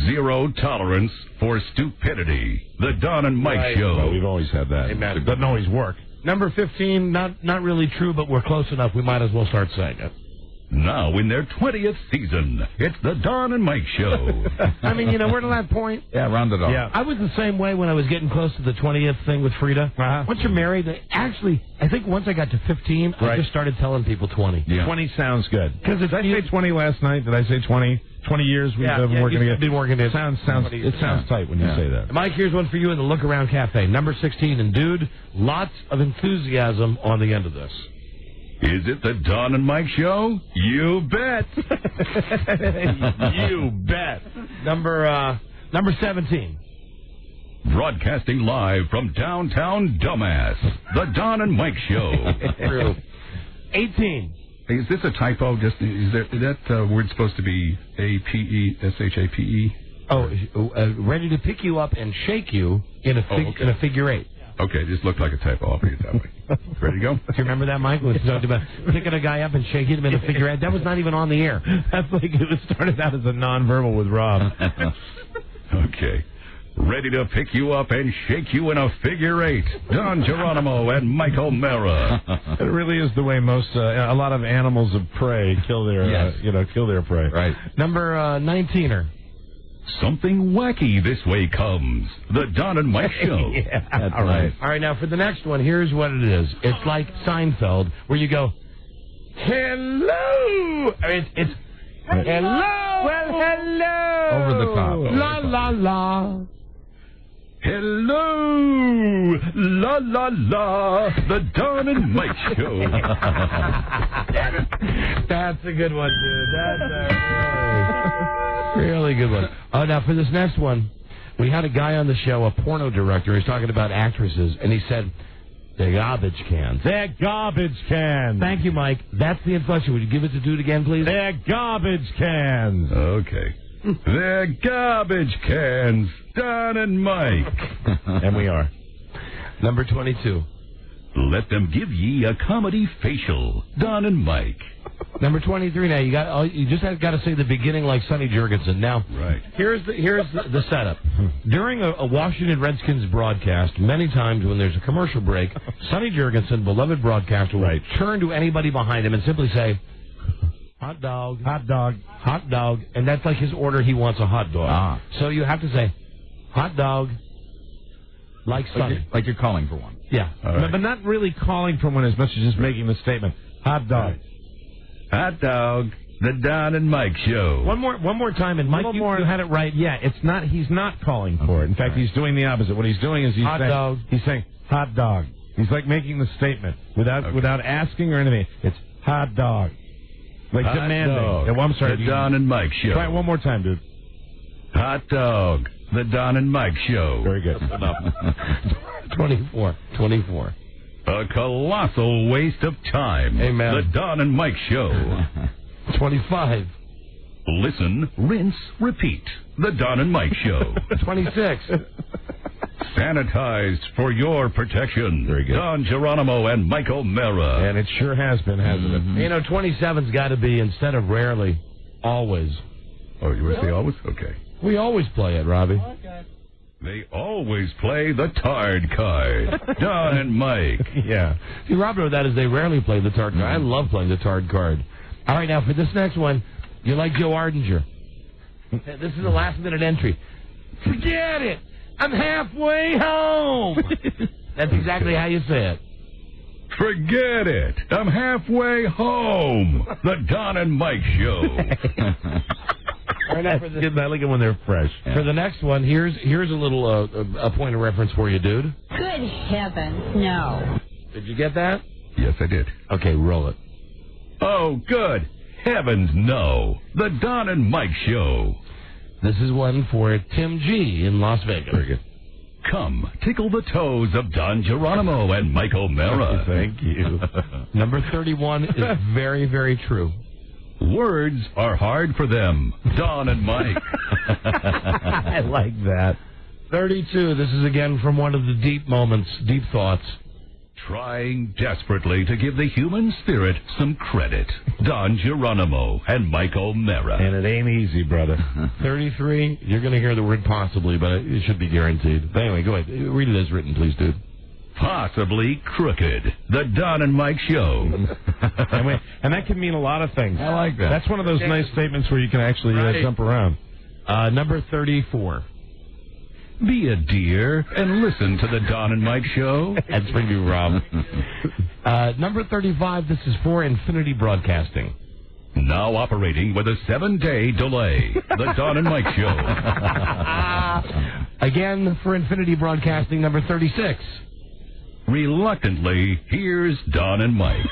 S9: Zero tolerance for stupidity, the Don and Mike Show.
S2: Well, we've always had that.
S15: Amen.
S2: It doesn't always work.
S15: Number 15, not really true, but we're close enough. We might as well start saying it.
S9: Now in their 20th season, it's the Don and Mike Show.
S15: I mean, we're to that point.
S16: Yeah, round it off.
S2: Yeah.
S15: I was the same way when I was getting close to the 20th thing with Frida. Once you're married, actually, I think once I got to 15, I just started telling people 20.
S2: Yeah. 20 sounds good.
S15: Because
S2: did I say 20 last night? Did I say 20? 20 years we've been working together.
S15: Been working together.
S2: It sounds tight when you say that.
S15: Mike, here's one for you in the Look Around Cafe. Number 16, and dude, lots of enthusiasm on the end of this.
S9: Is it the Don and Mike Show? You bet.
S2: You bet.
S15: Number 17.
S9: Broadcasting live from downtown Dumbass, the Don and Mike Show.
S15: True. 18.
S16: Is this a typo? Is that word supposed to be A-P-E-S-H-A-P-E?
S15: Oh, ready to pick you up and shake you in a figure 8.
S16: Okay, just looked like a typo. I'll read it that way. Ready to go?
S15: Do you remember that, Mike? We talked about picking a guy up and shaking him in a figure 8. That was not even on the air.
S2: That's like it was started out as a nonverbal with Rob.
S9: Okay. Ready to pick you up and shake you in a figure 8. Don Geronimo and Mike O'Mara.
S2: It really is the way most, a lot of animals of prey kill their, kill their prey.
S16: Right.
S15: Number 19er.
S9: Something wacky this way comes. The Don and Mike Show.
S15: Yeah,
S2: that's
S15: all right. All right, now for the next one, here's what it is. It's like Seinfeld, where you go, hello. I mean, it's hello. Well, hello.
S16: Over the top.
S15: La, la, la.
S9: Hello, la la la, the Don and Mike Show.
S15: That's a good one, dude. That's a really good one. Oh, now for this next one, we had a guy on the show, a porno director. He's talking about actresses, and he said, "They're garbage cans."
S2: They're garbage cans.
S15: Thank you, Mike. That's the inflection. Would you give it to dude again, please?
S2: They're garbage cans.
S9: Okay. They're garbage cans, Don and Mike.
S2: And we are.
S15: Number 22.
S9: Let them give ye a comedy facial, Don and Mike.
S15: Number 23. Now you just got to say the beginning like Sonny Jurgensen. Now,
S9: right.
S15: Here's the setup. During a Washington Redskins broadcast, many times when there's a commercial break, Sonny Jurgensen, beloved broadcaster, will turn to anybody behind him and simply say, "Hot dog,
S2: hot dog,
S15: hot dog," and that's like his order. He wants a hot dog. So you have to say, "Hot dog," like Sonny,
S16: like you're calling for one.
S15: Yeah,
S2: right. But not really calling for one as much as just making the statement. Hot dog,
S9: hot dog, the Don and Mike Show.
S15: One more time, and Mike, you had it right.
S2: Yeah, it's not. He's not calling for it. In fact, he's doing the opposite. What he's doing is he's saying, hot dog. He's like making the statement without asking or anything. It's hot dog. Like
S9: hot
S2: demanding.
S9: Dog.
S2: Yeah, well, I'm sorry.
S9: The Don and Mike Show.
S2: Try it one more time, dude.
S9: Hot dog. The Don and Mike Show.
S2: Very good.
S15: 24.
S9: A colossal waste of time.
S15: Hey, man.
S9: The Don and Mike Show.
S15: 25.
S9: Listen, rinse, repeat. The Don and Mike Show.
S15: 26.
S9: Sanitized for your protection.
S2: Very good.
S9: Don Geronimo and Mike O'Mara.
S2: And it sure has been, hasn't it?
S15: You know, 27's got to be, instead of rarely, always.
S9: Oh, you want to say always? Okay.
S15: We always play it, Robbie.
S9: They always play the Tard card. Don and Mike.
S2: Yeah.
S15: See, Rob wrote that as they rarely play the Tard card. I love playing the Tard card. All right, now for this next one, you like Joe Ardinger. This is a last-minute entry. Forget it. I'm halfway home. That's exactly how you say it.
S9: Forget it. I'm halfway home. The Don and Mike Show.
S15: Right now for the,
S2: I like it when they're fresh.
S15: For the next one, here's a little a point of reference for you, dude.
S4: Good heavens, no.
S15: Did you get that?
S9: Yes, I did.
S15: Okay, roll it.
S9: Oh, good heavens, no. The Don and Mike Show.
S15: This is one for Tim G. in Las Vegas.
S2: Very good.
S9: Come, tickle the toes of Don Geronimo and Mike O'Mara.
S2: Thank you.
S15: Number 31 is very, very true.
S9: Words are hard for them. Don and Mike.
S2: I like that.
S15: 32, this is again from one of the deep moments, deep thoughts.
S9: Trying desperately to give the human spirit some credit. Don Geronimo and Mike O'Mara.
S2: And it ain't easy, brother.
S15: 33, you're going to hear the word possibly, but it should be guaranteed. But anyway, go ahead. Read it as written, please, dude.
S9: Possibly crooked. The Don and Mike Show.
S2: and that can mean a lot of things.
S15: I like that.
S2: That's one of those nice statements where you can actually jump around.
S15: Number 34.
S9: Be a dear and listen to the Don and Mike Show.
S15: That's for you, Rob. Number 35, this is for Infinity Broadcasting.
S9: Now operating with a 7-day delay. The Don and Mike Show.
S15: Again, for Infinity Broadcasting, number 36.
S9: Reluctantly, here's Don and Mike.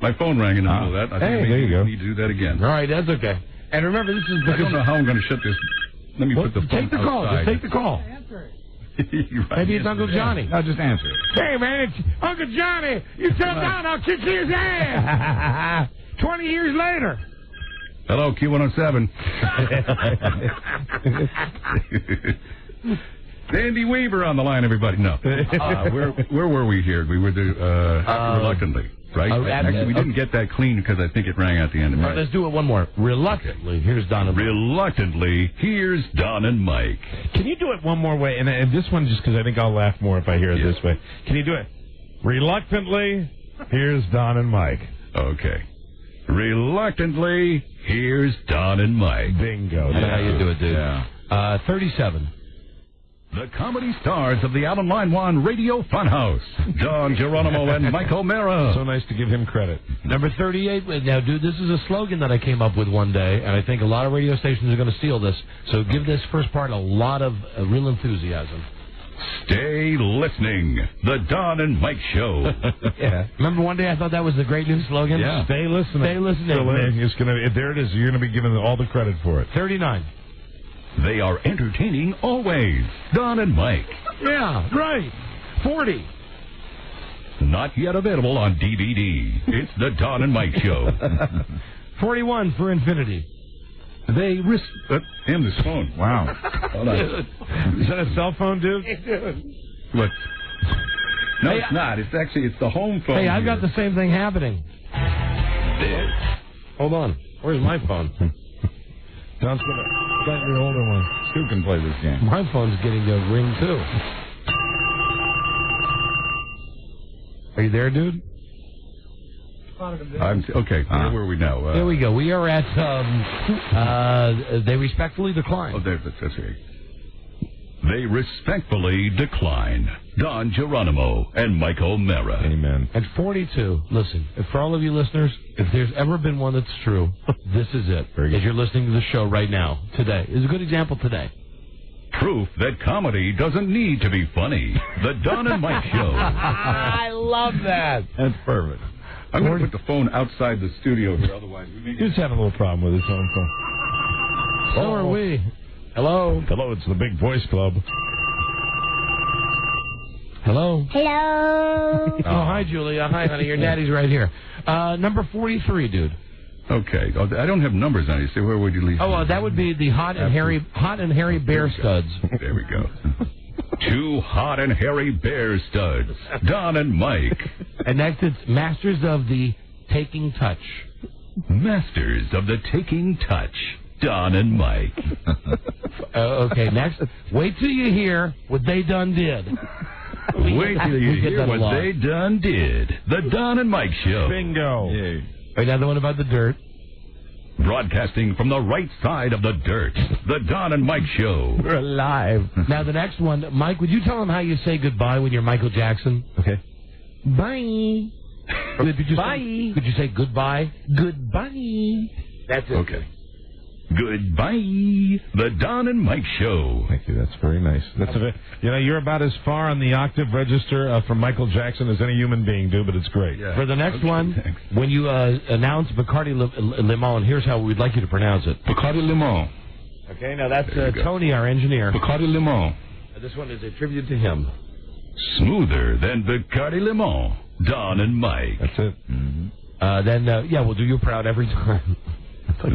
S9: My phone rang in the middle of that. I think
S2: there you go.
S9: Need to do that again.
S15: All right, that's okay. And remember, this is because...
S9: I don't know how I'm going to shut this. Let me put the phone
S15: Take the call.
S9: outside.
S15: Just take the call.
S9: Right.
S15: Maybe it's Uncle Johnny.
S7: I'll just answer it.
S5: Hey, man, it's Uncle Johnny. You tell Don I'll kick his ass. 20 years later.
S9: Hello, Q107. Sandy Weaver on the line, everybody. No. Where were we here? We were reluctantly, right? Actually, we didn't get that clean because I think it rang at the end.
S15: Right, let's do it one more. Reluctantly, here's Don and Mike.
S9: Reluctantly, here's Don and Mike.
S2: Can you do it one more way? And this one, just because I think I'll laugh more if I hear it this way. Can you do it? Reluctantly, here's Don and Mike.
S9: Okay. Reluctantly, here's Don and Mike.
S2: Bingo.
S15: That's how you do it, dude.
S9: Yeah.
S15: 37.
S9: The comedy stars of the Alan Line Radio Funhouse. Don Geronimo and Mike O'Mara.
S2: So nice to give him credit.
S15: Number 38. Now, dude, this is a slogan that I came up with one day, and I think a lot of radio stations are going to steal this. So give this first part a lot of real enthusiasm.
S9: Stay listening. The Don and Mike Show.
S15: Yeah. Remember one day I thought that was the great new slogan?
S2: Yeah. Stay listening.
S15: Stay listening.
S2: There it is. You're going to be given all the credit for it.
S15: 39.
S9: They are entertaining always. Don and Mike.
S15: Yeah, right. 40.
S9: Not yet available on DVD. It's the Don and Mike Show.
S15: 41 for Infinity.
S9: They and this phone. Wow. Hold on.
S2: Is that a cell phone, dude?
S9: What? No, it's not. It's the home phone.
S15: Hey, I've got the same thing happening. Hold on. Where's my phone?
S2: Don's going to get your older one.
S7: Stu can play this game.
S15: My phone's getting a ring, too. Are you there, dude?
S9: Okay, where were we now?
S15: There we go. We are at, they respectfully decline.
S9: Oh, that's right. They respectfully decline. Don Geronimo and Mike O'Mara.
S2: Amen.
S15: At 42, listen, for all of you listeners, if there's ever been one that's true, this is it. If you're listening to the show right now, today. Is a good example today.
S9: Proof that comedy doesn't need to be funny. The Don and Mike Show.
S15: I love that.
S2: That's perfect.
S9: I'm going to put the phone outside the studio here, otherwise we may
S2: He's having a little problem with his own phone.
S15: So are we. Hello.
S2: Hello, it's the Big Voice Club.
S15: Hello.
S4: Hello.
S15: Oh, hi, Julia. Hi, honey. Your daddy's right here. Number 43, dude.
S9: Okay. Oh, I don't have numbers on it. So where would you leave?
S15: Oh, that would be the Hot and Hairy Bear Studs.
S9: There we go. 2 hot and hairy bear studs, Don and Mike.
S15: And next it's Masters of the Taking Touch.
S9: Masters of the Taking Touch, Don and Mike.
S15: Okay, next. Wait till you hear what they done did.
S9: Wait till you hear what they done did. The Don and Mike Show.
S2: Bingo.
S9: Yeah.
S15: Right now the one about the dirt.
S9: Broadcasting from the right side of the dirt, the Don and Mike Show.
S15: We're alive. Now the next one, Mike, would you tell them how you say goodbye when you're Michael Jackson?
S2: Okay.
S15: Bye. Bye. Could you say goodbye? Goodbye. That's it.
S9: Okay. Goodbye, the Don and Mike Show.
S2: Thank you. That's very nice. You're about as far on the octave register from Michael Jackson as any human being do, but it's great.
S15: Yeah. For the next one, thanks. When you announce Bacardi Limon, here's how we'd like you to pronounce it.
S9: Bacardi Limon.
S15: Okay, now that's Tony, our engineer.
S9: Bacardi Limon.
S15: This one is a tribute to him.
S9: Smoother than Bacardi Limon, Don and Mike.
S2: That's it.
S15: Mm-hmm. We'll do you proud every time.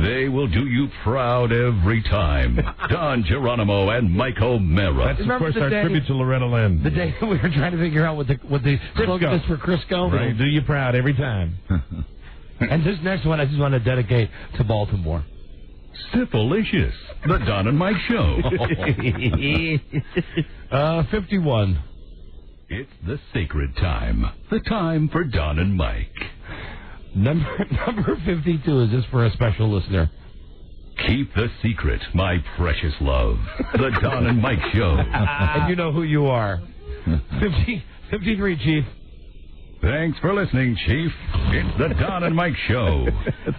S9: They will do you proud every time. Don Geronimo and Mike O'Mara.
S2: That's, of course, our tribute to Loretta Lynn.
S15: The day we were trying to figure out what the slogan is for Crisco.
S2: Right, do you proud every time.
S15: And this next one I just want to dedicate to Baltimore.
S9: Syphilicious, the Don and Mike Show.
S15: 51.
S9: It's the sacred time. The time for Don and Mike.
S15: Number 52 is just for a special listener.
S9: Keep the secret, my precious love. The Don and Mike Show.
S15: And you know who you are. 53, Chief.
S9: Thanks for listening, Chief. It's the Don and Mike Show.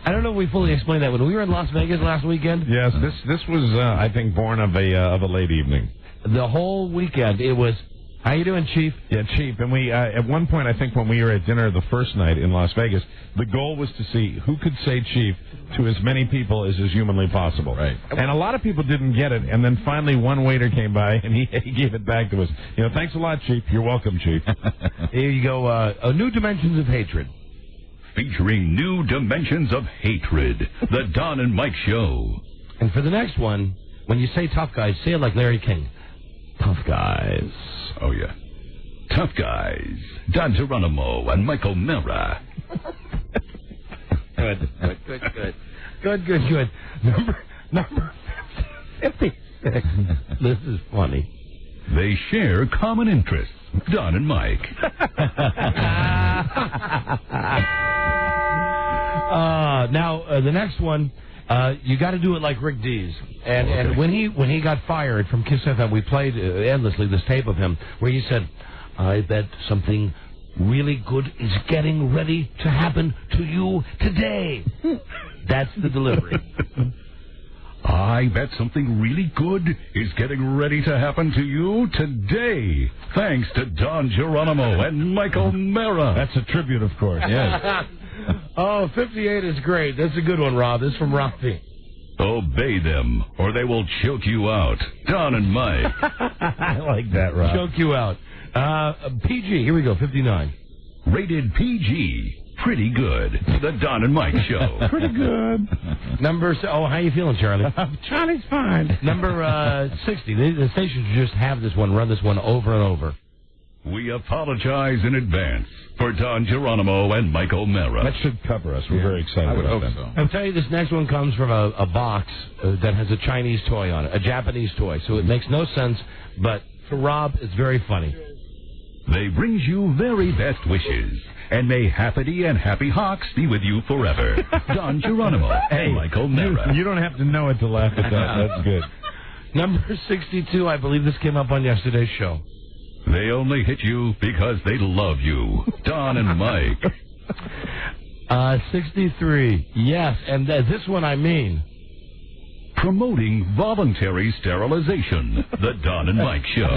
S15: I don't know if we fully explained that. When we were in Las Vegas last weekend.
S2: Yes, this was, I think, born of a late evening.
S15: The whole weekend, it was... How you doing, Chief?
S2: Yeah, Chief. And we, at one point, I think when we were at dinner the first night in Las Vegas, the goal was to see who could say Chief to as many people as is humanly possible.
S9: Right.
S2: And a lot of people didn't get it. And then finally one waiter came by and he gave it back to us. Thanks a lot, Chief. You're welcome, Chief.
S15: Here you go. New Dimensions of Hatred.
S9: Featuring New Dimensions of Hatred. The Don and Mike Show.
S15: And for the next one, when you say tough guys, say it like Larry King. Tough guys.
S9: Oh, yeah. Tough guys. Don Geronimo and Mike O'Mara.
S15: Good. Number 56. This is funny.
S9: They share common interests. Don and Mike.
S15: Now, the next one... you got to do it like Rick Dees. And when he got fired from Kiss FM, we played endlessly this tape of him where he said, I bet something really good is getting ready to happen to you today. That's the delivery.
S9: I bet something really good is getting ready to happen to you today. Thanks to Don Geronimo and Mike O'Mara.
S2: That's a tribute, of course.
S15: Yes. 58 is great. That's a good one, Rob. This is from Robbie.
S9: Obey them, or they will choke you out. Don and Mike.
S2: I like that, Rob.
S15: Choke you out. PG. Here we go. 59.
S9: Rated PG. Pretty good. The Don and Mike Show.
S2: Pretty good.
S15: How you feeling, Charlie?
S2: Charlie's fine.
S15: Number 60. The station should just have this one, run this one over and over.
S9: We apologize in advance for Don Geronimo and Mike O'Mara.
S2: That should cover us. We're very excited about that.
S15: So. I'll tell you, this next one comes from a box that has a Chinese toy on it, a Japanese toy. So it makes no sense, but for Rob, it's very funny.
S9: They brings you very best wishes. And may Happity and Happy Hawks be with you forever. Don Geronimo and Mike O'Mara.
S2: You don't have to know it to laugh at that. That's good.
S15: Number 62, I believe this came up on yesterday's show.
S9: They only hit you because they love you. Don and Mike.
S15: 63. Yes, and this one I mean.
S9: promoting voluntary sterilization. The Don and Mike Show.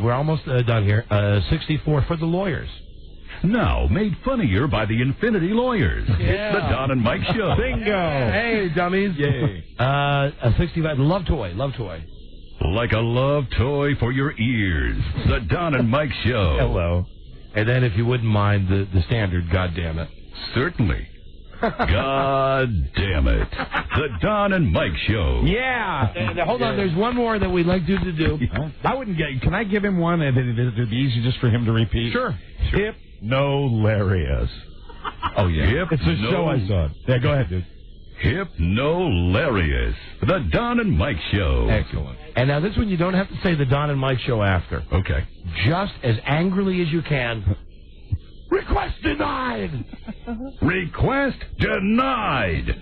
S15: We're almost done here. 64 for the lawyers.
S9: Now made funnier by the Infinity Lawyers.
S15: Yeah.
S9: It's the Don and Mike Show.
S2: Bingo.
S15: Hey, dummies.
S2: Yay.
S15: A 65. Love toy.
S9: Like a love toy for your ears. The Don and Mike Show.
S15: Hello. And then, if you wouldn't mind, the standard, God damn it.
S9: Certainly. God damn it. The Don and Mike Show.
S2: Yeah.
S15: Hold on, there's one more that we'd like you to do.
S2: I wouldn't get. Can I give him one and it'd be easy just for him to repeat?
S15: Sure.
S2: Hypnolarious.
S9: Oh, yeah.
S2: It's a show I saw. Yeah, go ahead, dude.
S9: Hypnolarious. The Don and Mike Show.
S15: Excellent. And now this one you don't have to say the Don and Mike Show after.
S9: Okay.
S15: Just as angrily as you can. Request denied!
S9: Request denied.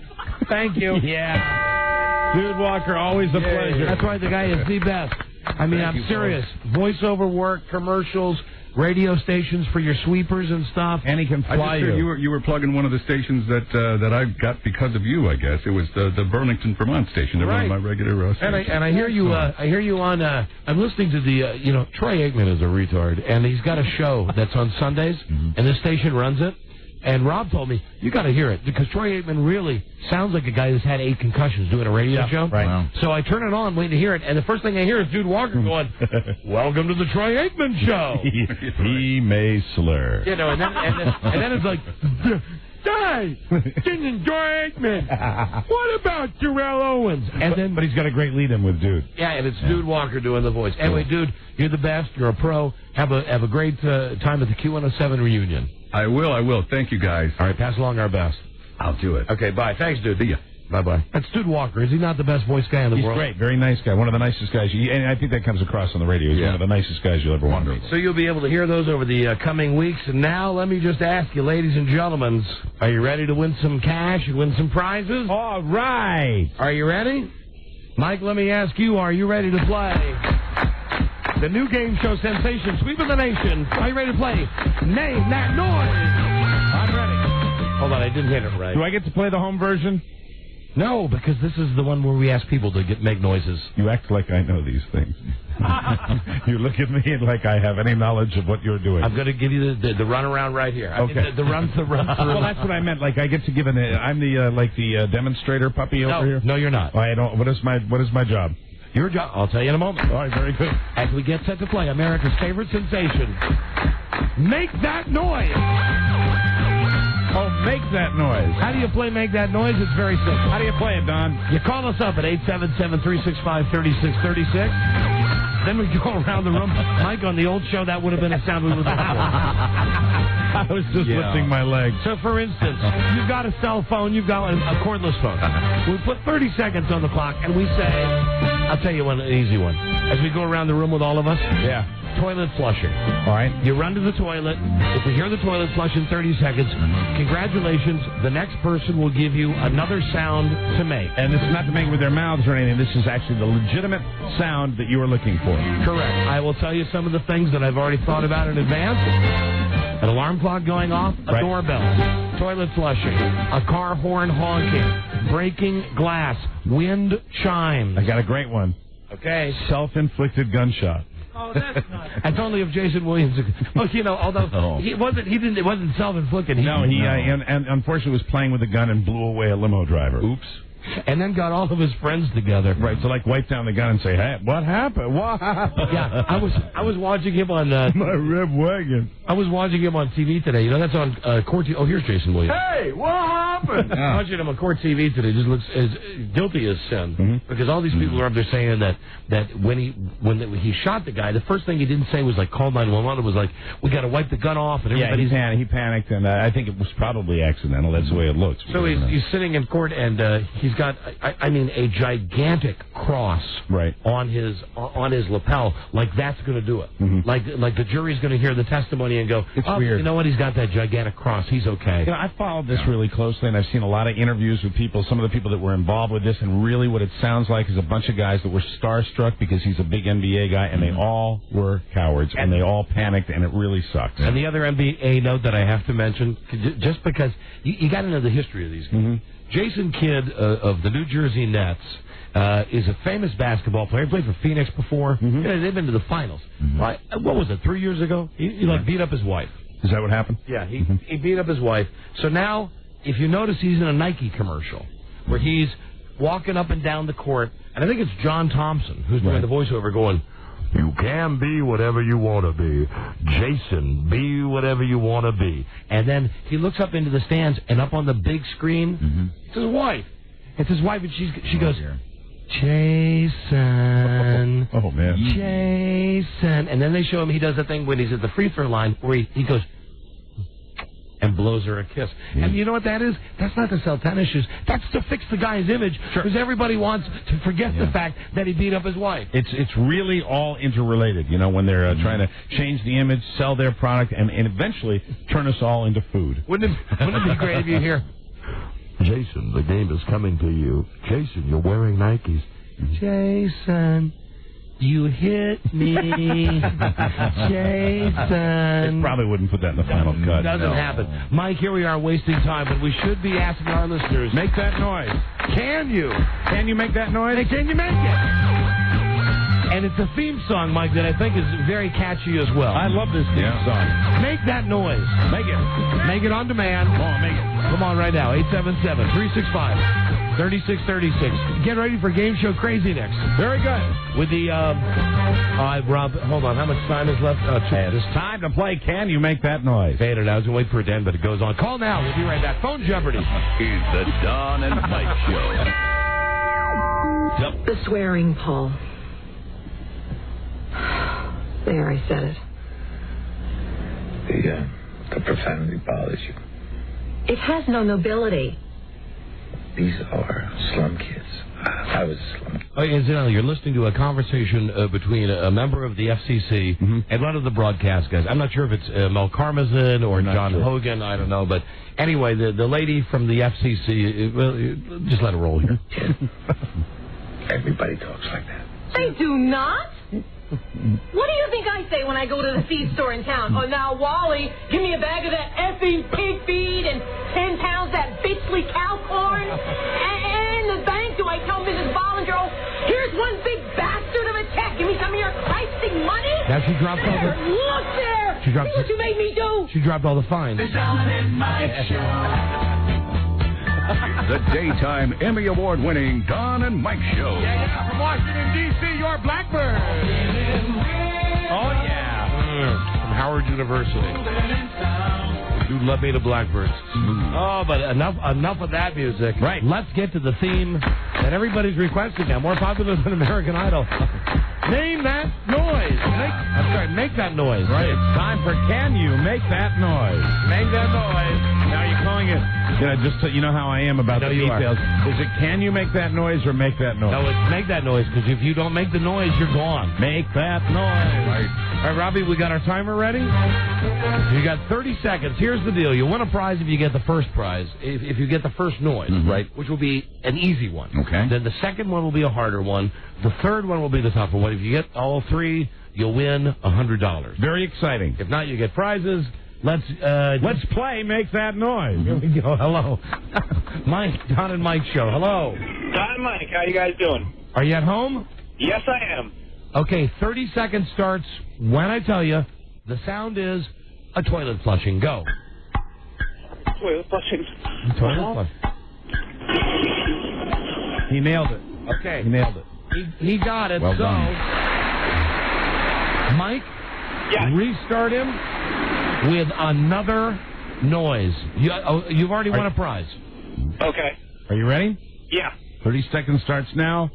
S15: Thank you.
S2: Yeah. Dude Walker, always a pleasure.
S15: That's why the guy is the best. I mean, I'm serious. Voiceover work, commercials, radio stations for your sweepers and stuff.
S2: And he can fly
S16: I just heard you were plugging one of the stations that I got because of you, I guess. It was the Burlington, Vermont station. They're one of my regular stations.
S15: And I hear you. I hear you on. I'm listening to the. Troy Aikman is a retard, and he's got a show that's on Sundays, and this station runs it. And Rob told me, you got to hear it, because Troy Aikman really sounds like a guy who's had 8 concussions doing a radio show.
S2: Right. Wow.
S15: So I turn it on, waiting to hear it, and the first thing I hear is Dude Walker going, welcome to the Troy Aikman Show.
S2: He may slur.
S15: And then it's like, die! Singing Troy Aikman. What about Terrell Owens?
S2: But he's got a great lead-in with Dude.
S15: Yeah, and it's Dude Walker doing the voice. Anyway, Dude, you're the best. You're a pro. Have a great time at the Q107 reunion.
S16: I will. Thank you, guys.
S15: All right, pass along our best.
S16: I'll do it.
S15: Okay, bye. Thanks, Dude.
S16: See ya.
S15: Bye-bye. That's Dude Walker. Is he not the best voice guy in the world?
S2: He's great. Very nice guy. One of the nicest guys. And I think that comes across on the radio. He's one of the nicest guys you'll ever want to meet.
S15: So you'll be able to hear those over the coming weeks. And now let me just ask you, ladies and gentlemen, are you ready to win some cash and win some prizes?
S2: All right.
S15: Are you ready? Mike, let me ask you, are you ready to play the new game show sensation, Sweep of the Nation? Are you ready to play Name That Noise? I'm ready. Hold on, I didn't hit it right.
S2: Do I get to play the home version?
S15: No, because this is the one where we ask people to make noises.
S2: You act like I know these things. You look at me like I have any knowledge of what you're doing.
S15: I'm going to give you the runaround right here.
S2: Okay.
S15: The run through.
S2: Well, that's what I meant. Like I get to give I'm the demonstrator puppy over here.
S15: No, you're not.
S2: I don't. What is my job?
S15: Your job. I'll tell you in a moment.
S2: All right, very good.
S15: As we get set to play America's favorite sensation, Make That Noise.
S2: Oh, Make That Noise.
S15: How do you play Make That Noise? It's very simple.
S2: How do you play it, Don?
S15: You call us up at 877-365-3636. Then we go around the room. Mike, on the old show, that would have been a sound we would have had.
S2: I was just lifting my legs.
S15: So, for instance, you've got a cell phone, you've got a cordless phone. We put 30 seconds on the clock, and we say, I'll tell you an easy one. As we go around the room with all of us, toilet flushing.
S2: All right.
S15: You run to the toilet. If we hear the toilet flush in 30 seconds, congratulations. The next person will give you another sound to make.
S2: And this is not to make with their mouths or anything. This is actually the legitimate sound that you are looking for.
S15: Correct. I will tell you some of the things that I've already thought about in advance. An alarm clock going off, a doorbell, toilet flushing, a car horn honking, breaking glass, wind chimes.
S2: I got a great one.
S15: Okay.
S2: Self-inflicted gunshot.
S15: Oh, that's not. That's only if Jason Williams. Well, although it wasn't self-inflicted.
S2: No, he and unfortunately was playing with a gun and blew away a limo driver.
S15: Oops. And then got all of his friends together.
S2: Right, to wipe down the gun and say, "Hey, what happened? What happened?"
S15: Yeah, I was watching him on
S2: my red wagon.
S15: I was watching him on TV today. That's on Court TV. Oh, here's Jason Williams.
S2: Hey, what happened?
S15: Watching him on Court TV today just looks as guilty as sin, because all these people are up there saying that when he shot the guy, the first thing he didn't say was call 911. It was we got to wipe the gun off, and everybody's
S2: he panicked, and I think it was probably accidental. That's the way it looks.
S15: So he's sitting in court, and he's got, a gigantic cross on his lapel, like that's going to do it. Like the jury's going to hear the testimony and go,
S2: it's weird.
S15: You know what? He's got that gigantic cross. He's okay.
S2: You know, I followed this really closely, and I've seen a lot of interviews with people, some of the people that were involved with this, and really what it sounds like is a bunch of guys that were starstruck because he's a big NBA guy, and they all were cowards, and they all panicked, and it really sucked.
S15: And the other NBA note that I have to mention, just because you got to know the history of these guys. Jason Kidd of the New Jersey Nets is a famous basketball player. He played for Phoenix before. They've been to the finals. What was it, 3 years ago? He beat up his wife.
S2: Is that what happened?
S15: Yeah, he beat up his wife. So now, if you notice, he's in a Nike commercial where he's walking up and down the court, and I think it's John Thompson who's doing the voiceover going, "You can be whatever you want to be. Jason, be whatever you want to be." And then he looks up into the stands, and up on the big screen, it's his wife. It's his wife, and she goes, "Jason."
S2: Oh, man.
S15: Jason. And then they show him, he does the thing when he's at the free throw line where he goes and blows her a kiss. And you know what that is? That's not to sell tennis shoes. That's to fix the guy's image, because everybody wants to forget the fact that he beat up his wife.
S2: It's really all interrelated, you know, when they're trying to change the image, sell their product, and eventually turn us all into food.
S15: Wouldn't it be great if you hear, "Jason, the game is coming to you. Jason, you're wearing Nikes. Jason, you hit me. Jason."
S2: They probably wouldn't put that in the final cut.
S15: Doesn't happen. Mike, here we are wasting time, but we should be asking our listeners,
S2: make that noise.
S15: Can you?
S2: Can you make that noise?
S15: Hey, can you make it? And it's a theme song, Mike, that I think is very catchy as well.
S2: I love this theme song.
S15: Make that noise.
S2: Make it.
S15: Make it on demand.
S2: Come on, make it.
S15: Come on right now. 877-365-3636. Get ready for Game Show Crazy next.
S2: Very good.
S15: With the, Rob, hold on. How much time is left?
S2: It's time to play Can You Make That Noise?
S15: Fade it. I was going to wait for it to end, but it goes on. Call now. We'll be right back. Phone Jeopardy.
S9: It's the Don and Mike Show.
S13: The swearing, Paul. There, I said it.
S17: The profanity bothers you.
S13: It has no nobility.
S17: These are slum kids. I was a slum kid.
S15: Incidentally, you're listening to a conversation between a member of the FCC and one of the broadcast guys. I'm not sure if it's Mel Karmazin or John Hogan. I don't know. But anyway, the lady from the FCC, just let it roll here.
S17: Everybody talks like that.
S13: They do not. What do you think I say when I go to the feed store in town? "Oh, now, Wally, give me a bag of that effing pig feed and 10 pounds that bitchly cow corn." And the bank, do I tell Mrs. Bollinger, "Oh, here's one big bastard of a check. Give me some of your Christing money"?
S15: Now she dropped all the...
S13: Look there!
S15: She dropped
S13: See what you made me do?
S15: She dropped all the fines.
S9: The Don and Mike Show. The daytime Emmy Award-winning Don and Mike Show.
S5: Yeah, from Washington, D.C., your Blackbird.
S15: Oh, yeah. From Howard University. You love me to Blackbirds. Oh, but enough of that music.
S2: Right.
S15: Let's get to the theme that everybody's requesting now. More popular than American Idol. Name that noise. Make that noise.
S2: Right. It's time for Can You Make That Noise?
S15: Make that noise.
S2: Now you're calling it, just so you know how I am about the details. Is it Can You Make That Noise or Make That Noise?
S15: No, it's Make That Noise, because if you don't make the noise, you're gone.
S2: Make that noise.
S15: Right. All right, Robbie, we got our timer ready? You got 30 seconds. Here's the deal. You win a prize if you get the first prize, if you get the first noise, right? Which will be an easy one.
S3: Okay.
S15: Then the second one will be a harder one. The third one will be the tougher one. If you get all three, you'll win $100.
S2: Very exciting.
S15: If not, you get prizes. Let's
S2: play Make That Noise.
S15: Here we go. Hello. Mike, Don and Mike Show. Hello.
S18: Don and Mike, how you guys doing?
S15: Are you at home?
S18: Yes, I am.
S15: Okay, 30 seconds starts when I tell you. The sound is a toilet flushing. Go.
S18: Toilet flushing.
S15: Toilet flushing.
S2: He nailed it.
S15: Okay.
S2: He nailed it.
S15: He got it.
S2: Well done.
S15: Mike, restart him with another noise. You've already won a prize.
S18: Okay.
S2: Are you ready?
S18: Yeah.
S2: 30 seconds starts now.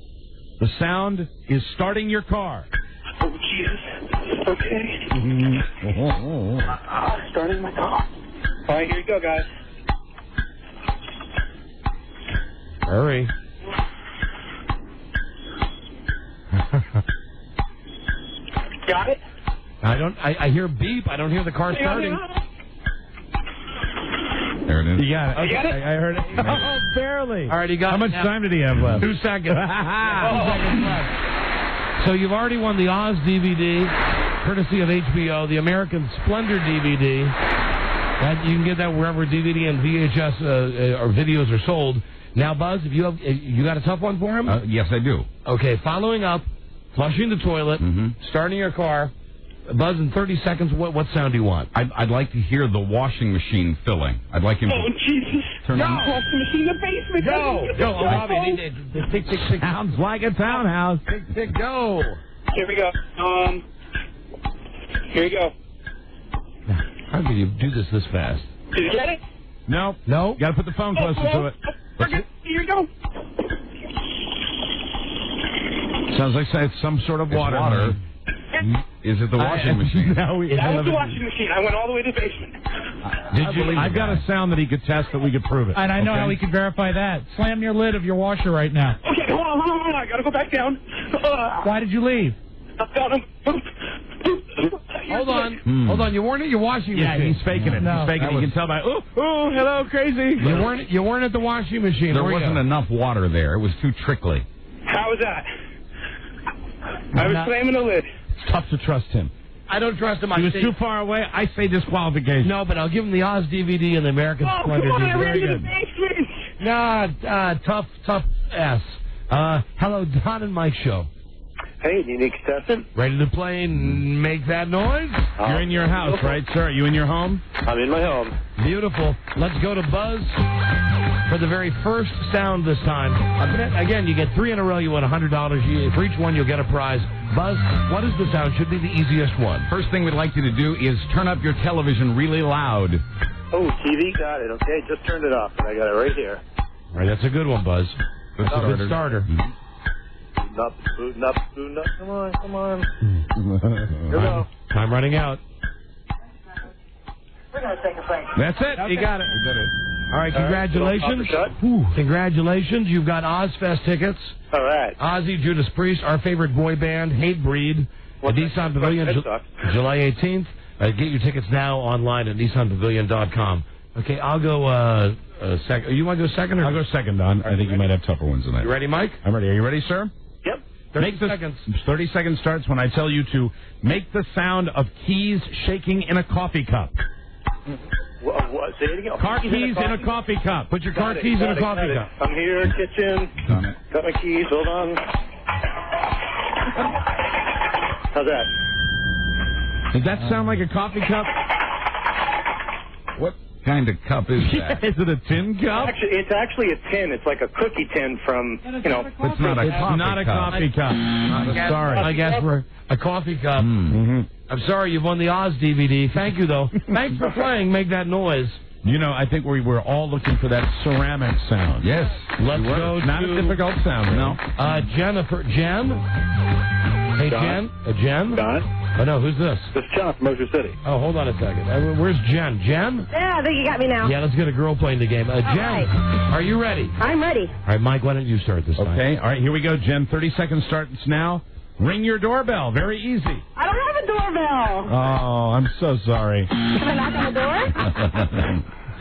S2: The sound is starting your car.
S18: Oh, Jesus. Okay. Starting my car. All right, here you go, guys.
S15: I hear beep. I don't hear the car starting.
S3: There it is.
S2: You got it.
S18: You got it?
S2: I heard it. Oh, barely.
S15: All right, you got
S2: How
S15: it
S2: much
S15: now.
S2: time did he have left?
S15: 2 seconds. 2 seconds left. So you've already won the Oz DVD, courtesy of HBO, the American Splendor DVD. That, you can get that wherever DVD and VHS or videos are sold. Now, Buzz, if you got a tough one for him?
S3: Yes, I do.
S15: Okay, following up, flushing the toilet, starting your car. Buzz, in 30 seconds, what sound do you want?
S3: I'd like to hear the washing machine filling. I'd like him to...
S18: Oh, Jesus.
S3: Turn on...
S18: Washing machine in the basement.
S15: Go, Bobby. Tick, tick, tick.
S2: Sounds like a townhouse.
S15: Tick, tick, go.
S18: Here we go. Here you go.
S15: How can you do this fast?
S18: Did you get it?
S2: No.
S15: No?
S2: Got to put the phone closer to it.
S18: Okay, here you go.
S2: Sounds like it's some sort of water.
S3: Is it the washing machine?
S18: That was the washing machine. I went all the way to the basement.
S2: I've got a sound that he could test that we could prove it.
S5: And I know how we can verify that. Slam your lid of your washer right now.
S18: Okay, hold on. I gotta go back down.
S5: Why did you leave?
S15: Hold on. You weren't at your washing machine.
S2: Yeah, he's faking it.
S5: No.
S2: He's faking it. You can tell by, hello, crazy.
S15: You weren't at the washing machine.
S3: There wasn't enough water there. It was too trickly.
S18: How was that? I was slamming the lid.
S2: It's tough to trust him.
S15: I don't trust him.
S2: He was too far away. I say disqualification.
S15: No, but I'll give him the Oz DVD and the American Splendor
S18: Come on, I
S15: DVD.
S18: ran to the basement.
S15: Tough ass. Hello, Don and Mike show.
S21: Hey, unique contestant.
S15: Ready to play and make that noise?
S2: You're in your house, right, sir? Are you in your home?
S21: I'm in my home.
S15: Beautiful. Let's go to Buzz for the very first sound this time. Again, you get 3 in a row. You win $100. For each one, you'll get a prize. Buzz, what is the sound? Should be the easiest one.
S3: First thing we'd like you to do is turn up your television really loud.
S21: Oh, TV, got it. Okay, just turned it off, and I got it right here.
S15: All right, that's a good one, Buzz. That's a good starter.
S21: Booting up. Come on. Here we go.
S15: Time running out.
S21: We're going to take a break.
S2: That's it.
S15: Okay.
S2: You got it.
S15: All right, congratulations. Congratulations. You've got Ozfest tickets.
S21: All right.
S15: Ozzy, Judas Priest, our favorite boy band, Hatebreed, at Nissan Pavilion, July 18th. Get your tickets now online at NissanPavilion.com. Okay, I'll go second. You want to go second?
S2: I'll go second, Don. I think you might have tougher ones tonight.
S15: You ready, Mike?
S2: I'm ready. Are you ready, sir?
S21: Yep.
S15: 30 seconds.
S2: 30 seconds starts when I tell you to make the sound of keys shaking in a coffee cup.
S21: What? Say it again.
S2: Car keys in a coffee cup. Put your car keys in a coffee cup.
S21: I'm here, kitchen. Got my keys. Hold on. How's that?
S2: Does that sound like a coffee cup?
S3: What kind of cup is that?
S2: Is it a tin cup?
S21: It's actually a tin. It's like a cookie tin from,
S3: It's not a coffee cup.
S2: Sorry.
S15: I guess for a coffee cup.
S2: Mm-hmm.
S15: I'm sorry, you've won the Oz DVD. Thank you, though. Thanks for playing. Make that noise.
S2: You know, I think we were all looking for that ceramic sound.
S3: Yes.
S15: Let's go
S2: Not
S15: to...
S2: a difficult sound,
S3: No.
S15: Jennifer. Jen? Hey,
S21: Don.
S15: Jen?
S21: Don?
S15: Oh, no, who's this?
S21: This is John from Ocean City.
S15: Oh, hold on a second. Where's Jen? Jen?
S4: Yeah, I think you got me now.
S15: Yeah, let's get a girl playing the game. Jen,
S4: right.
S15: are you ready?
S4: I'm ready.
S15: All right, Mike, why don't you start this time?
S2: Okay. All right, here we go, Jen. 30 seconds starts now. Ring your doorbell. Very easy.
S4: I don't have a doorbell.
S2: Oh, I'm so sorry.
S4: Can I knock on the door?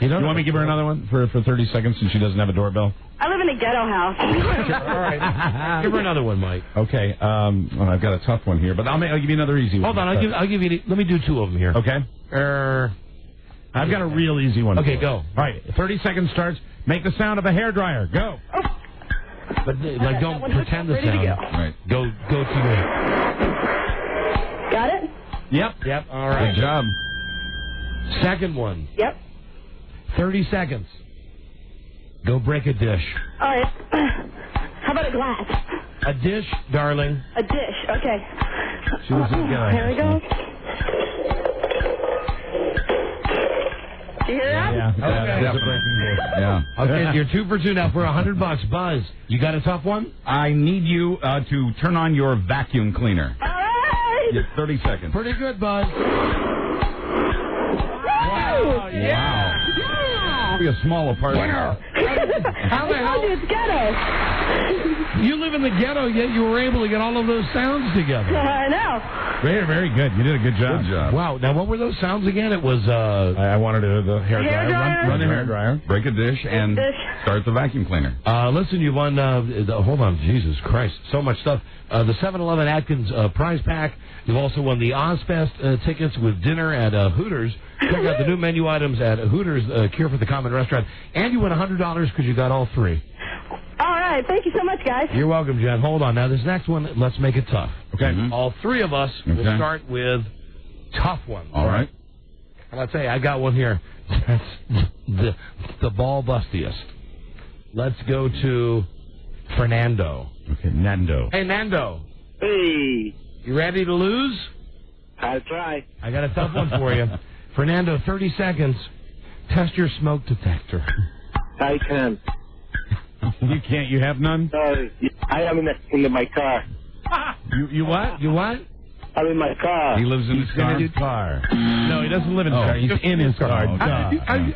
S2: You want me to give her another one for 30 seconds since she doesn't have a doorbell?
S4: I live in a ghetto house.
S15: All right. Give her another one, Mike.
S2: Okay. Well, I've got a tough one here, but I'll give you another easy one.
S15: Hold on. I'll give you. Let me do 2 of them here.
S2: Okay. I've got a real easy one.
S15: Okay, go.
S2: All right. 30 seconds starts. Make the sound of a hairdryer. Go.
S4: Oh.
S15: But don't pretend the sound.
S3: Right.
S15: Go to the.
S4: Got it?
S15: Yep. All right.
S3: Good job.
S15: Second one.
S4: Yep.
S15: 30 seconds. Go break a dish.
S4: All right. How about a glass?
S15: A dish, darling.
S4: A dish. Okay.
S2: Here
S4: we go. You hear that?
S2: Yeah.
S15: Okay, you're 2 for 2 now for $100. Buzz, you got a tough one?
S3: I need you to turn on your vacuum cleaner.
S4: All right.
S3: You have 30 seconds.
S15: Pretty good, Buzz.
S4: Wow.
S15: Yeah.
S3: Be a small apartment.
S15: How the hell?
S4: It's ghetto.
S15: You live in the ghetto, yet you were able to get all of those sounds together.
S4: I know.
S2: Very, very good. You did a good job.
S3: Good job.
S15: Wow. Now, what were those sounds again? It was,
S2: I wanted to the hair
S4: Hair
S2: dryer.
S4: dryer.
S2: Run the hair dryer.
S3: Break a dish and start the vacuum cleaner.
S15: listen, you won, hold on, Jesus Christ, so much stuff. The 7-Eleven Atkins prize pack. You've also won the Ozfest tickets with dinner at Hooters. Check out the new menu items at Hooters, Cure for the Common Restaurant. And you win $100 because you got all three.
S4: All right. Thank you so much, guys.
S15: You're welcome, Jen. Hold on. Now, this next one, let's make it tough.
S2: Okay.
S15: All three of us will start with tough ones.
S3: All right.
S15: And I'll tell you, I got one here. That's the ball bustiest. Let's go to Fernando.
S2: Okay, Nando.
S15: Hey, Nando.
S21: Hey.
S15: You ready to lose?
S21: I'll try.
S15: I got a tough one for you. Fernando, 30 seconds. Test your smoke detector.
S21: I can.
S2: You can't. You have none?
S21: I am in my car.
S2: You what?
S15: You what?
S21: I'm in my car.
S3: He lives in his
S2: car. No, he doesn't live in his car. He's in his car.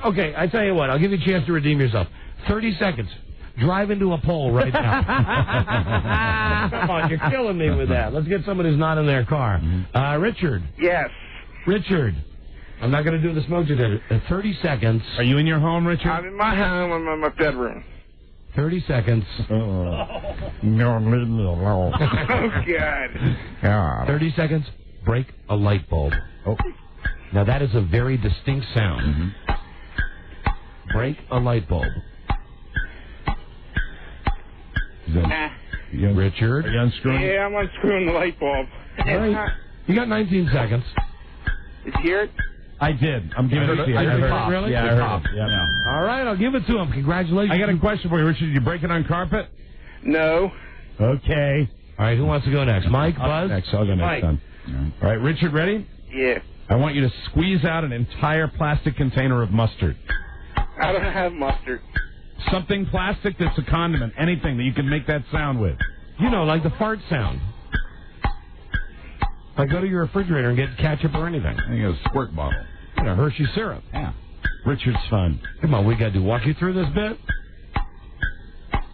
S15: Okay, I tell you what. I'll give you a chance to redeem yourself. 30 seconds. Drive into a pole right now. Come on, you're killing me with that. Let's get somebody who's not in their car. Richard.
S21: Yes.
S15: Richard. I'm not going to do the smoke detector. 30 seconds.
S2: Are you in your home, Richard?
S21: I'm in my home. I'm in my bedroom.
S15: 30 seconds.
S2: No, leave me alone.
S21: Oh, God.
S15: 30 seconds. Break a light bulb.
S2: Oh.
S15: Now, that is a very distinct sound. Break a light bulb. Richard.
S2: Are you unscrewing?
S21: Yeah, I'm unscrewing the light bulb.
S15: All right. You got 19 seconds.
S21: Did you hear it?
S2: I did. I'm giving it to you.
S15: I heard it.
S2: Really?
S15: Yeah,
S2: I heard it. Yeah.
S15: All right, I'll give it to him. Congratulations.
S2: I got a question for you, Richard. Did you break it on carpet?
S21: No.
S2: Okay.
S15: All right, who wants to go next? Mike, Buzz?
S2: I'll go next.
S15: Mike.
S2: Son. All right, Richard, ready?
S21: Yeah.
S2: I want you to squeeze out an entire plastic container of mustard.
S21: I don't have mustard.
S2: Something plastic that's a condiment. Anything that you can make that sound with.
S15: You know, like the fart sound. Like go to your refrigerator and get ketchup or anything.
S3: I think it was a squirt bottle.
S15: You know, Hershey syrup.
S3: Yeah.
S2: Richard's fun.
S15: Come on, we got to walk you through this bit.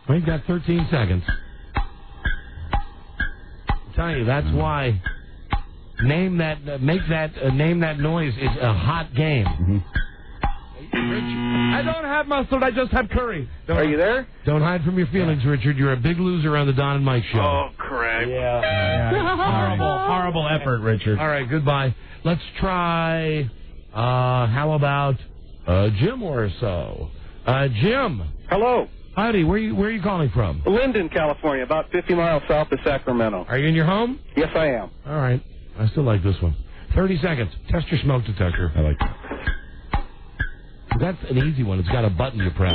S15: We've got 13 seconds. I tell you, that's why name that noise is a hot game.
S2: I don't have mustard. I just have curry.
S21: Are you there?
S15: Don't hide from your feelings, Richard. You're a big loser on the Don and Mike show.
S21: Oh, crap.
S2: Yeah. Horrible effort, Richard.
S15: All right, goodbye. Let's try, how about Jim or so? Jim.
S21: Hello.
S15: Howdy, where are you calling from?
S21: Linden, California, about 50 miles south of Sacramento.
S15: Are you in your home?
S21: Yes, I am.
S15: All right. I still like this one. 30 seconds. Test your smoke detector.
S2: I like that.
S15: That's an easy one. It's got a button you press.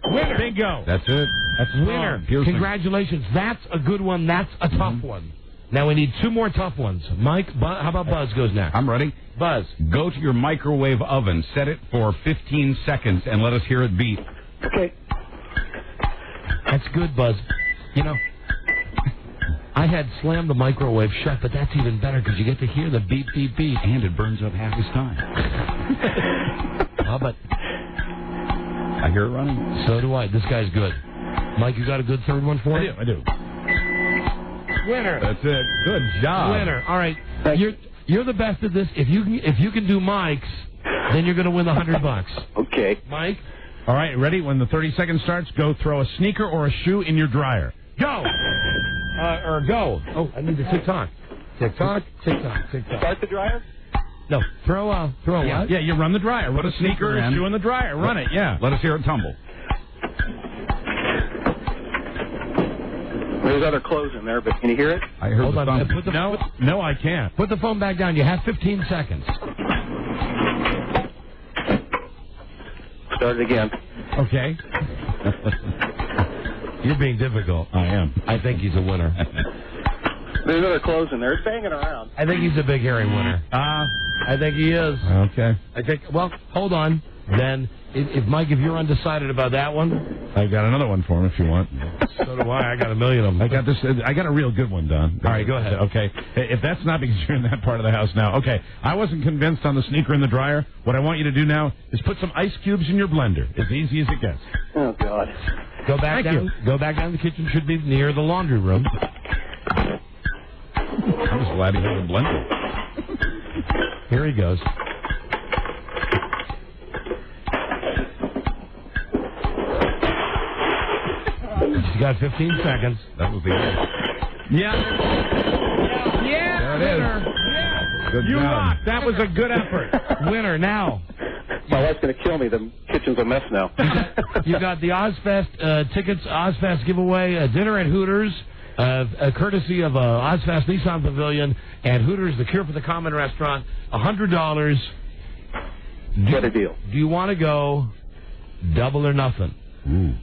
S2: Winner. Bingo.
S3: That's it.
S2: That's
S15: winner. Congratulations. That's a good one. That's a tough one. Now we need two more tough ones. Mike, how about Buzz goes next?
S3: I'm ready.
S15: Buzz.
S3: Go to your microwave oven, set it for 15 seconds, and let us hear it beep.
S21: Okay.
S15: That's good, Buzz. You know, I had slammed the microwave shut, but that's even better because you get to hear the beep, beep, beep.
S3: And it burns up half his time.
S15: But
S3: I hear it running.
S15: So do I. This guy's good. Mike, you got a good third one for him?
S2: I do.
S15: Winner.
S3: That's it. Good job.
S15: Winner. All right. You're the best at this. If you can do Mike's, then you're going to win the $100.
S21: Okay.
S15: Mike.
S2: All right. Ready? When the 30 seconds starts, go throw a sneaker or a shoe in your dryer.
S15: Go. Or go. Oh, I need the tick-tock. Tick-tock. Tick-tock. Tick-tock.
S21: Start the dryer?
S15: No, throw a what?
S2: Yeah, you run the dryer. Put a sneaker or a shoe in the dryer. Run it, yeah.
S3: Let us hear it tumble.
S21: There's other clothes in there, but can you hear it?
S3: I heard
S15: Hold
S3: the
S15: on.
S3: thump.
S2: No, I can't.
S15: Put the phone back down. You have 15 seconds.
S21: Start it again.
S2: Okay.
S15: You're being difficult.
S2: I am.
S15: I think he's a winner.
S21: There's other clothes in there. It's banging around.
S15: I think he's a big hairy winner. I think he is.
S2: Okay.
S15: Well, hold on. then if Mike, if you're undecided about that one,
S2: I got another one for him if you want.
S15: So do I. I got a million of them.
S2: I got this. I got a real good one, Don.
S15: All right, go ahead.
S2: Okay. If that's not because you're in that part of the house now. Okay. I wasn't convinced on the sneaker in the dryer. What I want you to do now is put some ice cubes in your blender. As easy as it gets.
S23: Oh, God.
S15: Go back
S2: Thank
S15: down.
S2: you.
S15: Go back down. The kitchen should be near the laundry room.
S2: I'm just glad he has a blender.
S15: Here he goes. You got 15 seconds.
S3: That was the end.
S2: Yeah.
S15: Yeah.
S2: There it is. Good
S15: You
S2: job.
S15: rock.
S2: That was a good effort.
S15: Winner now.
S23: My wife's going to kill me. The kitchen's a mess now.
S15: You got the Ozfest tickets, Ozfest giveaway, dinner at Hooters, courtesy of Ozfest Nissan Pavilion, and Hooters, the Cure for the Common restaurant, $100.
S23: What a deal.
S15: Do you want to go double or nothing?
S2: Ooh.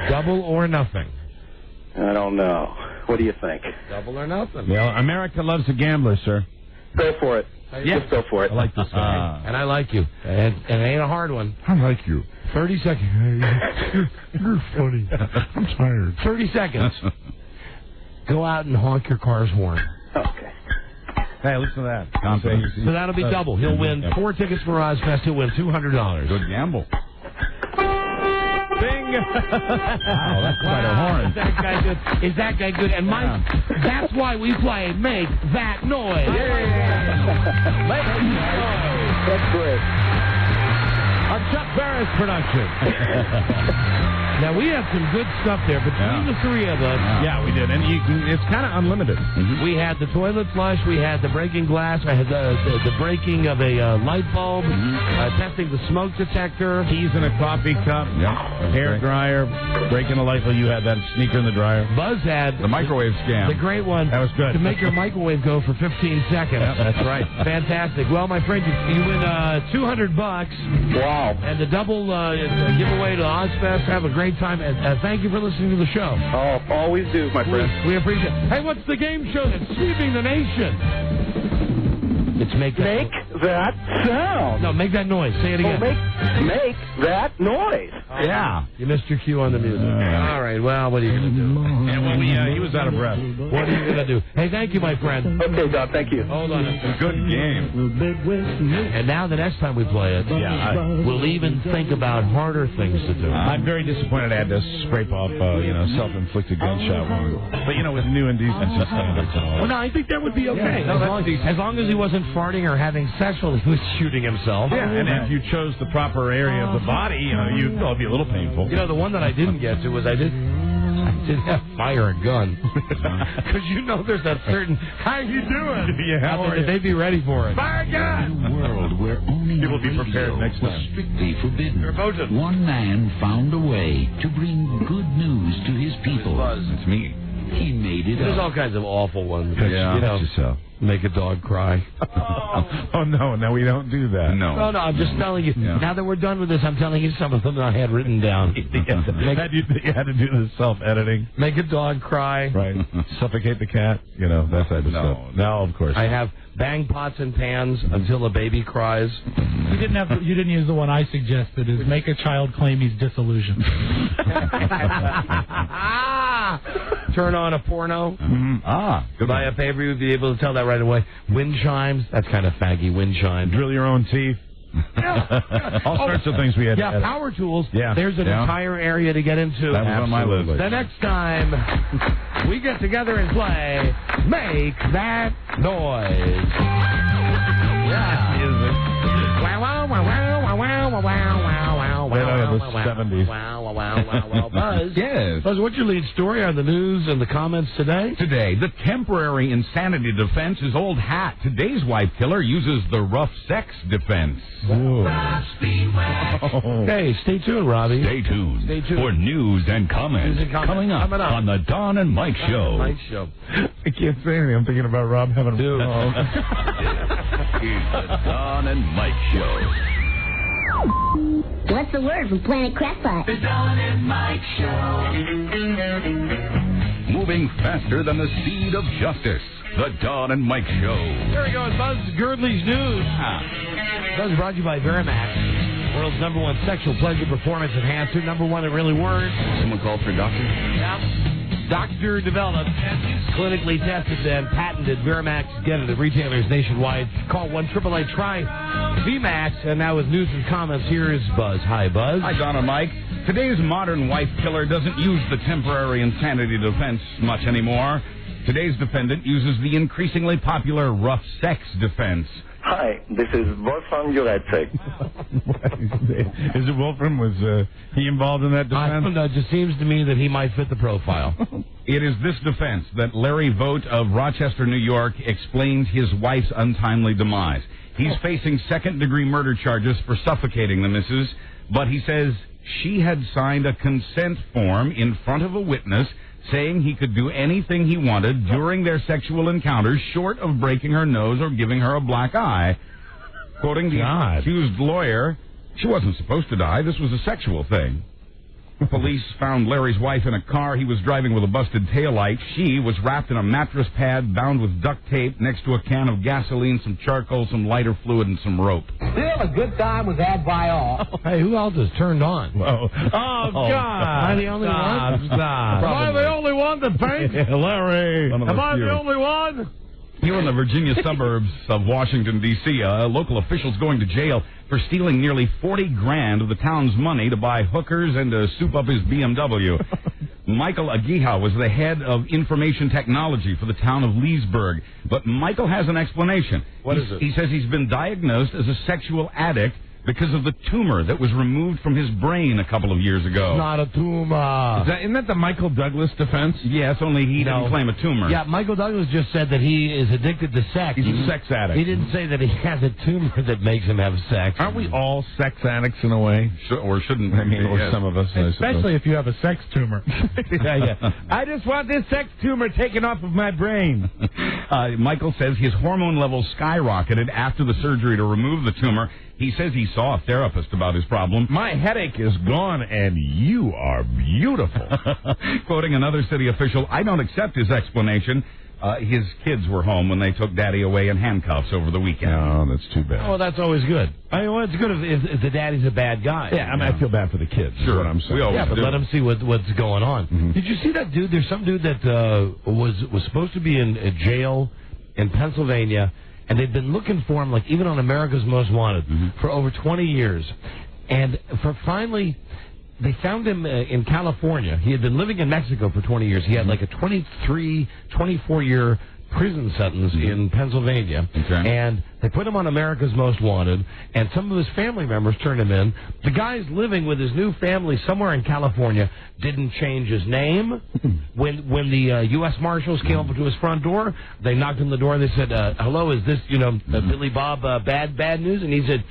S15: Double or nothing?
S23: I don't know. What do you think?
S15: Double or nothing.
S2: Well, America loves a gambler, sir.
S23: Go for it.
S15: Yeah.
S23: Just go for it.
S2: I like this guy.
S15: And I like you. And it ain't a hard one.
S2: I like you.
S15: 30 seconds. You're funny.
S2: I'm tired.
S15: 30 seconds. Go out and honk your car's horn.
S23: Okay.
S2: Hey, listen to that.
S15: So that'll be double. He'll win 4 tickets for Ozfest. He'll win $200.
S3: Good gamble.
S2: Bing!
S3: Wow, that's quite a horn.
S15: Is that guy good? Is that guy good? And Mike, that's why we play Make That Noise.
S2: Make that noise.
S23: That's great.
S2: A Chuck Barris production.
S15: Now, we have some good stuff there between the three of us.
S2: Yeah, we did. And it's kind of unlimited.
S15: Mm-hmm. We had the toilet flush. We had the breaking glass. I had the breaking of a light bulb. Testing the smoke detector.
S2: Keys in a coffee cup.
S3: Yep.
S2: Hair dryer. Breaking a light bulb. You had that sneaker in the dryer.
S15: Buzz had
S3: The microwave scam.
S15: the great one.
S2: That was good.
S15: To make your microwave go for 15 seconds.
S2: Yep, that's right.
S15: Fantastic. Well, my friend, you win $200.
S23: Wow.
S15: And the double giveaway to Ozfest. Have a great time. And thank you for listening to the show.
S23: Oh, always do, my friend.
S15: We appreciate it. Hey, what's the game show that's sweeping the nation? It's Make That
S23: That sound.
S15: No, make that noise. Say it again.
S23: Oh, make that noise.
S3: Yeah.
S15: You missed your cue on the music. All right. Well, what are you going to do?
S2: Yeah, well, he was out of breath.
S15: What are you going to do? Hey, thank you, my friend.
S23: Okay, Doc, thank you.
S15: Hold on.
S3: Good game.
S15: And now the next time we play it, we'll even think about harder things to do.
S2: I'm very disappointed I had to scrape off, self-inflicted gunshot wound. But, with new indecency standards and all that.
S15: Well, no, I think that would be okay. As long as he wasn't farting or having sex while he was shooting himself.
S2: Yeah, and if you chose the proper area of the body, it'd be a little painful.
S15: The one that I didn't get to was I did have fire a gun. Because there's that certain, how you doing?
S2: Yeah, how are you?
S15: They'd be ready for it.
S2: Fire a gun!
S9: A world where owning
S2: People be
S9: radio
S2: prepared next
S9: was
S2: time.
S9: strictly forbidden.
S15: You're voted.
S9: One man found a way to bring good news to his people.
S3: It's me.
S9: He made it
S15: There's
S9: up.
S15: all kinds of awful ones.
S3: Yeah.
S15: Make a dog cry.
S2: Oh, no, we don't do that.
S3: No.
S15: No, I'm just telling you.
S3: Yeah.
S15: Now that we're done with this, I'm telling you some of them I had written down.
S2: You had to do the self-editing.
S15: Make a dog cry.
S2: Right. Suffocate the cat. That type of stuff. No, of course.
S15: I have bang pots and pans until a baby cries.
S5: You didn't use the one I suggested. Is make a child claim he's disillusioned.
S15: Turn on a porno.
S3: Good
S15: Buy a paper, you'd be able to tell that right away. Wind chimes. That's kind of faggy. Wind chimes.
S2: Drill your own teeth. All sorts of things we had.
S15: Yeah, power tools.
S2: Yeah.
S15: There's an entire area to get into.
S3: That was on my list.
S15: The next time we get together and play Make That Noise. Yeah.
S2: Music.
S15: Wow, wow, wow, wow, wow, wow, wow, wow,
S2: Right out of the
S15: wow,
S2: 70s.
S15: wow, wow, wow, wow. Buzz.
S3: Yes.
S15: Buzz, what's your lead story on the news and the comments today?
S3: Today, the temporary insanity defense is old hat. Today's wife killer uses the rough sex defense.
S15: Hey, stay tuned, Robbie.
S9: Stay tuned for news and comments coming up on the Don and Mike Show.
S15: Mike Show.
S2: I can't say anything. I'm thinking about Rob having a
S15: Dude.
S9: Here's the Don and Mike Show.
S10: What's the word from Planet Crackpot?
S9: The Don and Mike Show. Moving faster than the speed of justice. The Don and Mike Show.
S15: There we go. Buzz Girdley's News. Buzz brought to you by Verimax. World's #1 sexual pleasure performance enhancer. #1 it really works.
S3: Someone called for a doctor?
S15: Yeah. Doctor developed, clinically tested, and patented. Verimax. Get it at retailers nationwide. Call 1-888-TRY-VMAX. And now with news and comments, here is Buzz. Hi, Buzz.
S3: Hi, Don and Mike. Today's modern wife killer doesn't use the temporary insanity defense much anymore. Today's defendant uses the increasingly popular rough sex defense.
S21: Hi, this is Wolfram Juracek.
S2: Is it Wolfram? Was he involved in that defense?
S15: I don't know. It just seems to me that he might fit the profile.
S3: It is this defense that Larry Vogt of Rochester, New York, explains his wife's untimely demise. He's facing second-degree murder charges for suffocating the missus, but he says she had signed a consent form in front of a witness saying he could do anything he wanted during their sexual encounters short of breaking her nose or giving her a black eye. Quoting the accused lawyer, she wasn't supposed to die. This was a sexual thing. Police found Larry's wife in a car. He was driving with a busted taillight. She was wrapped in a mattress pad bound with duct tape next to a can of gasoline, some charcoal, some lighter fluid, and some rope.
S14: Still, a good time was had by all.
S15: Hey, who else is turned on?
S2: Oh,
S15: God. Am I the only one?
S2: Stop.
S15: Am I the only one that thinks?
S2: Larry.
S15: Am I the only one?
S3: Here in the Virginia suburbs of Washington, D.C., local officials going to jail for stealing nearly $40,000 of the town's money to buy hookers and to soup up his BMW. Michael Aguija was the head of information technology for the town of Leesburg. But Michael has an explanation.
S2: What is it?
S3: He says he's been diagnosed as a sexual addict because of the tumor that was removed from his brain a couple of years ago.
S15: It's not a tumor.
S2: Isn't that the Michael Douglas defense?
S3: Yes, only he didn't claim a tumor.
S15: Yeah, Michael Douglas just said that he is addicted to sex.
S2: He's a sex addict.
S15: He didn't say that he has a tumor that makes him have sex.
S2: Aren't we all sex addicts in a way?
S3: Or shouldn't
S2: I mean, or
S3: yes.
S2: some of us,
S5: especially if you have a sex tumor.
S2: yeah. I just want this sex tumor taken off of my brain.
S3: Michael says his hormone levels skyrocketed after the surgery to remove the tumor. He says he saw a therapist about his problem.
S2: My headache is gone, and you are beautiful.
S3: Quoting another city official, I don't accept his explanation. His kids were home when they took Daddy away in handcuffs over the weekend.
S2: Oh, that's too bad.
S15: Oh, that's always good. I mean, well, it's good if the daddy's a bad guy.
S2: Yeah, I mean, I feel bad for the kids.
S3: Sure,
S2: is what I'm saying.
S3: we always
S15: but
S3: do.
S15: let him see what's going on.
S2: Mm-hmm.
S15: Did you see that dude? There's some dude that was supposed to be in jail in Pennsylvania, and they've been looking for him, like even on America's Most Wanted, for over 20 years. And finally, they found him in California. He had been living in Mexico for 20 years. He had like a 24-year prison sentence in Pennsylvania.
S3: Okay.
S15: And they put him on America's Most Wanted, and some of his family members turned him in. The guy's living with his new family somewhere in California, didn't change his name. When the U.S. Marshals came up to his front door, they knocked on the door and they said, hello, is this, Billy Bob bad news? And he said,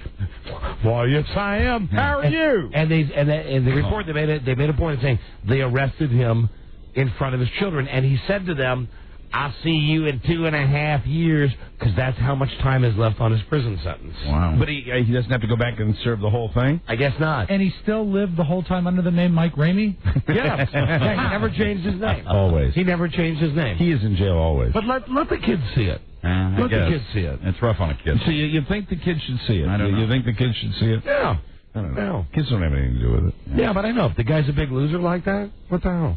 S15: why, yes, I am. How are you? And the report, they made a point of saying they arrested him in front of his children, and he said to them, I'll see you in 2.5 years, because that's how much time is left on his prison sentence.
S3: Wow.
S2: But he doesn't have to go back and serve the whole thing?
S15: I guess not.
S5: And he still lived the whole time under the name Mike Ramey?
S15: Yes. Yeah, he never changed his name.
S2: Always.
S15: He never changed his name.
S2: He is in jail always.
S15: But let the kids see it.
S3: Let
S15: the kids see it.
S3: It's rough on a kid.
S2: So you think the kids should see it?
S3: I don't know.
S2: You think the kids should see it?
S15: Yeah.
S2: I don't know.
S15: No.
S2: Kids don't have anything to do with it.
S15: Yeah, but I know. If the guy's a big loser like that, what the hell?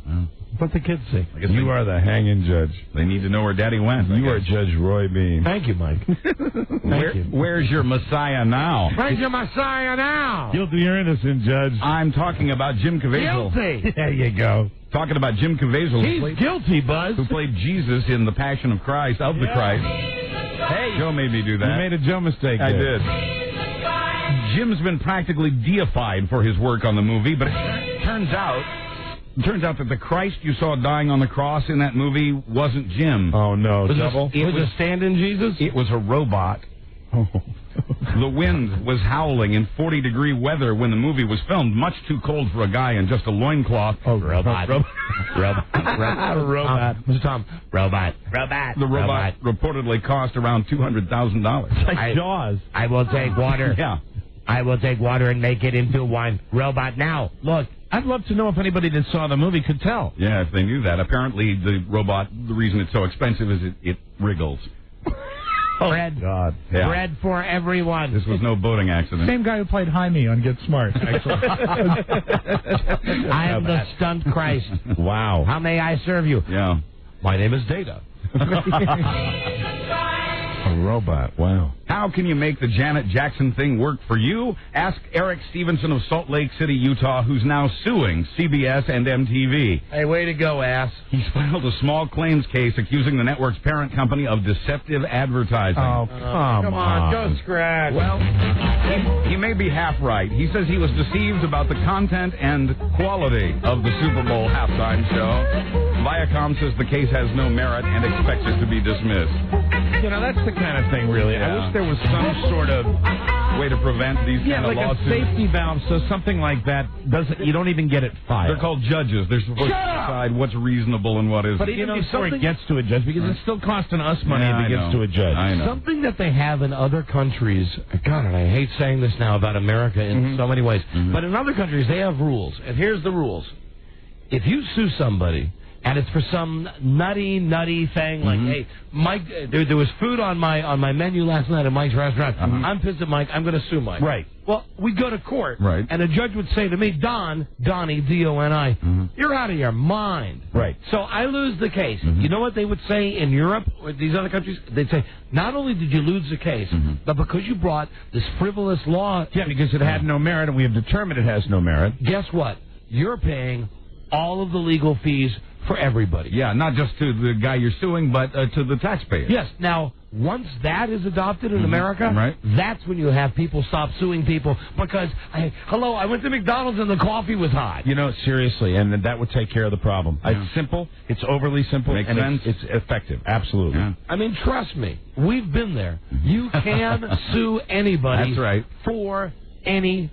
S15: Let the kids see.
S3: I guess
S2: You are the hanging judge.
S3: They need to know where Daddy went.
S2: You are Judge Roy Bean.
S15: Thank you, Mike. Thank you.
S3: Where's your Messiah now?
S15: Where's your Messiah now?
S2: Guilty or innocent, Judge?
S3: I'm talking about Jim Caviezel.
S15: Guilty.
S2: There you go.
S3: Talking about Jim Caviezel.
S15: He's guilty, Buzz.
S3: Who played Jesus in The Passion of Christ, the Christ. Hey. Joe made me do that.
S2: You made a Joe mistake
S3: I
S2: there.
S3: did. Jim's been practically deified for his work on the movie, but it turns out that the Christ you saw dying on the cross in that movie wasn't Jim.
S2: Oh, no.
S15: Was
S2: Double?
S15: it a stand-in Jesus?
S3: It was a robot. The wind was howling in 40-degree weather when the movie was filmed, much too cold for a guy in just a loincloth.
S15: Oh, robot. Robot. Mr. Tom. Robot.
S3: The robot reportedly cost around $200,000.
S2: Like Jaws.
S15: I will take water.
S3: Yeah.
S15: I will take water and make it into wine. Robot, now, look.
S2: I'd love to know if anybody that saw the movie could tell.
S3: Yeah, if they knew that. Apparently, the robot, the reason it's so expensive is it wriggles.
S15: Bread.
S2: God.
S3: Yeah.
S15: Bread for everyone.
S3: This was no boating accident.
S5: Same guy who played Jaime on Get Smart, actually.
S15: I am the stunt Christ.
S2: Wow.
S15: How may I serve you?
S3: Yeah.
S2: My name is Data. A robot. Wow.
S3: How can you make the Janet Jackson thing work for you? Ask Eric Stevenson of Salt Lake City, Utah, who's now suing CBS and MTV.
S15: Hey, way to go, ass.
S3: He's filed a small claims case accusing the network's parent company of deceptive advertising.
S2: Oh, come on.
S15: Go scratch.
S3: Well, he may be half right. He says he was deceived about the content and quality of the Super Bowl halftime show. Viacom says the case has no merit and expects it to be dismissed.
S2: You know, that's the kind of thing, really.
S3: Yeah.
S2: I wish there was some sort of
S3: way to prevent these kind of
S2: like
S3: lawsuits.
S2: a safety valve, so something like that doesn't. You don't even get it filed.
S3: They're called judges. They're supposed to decide what's reasonable and what isn't.
S2: But even before it gets to a judge, because it's still costing us money if it gets to a judge.
S3: I know.
S15: Something that they have in other countries, God, and I hate saying this now about America in so many ways, but in other countries they have rules, and here's the rules. If you sue somebody, and it's for some nutty thing, like, hey, Mike, there was food on my menu last night at Mike's restaurant. I'm pissed at Mike. I'm going to sue Mike.
S2: Right.
S15: Well, we go to court,
S3: right,
S15: and a judge would say to me, Donnie, D-O-N-I, you're out of your mind.
S2: Right.
S15: So I lose the case. You know what they would say in Europe or these other countries? They'd say, not only did you lose the case, but because you brought this frivolous law.
S2: Yeah, because it had no merit, and we have determined it has no merit.
S15: Guess what? You're paying all of the legal fees for everybody.
S3: Yeah, not just to the guy you're suing, but to the taxpayer.
S15: Yes. Now, once that is adopted in America,
S3: right,
S15: that's when you have people stop suing people because, hello, I went to McDonald's and the coffee was hot.
S2: You know, seriously, and that would take care of the problem.
S3: Yeah.
S2: It's simple, it's overly simple,
S3: Makes
S2: and
S3: sense.
S2: it's effective. Absolutely.
S3: Yeah.
S15: I mean, trust me, we've been there. You can sue anybody
S3: That's right.
S15: for anything.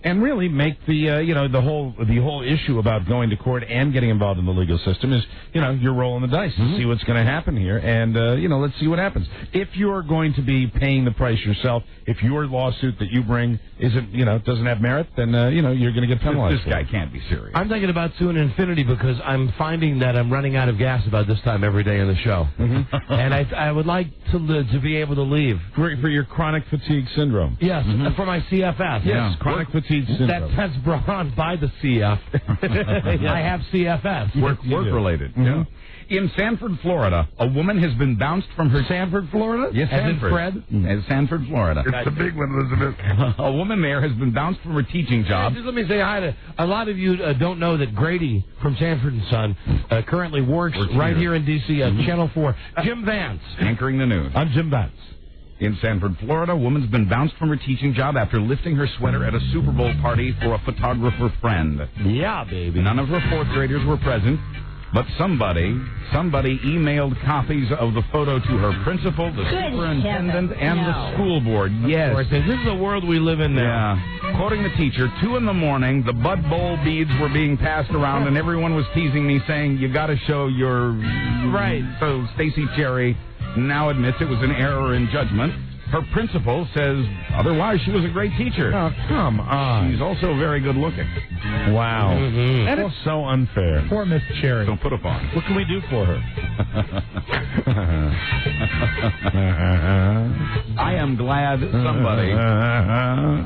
S2: And really make the the whole issue about going to court and getting involved in the legal system is, you're rolling the dice to see what's going to happen here, and let's see what happens. If you're going to be paying the price yourself, if your lawsuit that you bring isn't doesn't have merit, then you're going to get penalized.
S3: This guy can't be serious.
S15: I'm thinking about suing Infinity because I'm finding that I'm running out of gas about this time every day in the show, and I would like to be able to leave
S2: for your chronic fatigue syndrome.
S15: Yes, for my CFS.
S2: Yes, chronic fatigue syndrome.
S15: That's brought on by the CF. I have CFS.
S3: Work related. Yeah. In Sanford, Florida, a woman has been bounced from her...
S15: Sanford, Florida?
S3: Yes,
S15: as
S3: Sanford.
S15: in Fred?
S3: As Sanford, Florida.
S16: It's the big one, Elizabeth.
S3: A woman there has been bounced from her teaching job.
S15: Just let me say hi to... A lot of you don't know that Grady from Sanford & Son currently works right here in D.C. at Channel 4. Jim Vance.
S3: Anchoring the news.
S2: I'm Jim Vance.
S3: In Sanford, Florida, a woman's been bounced from her teaching job after lifting her sweater at a Super Bowl party for a photographer friend.
S15: Yeah, baby.
S3: None of her fourth graders were present, but somebody emailed copies of the photo to her principal, the superintendent, and the school board. Yes.
S15: This is the world we live in now.
S3: Yeah. Quoting the teacher, 2 a.m, the Bud Bowl beads were being passed around, and everyone was teasing me, saying, you got to show your...
S15: Right.
S3: So Stacey Cherry now admits it was an error in judgment. Her principal says otherwise she was a great teacher.
S2: Oh, come on.
S3: She's also very good looking.
S2: Wow.
S15: Mm-hmm.
S2: That is so unfair.
S5: Poor Miss Cherry.
S3: Don't put up on.
S2: What can we do for her?
S3: I am glad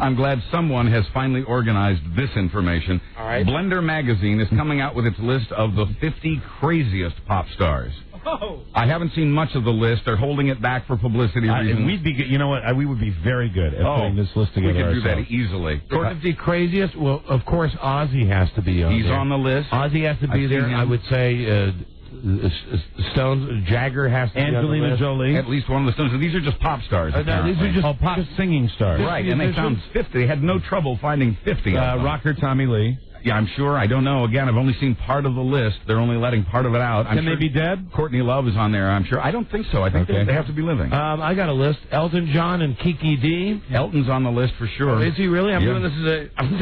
S3: I'm glad someone has finally organized this information.
S15: All right.
S3: Blender Magazine is coming out with its list of the 50 craziest pop stars.
S15: Oh.
S3: I haven't seen much of the list. They're holding it back for publicity reasons.
S2: We'd be, we would be very good at putting this list together.
S3: We could do that
S2: ourselves.
S3: easily.
S15: 50 craziest? Well, of course, Ozzy has to be on
S3: He's
S15: there.
S3: on the list.
S15: Ozzy has to be there. I would say Stones, Jagger has to be on the
S2: Angelina
S15: list.
S2: Jolie.
S3: At least one of the Stones. These are just pop stars.
S15: No, these are just
S2: pop singing stars.
S3: Right, and they found 50. They had no trouble finding 50.
S2: Rocker Tommy Lee.
S3: Yeah, I'm sure. I don't know. Again, I've only seen part of the list. They're only letting part of it out.
S2: Can they be dead?
S3: Courtney Love is on there, I'm sure. I don't think so. I think they have to be living.
S15: I got a list. Elton John and Kiki D.
S3: Elton's on the list for sure.
S15: Oh, is he really? I'm doing this as I'm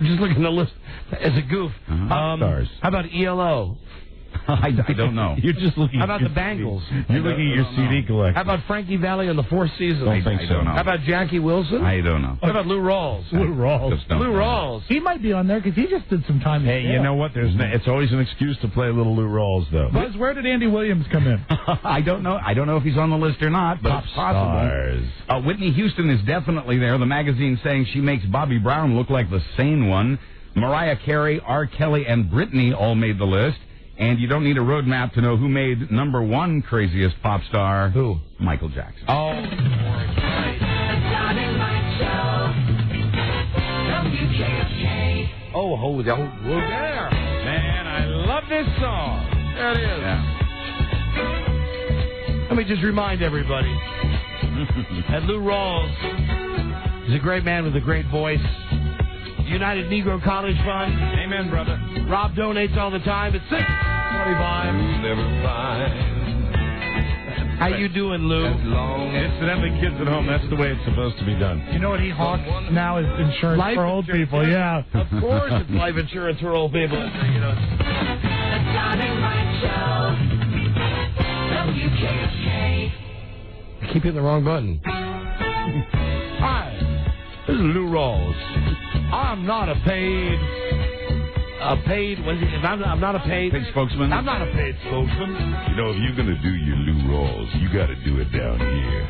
S15: just looking at the list as a goof.
S2: Stars.
S15: How about ELO?
S3: I don't know.
S2: You're just looking.
S15: How about the Bangles?
S2: You're looking at your CD collection.
S15: How about Frankie Valli and the Four Seasons?
S2: I don't know.
S15: How about Jackie Wilson?
S3: I don't know.
S15: How about Lou Rawls?
S5: Lou Rawls.
S15: Lou Rawls.
S5: He might be on there because he just did some time.
S2: Hey, you know what? It's always an excuse to play a little Lou Rawls, though.
S5: Buzz, where did Andy Williams come in?
S3: I don't know. I don't know if he's on the list or not, but
S2: Pop
S3: it's possible.
S2: stars.
S3: Whitney Houston is definitely there. The magazine saying she makes Bobby Brown look like the sane one. Mariah Carey, R. Kelly, and Britney all made the list. And you don't need a roadmap to know who made number one craziest pop star.
S15: Who?
S3: Michael Jackson.
S15: Oh. Oh, there.
S2: Man, I love this song.
S15: There it is.
S3: Yeah.
S15: Let me just remind everybody that Lou Rawls is a great man with a great voice. United Negro College Fund.
S2: Amen, brother.
S15: Rob donates all the time. It's 6:25.
S2: Never find.
S15: How you doing, Lou?
S2: Incidentally, kids at home, that's the way it's supposed to be done.
S5: You know what he hawks now is insurance for old people. Yeah.
S15: Of course it's life insurance for old people. You know. I keep hitting the wrong button. Hi, this is Lou Rawls. I'm not a paid. I'm not a paid
S3: spokesman.
S15: I'm not a paid spokesman.
S2: You know, if you're going to do your Lou Rawls, you got to do it down here.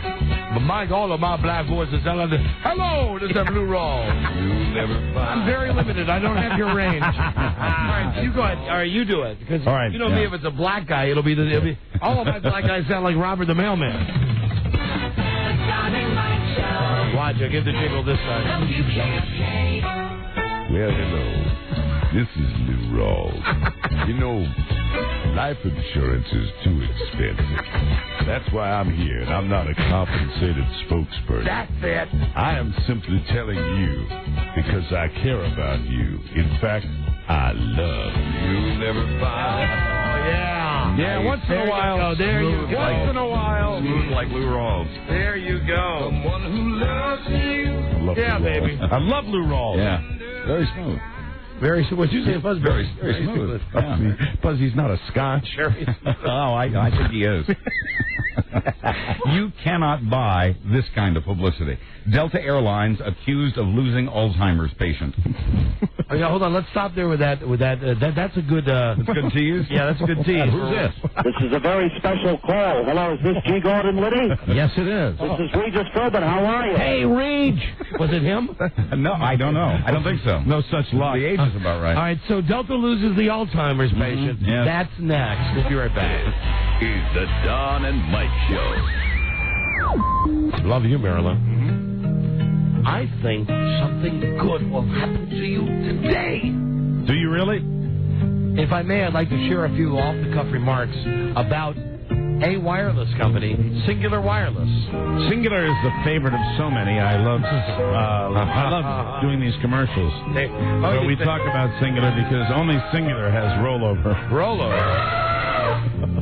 S15: But Mike, all of my black voices sound like this. Hello, this is Lou Rawls.
S2: You'll never find.
S15: I'm very limited. I don't have your range. All right, you go ahead. All right, you do it. Because
S2: all right,
S15: you know me, if it's a black guy, it'll be all of my black guys sound like Robert the Mailman. Watch, I'll give the jingle this time.
S2: Well, hello. This is Lou Rawls. You know, life insurance is too expensive. That's why I'm here, and I'm not a compensated spokesperson.
S15: That's it.
S2: I am simply telling you because I care about you. In fact, I love you. You'll never find.
S15: Oh, yeah.
S2: Yeah, once in a while.
S15: There you go.
S2: Once in a while.
S3: Smooth like Lou Rawls.
S15: There you go.
S2: Someone who loves you.
S15: Yeah, baby.
S2: I love Lou Rawls.
S3: Yeah. Very smooth.
S15: Very smooth. What'd you say?
S3: Very smooth. Yeah.
S2: Buzzy's not a Scotch.
S3: Oh, I think he is. You cannot buy this kind of publicity. Delta Airlines accused of losing Alzheimer's patient.
S15: Oh, yeah, hold on. Let's stop there with that. That's a good.
S3: That's a good tease.
S15: Yeah, that's a good tease.
S3: Who's this?
S21: This is a very special call. Hello, is this G. Gordon Liddy?
S2: Yes, it is.
S21: This is Regis Philbin. How are you?
S15: Hey, Reg. Was it him?
S3: No, I don't know. I don't think so.
S2: No such luck.
S3: The age is about right.
S15: All right, so Delta loses the Alzheimer's patient.
S3: Yes.
S15: That's next. We'll be right back.
S1: Is the Don and Mike Show.
S2: Love you, Marilyn.
S15: I think something good will happen to you today.
S2: Do you really?
S15: If I may, I'd like to share a few off-the-cuff remarks about a wireless company, Singular Wireless.
S2: Singular is the favorite of so many. I love doing these commercials. But we talk about Singular because only Singular has rollover.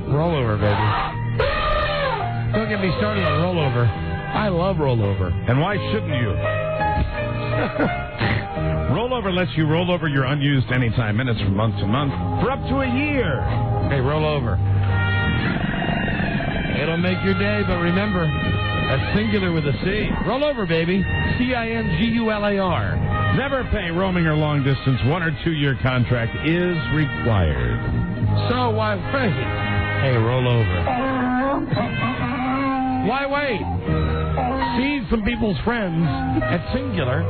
S15: Rollover, baby. Don't get me started on rollover. I love rollover.
S2: And why shouldn't you? Rollover lets you roll over your unused anytime minutes from month to month for up to a year.
S15: Hey, roll over. It'll make your day, but remember, that's Singular with a C. Roll over, baby. Cingular.
S2: Never pay roaming or long distance. 1 or 2 year contract is required.
S15: So why wait? Hey, roll over. Why wait? See some people's friends at Singular.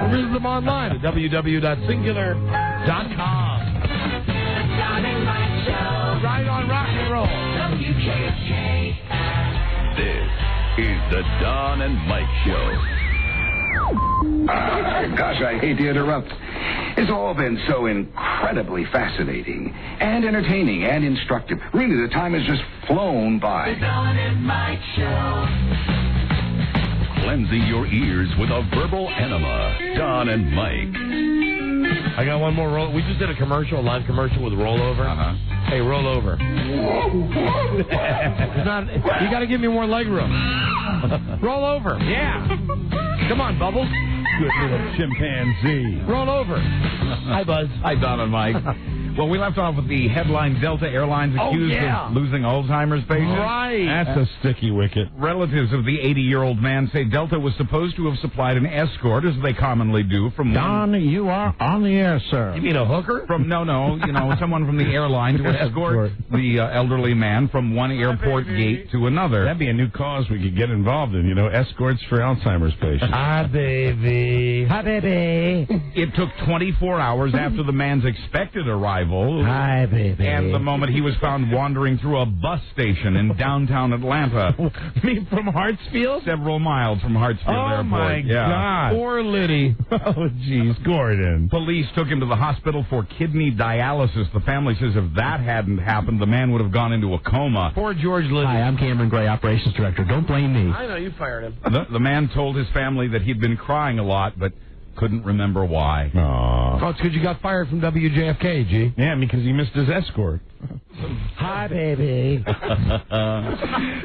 S15: Visit them online at www.singular.com. Right on rock and roll.
S1: This is the Don and Mike Show.
S12: Gosh, I hate to interrupt. It's all been so incredibly fascinating and entertaining and instructive. Really, the time has just flown by.
S1: The Don and Mike Show. Cleansing your ears with a verbal enema. Don and Mike.
S15: I got one more roll. We just did a live commercial with rollover. Hey, roll over. You got to give me more leg room. Roll over. Yeah. Come on, Bubbles.
S2: Good little chimpanzee.
S15: Roll over. Hi, Buzz.
S3: Hi, Don and Mike. Well, we left off with the headline Delta Airlines accused of losing Alzheimer's patients.
S2: Right. That's a sticky wicket.
S3: Relatives of the 80-year-old man say Delta was supposed to have supplied an escort, as they commonly do, from
S2: Don, you are on the air, sir.
S15: You mean a hooker?
S3: Someone from the airline to escort the elderly man from one airport gate to another.
S2: That'd be a new cause we could get involved in, escorts for Alzheimer's patients.
S15: Hi, baby. Hi, baby.
S3: It took 24 hours after the man's expected arrival.
S15: Hi, baby.
S3: And the moment he was found wandering through a bus station in downtown Atlanta.
S2: You mean from Hartsfield?
S3: Several miles from Hartsfield Airport.
S2: Oh, my God.
S15: Poor Liddy.
S2: Oh, jeez, Gordon.
S3: Police took him to the hospital for kidney dialysis. The family says if that hadn't happened, the man would have gone into a coma.
S15: Poor George Liddy.
S8: Hi, I'm Cameron Gray, Operations Director. Don't blame me.
S15: I know, you fired him.
S3: The man told his family that he'd been crying a lot, but couldn't remember why.
S2: Aww.
S15: Oh, it's because you got fired from WJFK, G.
S2: Yeah, because he missed his escort.
S15: Hi, baby.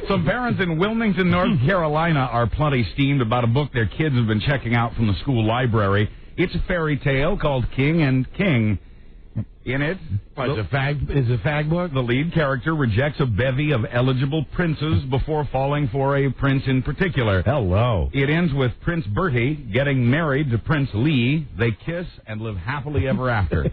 S3: Some parents in Wilmington, North Carolina are plenty steamed about a book their kids have been checking out from the school library. It's a fairy tale called King and King. In it,
S15: Is it a fag book?
S3: The lead character rejects a bevy of eligible princes before falling for a prince in particular.
S2: Hello.
S3: It ends with Prince Bertie getting married to Prince Lee. They kiss and live happily ever after.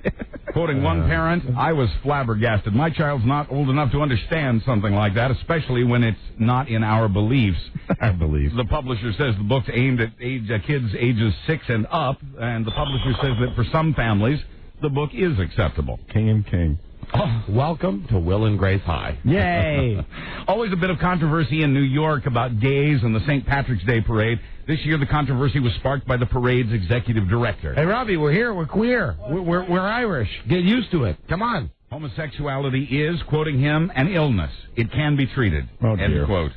S3: Quoting one parent, I was flabbergasted. My child's not old enough to understand something like that, especially when it's not in our beliefs.
S2: Our beliefs.
S3: The publisher says the book's aimed at kids ages 6 and up, and the publisher says that for some families, the book is acceptable.
S2: King and King.
S15: Oh, welcome to Will and Grace High.
S2: Yay.
S3: Always a bit of controversy in New York about gays and the St. Patrick's Day parade. This year, the controversy was sparked by the parade's executive director.
S15: Hey, Robbie, we're here. We're queer. We're Irish. Get used to it. Come on.
S3: Homosexuality is, quoting him, an illness. It can be treated.
S2: Oh, dear.
S3: End quote.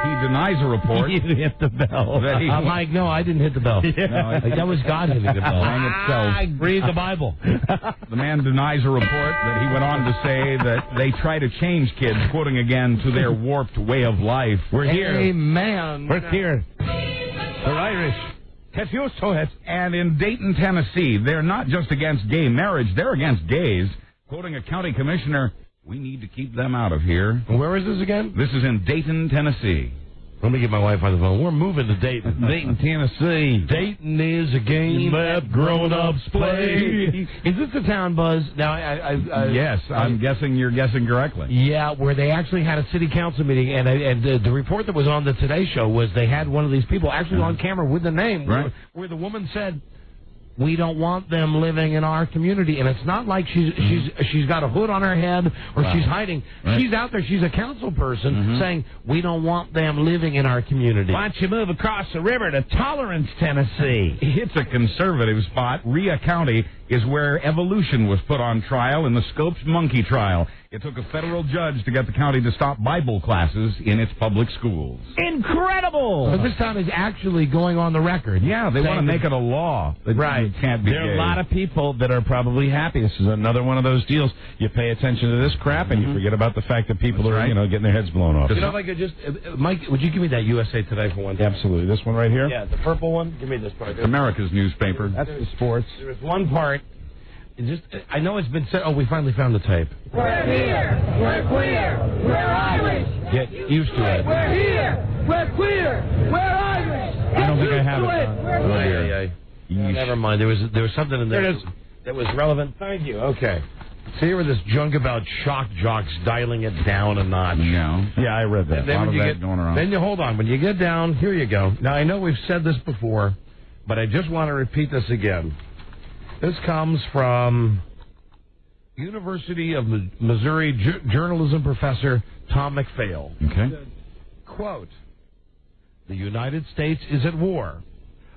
S3: He denies a report.
S2: You hit the bell.
S15: I'm like, no, I didn't hit the bell.
S3: No,
S15: that was God hitting the bell.
S3: Itself.
S15: Read the Bible.
S3: The man denies a report that he went on to say that they try to change kids, quoting again, to their warped way of life.
S2: We're here.
S15: Amen.
S2: We're here. We're Irish. Get used to it.
S3: And in Dayton, Tennessee, they're not just against gay marriage, they're against gays. Quoting a county commissioner, we need to keep them out of here.
S15: Where is this again?
S3: This is in Dayton, Tennessee.
S15: Let me get my wife on the phone. We're moving to Dayton.
S2: Dayton, Tennessee.
S15: Dayton is a game that grown-ups play. Is this the town, Buzz? Now,
S3: yes, I'm guessing you're guessing correctly.
S15: Yeah, where they actually had a city council meeting, and the report that was on the Today Show was they had one of these people actually on camera with the name,
S3: right,
S15: where the woman said, we don't want them living in our community. And it's not like she's got a hood on her head or she's hiding. Right. She's out there. She's a council person saying, we don't want them living in our community.
S2: Why don't you move across the river to Tolerance, Tennessee?
S3: It's a conservative spot. Rhea County is where evolution was put on trial in the Scopes monkey trial. It took a federal judge to get the county to stop Bible classes in its public schools.
S2: Incredible!
S15: But this time is actually going on the record.
S3: Yeah, they want to make it a law.
S2: Right.
S3: Can't be
S2: there are
S3: gay.
S2: a lot of people that are probably happy. This is another one of those deals. You pay attention to this crap, and you forget about the fact that people are, getting their heads blown off.
S15: You know, if I could just, Mike, would you give me that USA Today for one time?
S2: Absolutely. This one right here?
S15: Yeah, the purple one. Give me this part.
S3: America's newspaper.
S2: That's the sports.
S15: There's one part. I know it's been said. Oh, we finally found the tape.
S19: We're here. We're queer. We're Irish.
S15: Get used to it.
S19: We're here. We're queer. We're Irish.
S2: I don't think I have
S19: it.
S15: Never mind. There was something in there that was relevant. Thank you. Okay. So here was this junk about shock jocks dialing it down a notch.
S3: No.
S2: Yeah, I read that.
S15: And then
S3: a lot
S15: when
S3: of
S15: you
S3: that going around.
S15: Then you hold on. When you get down, here you go. Now I know we've said this before, but I just want to repeat this again. This comes from University of Missouri journalism professor Tom McPhail.
S3: Okay.
S15: Quote, the United States is at war.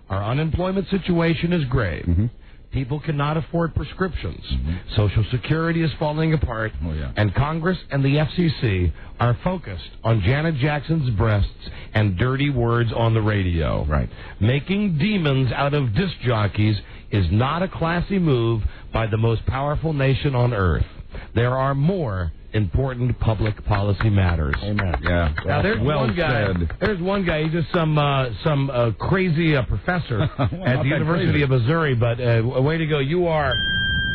S15: Our unemployment situation is grave. People cannot afford prescriptions. Social Security is falling apart. And Congress and the FCC are focused on Janet Jackson's breasts and dirty words on the radio.
S2: Right.
S15: Making demons out of disc jockeys is not a classy move by the most powerful nation on earth. There are more important public policy matters.
S2: Amen.
S3: Yeah.
S15: Now there's one guy.
S3: Said.
S15: There's one guy. He's just some crazy professor at the University of Missouri. But way to go! You are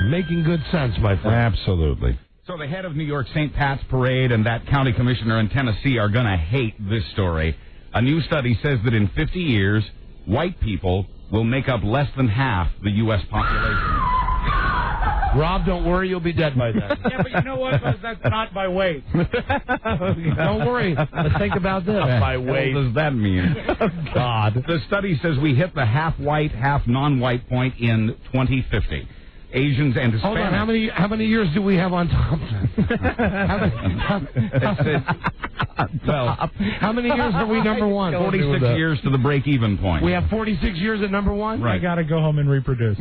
S15: Making good sense, my friend.
S2: Absolutely.
S3: So the head of New York St. Pat's Parade and that county commissioner in Tennessee are going to hate this story. A new study says that in 50 years, white people will make up less than half the U.S. population.
S15: Rob, don't worry, you'll be dead by then.
S5: Yeah, but you know what? That's not by weight.
S15: Don't worry. Let's think about this.
S3: By weight. What does that mean?
S15: God.
S3: The study says we hit the half-white, half-non-white point in 2050. Asians and Hispanics.
S15: Hold on, how many years do we have on top? How many years are we number one?
S3: 46 years to the break-even point.
S15: We have 46 years at number one?
S5: Right. I got to go home and reproduce.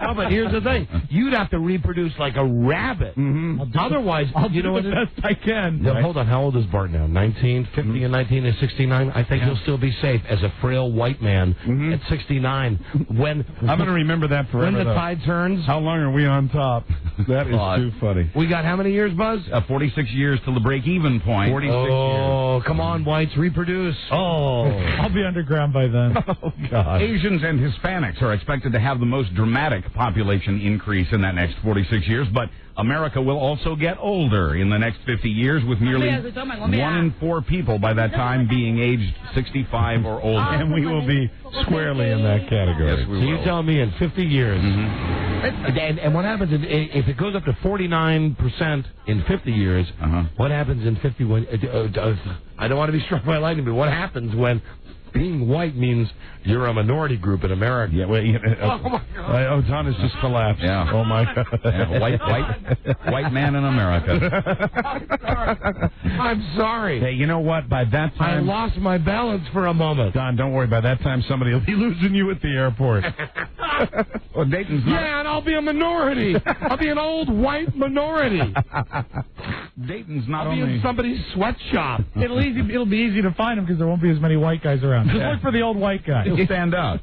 S15: Oh, but here's the thing. You'd have to reproduce like a rabbit. Mm-hmm. Otherwise,
S5: I'll
S15: you know
S5: do
S15: what?
S5: the best I can.
S15: Now, hold on. How old is Bart now? 19? 50 and 19 is 69? I think he'll still be safe as a frail white man at 69. When
S2: I'm going to remember that forever.
S15: When the tide turns.
S2: How long are we on top? That is too funny.
S15: We got how many years, Buzz?
S3: 46 years till the break-even point.
S2: 46 years.
S15: Oh, come on, whites, reproduce.
S2: Oh.
S5: I'll be underground by then.
S2: Oh, God.
S3: Asians and Hispanics are expected to have the most dramatic population increase in that next 46 years, but America will also get older in the next 50 years, with nearly 1 in 4 people by that time being aged 65 or older.
S2: And we will be squarely in that category.
S3: Yes, we
S15: So
S3: will.
S15: you tell me in 50 years. And what happens if it goes up to 49% in 50 years? What happens in 51? I don't want to be struck by lightning, but what happens when being white means you're a minority group in America?
S2: Yeah, well,
S15: oh my God.
S2: Don has just collapsed.
S3: Yeah.
S2: Oh my God.
S3: Yeah, white man in America.
S15: I'm sorry.
S2: Hey, you know what? By that
S15: I
S2: time,
S15: lost my balance for a moment.
S2: Don, don't worry. By that time, somebody will be losing you at the airport.
S3: Well, Dayton's not.
S15: Yeah, and I'll be a minority. I'll be an old white minority.
S3: Dayton's not
S15: I'll be
S3: only.
S15: in somebody's sweatshop.
S5: It'll be easy to find them because there won't be as many white guys around. Just look for the old white guy.
S3: He'll stand out.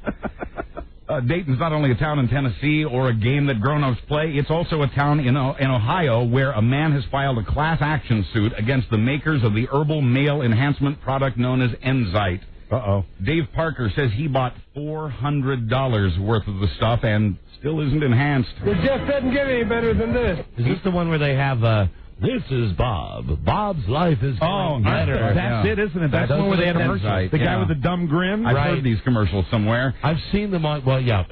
S3: Dayton's not only a town in Tennessee or a game that grown-ups play, it's also a town in Ohio where a man has filed a class action suit against the makers of the herbal male enhancement product known as Enzyte.
S2: Uh-oh.
S3: Dave Parker says he bought $400 worth of the stuff and still isn't enhanced.
S14: It just doesn't get any better than this.
S15: Is this the one where they have, this is Bob. Bob's life is going better.
S2: That's it, isn't it? That's the one where they had the guy with the dumb grin.
S3: I've heard these commercials somewhere.
S15: I've seen them on, well, yeah,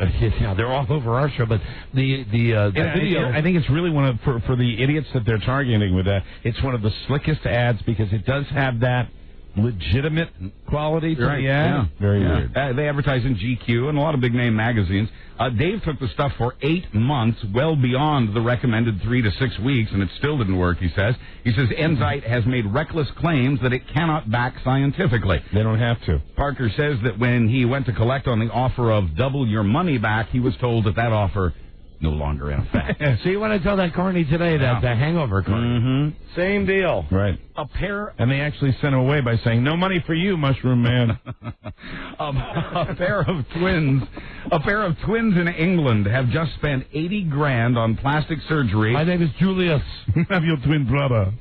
S15: they're all over our show, but the video.
S2: I think it's really one of, for the idiots that they're targeting with that, it's one of the slickest ads because it does have that legitimate quality to the ad.
S3: Yeah.
S2: Very weird.
S3: They advertise in GQ and a lot of big-name magazines. Dave took the stuff for 8 months, well beyond the recommended 3 to 6 weeks, and it still didn't work, he says. He says Enzyte has made reckless claims that it cannot back scientifically.
S2: They don't have to.
S3: Parker says that when he went to collect on the offer of double your money back, he was told that offer no longer in effect.
S15: So you want to tell that Carney today, that the hangover Carney?
S2: Mm-hmm.
S15: Same deal.
S2: Right. And they actually sent him away by saying, no money for you, Mushroom Man.
S3: A pair of twins in England have just spent $80,000 on plastic surgery.
S15: My name is Julius.
S2: I'm your twin brother.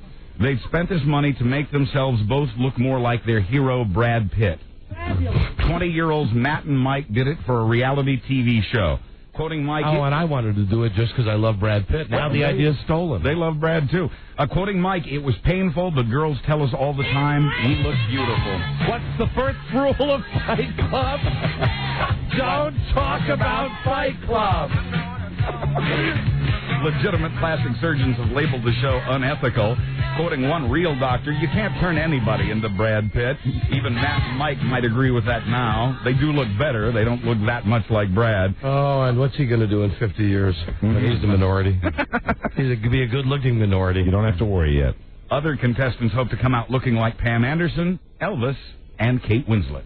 S3: They've spent this money to make themselves both look more like their hero, Brad Pitt. 20-year-olds Matt and Mike did it for a reality TV show. Quoting Mike...
S15: Oh, and I wanted to do it just because I love Brad Pitt. Now the idea's stolen.
S3: They love Brad, too. Quoting Mike, it was painful, but girls tell us all the time, we look beautiful.
S15: What's the first rule of Fight Club? Don't talk about Fight Club.
S3: Legitimate plastic surgeons have labeled the show unethical. Quoting one real doctor, you can't turn anybody into Brad Pitt. Even Matt and Mike might agree with that now. They do look better. They don't look that much like Brad.
S15: Oh, and what's he going to do in 50 years when he's the minority? He's going to be a good-looking minority.
S2: You don't have to worry yet.
S3: Other contestants hope to come out looking like Pam Anderson, Elvis, and Kate Winslet.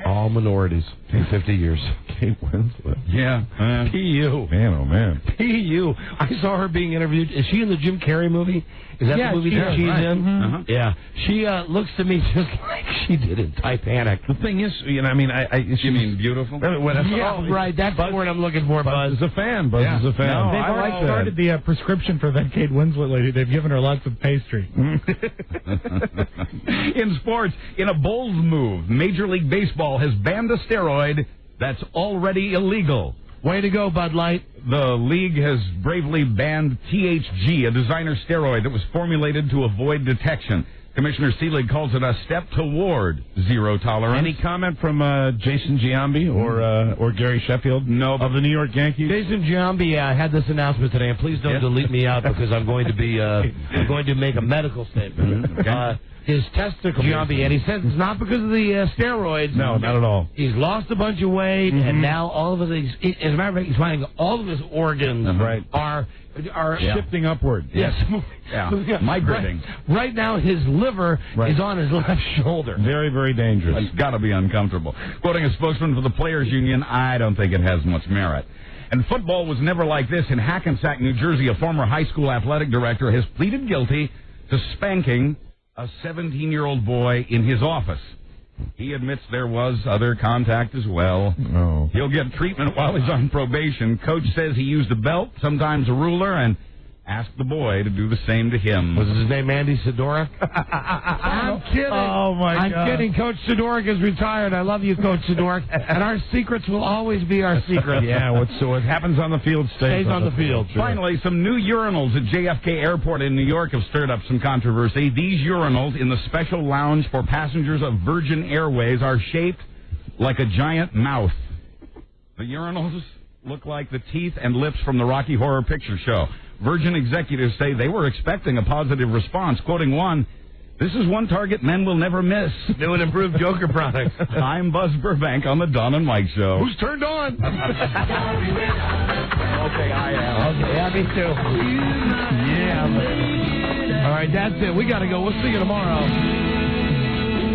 S15: All minorities in 50 years.
S2: Kate Winslet.
S3: Yeah.
S15: P.U.
S2: Man, oh, man.
S15: P.U. I saw her being interviewed. Is she in the Jim Carrey movie? Is that the movie that she's in?
S2: Mm-hmm.
S15: Yeah. She looks to me just like she did in Titanic.
S2: The thing is, you mean
S3: beautiful?
S15: Yeah, right. That's the word I'm looking for, Buzz.
S2: Buzz is a fan. Buzz is a fan.
S5: No,
S2: They've
S5: already started the prescription for that Kate Winslet lady. They've given her lots of pastry.
S3: In sports, in a bold move, Major League Baseball has banned a steroid that's already illegal.
S15: Way to go, Bud Light.
S3: The league has bravely banned THG, a designer steroid that was formulated to avoid detection. Commissioner Seelig calls it a step toward zero tolerance.
S2: Any comment from Jason Giambi or Gary Sheffield?
S3: No.
S2: Of the New York Yankees?
S15: Jason Giambi had this announcement today, and please don't delete me out because I'm going to be I'm going to make a medical statement.
S3: Okay.
S15: His testicles, Giambi, and he says it's not because of the steroids.
S2: No, not at all.
S15: He's lost a bunch of weight, and now all of his, as a matter of fact, he's finding all of his organs are
S2: shifting upward.
S15: Yes.
S3: Yeah. Migrating.
S15: Right now, his liver is on his left shoulder.
S2: Very, very dangerous.
S3: It's got to be uncomfortable. Quoting a spokesman for the Players Union, I don't think it has much merit. And football was never like this. In Hackensack, New Jersey, a former high school athletic director has pleaded guilty to spanking a 17-year-old boy in his office. He admits there was other contact as well.
S2: Oh.
S3: He'll get treatment while he's on probation. Coach says he used a belt, sometimes a ruler, and asked the boy to do the same to him.
S15: Was his name Andy Sidoric? I'm kidding.
S2: Oh, my God.
S15: I'm kidding. Coach Sidoric is retired. I love you, Coach Sidoric. And our secrets will always be our secrets.
S2: Yeah, what happens on the field stays
S15: on the field.
S2: Sure.
S3: Finally, some new urinals at JFK Airport in New York have stirred up some controversy. These urinals in the special lounge for passengers of Virgin Airways are shaped like a giant mouth. The urinals look like the teeth and lips from the Rocky Horror Picture Show. Virgin executives say they were expecting a positive response. Quoting one, "This is one target men will never miss."
S15: New and improved Joker products.
S3: I'm Buzz Burbank on the Don and Mike Show.
S2: Who's turned on?
S3: Okay, I am.
S15: Okay, yeah, me too. Yeah. All right, that's it. We got to go. We'll see you tomorrow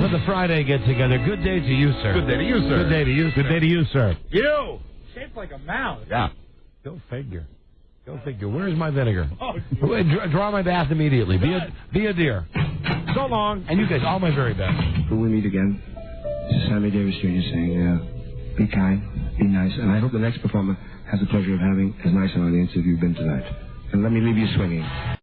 S15: for the Friday get-together. Good day to you, sir.
S3: Good day to you, sir.
S15: Good day to you, sir.
S2: Good day to you, sir.
S5: You! Shaped like a mouse.
S3: Yeah.
S15: Go figure. Go figure. Where's my vinegar? Draw my bath immediately. Be a dear.
S2: So long.
S15: And you guys, all my very best.
S11: Will we meet again? This is Sammy Davis Jr. saying, be kind, be nice, and I hope the next performer has the pleasure of having as nice an audience as you've been tonight. And let me leave you swinging.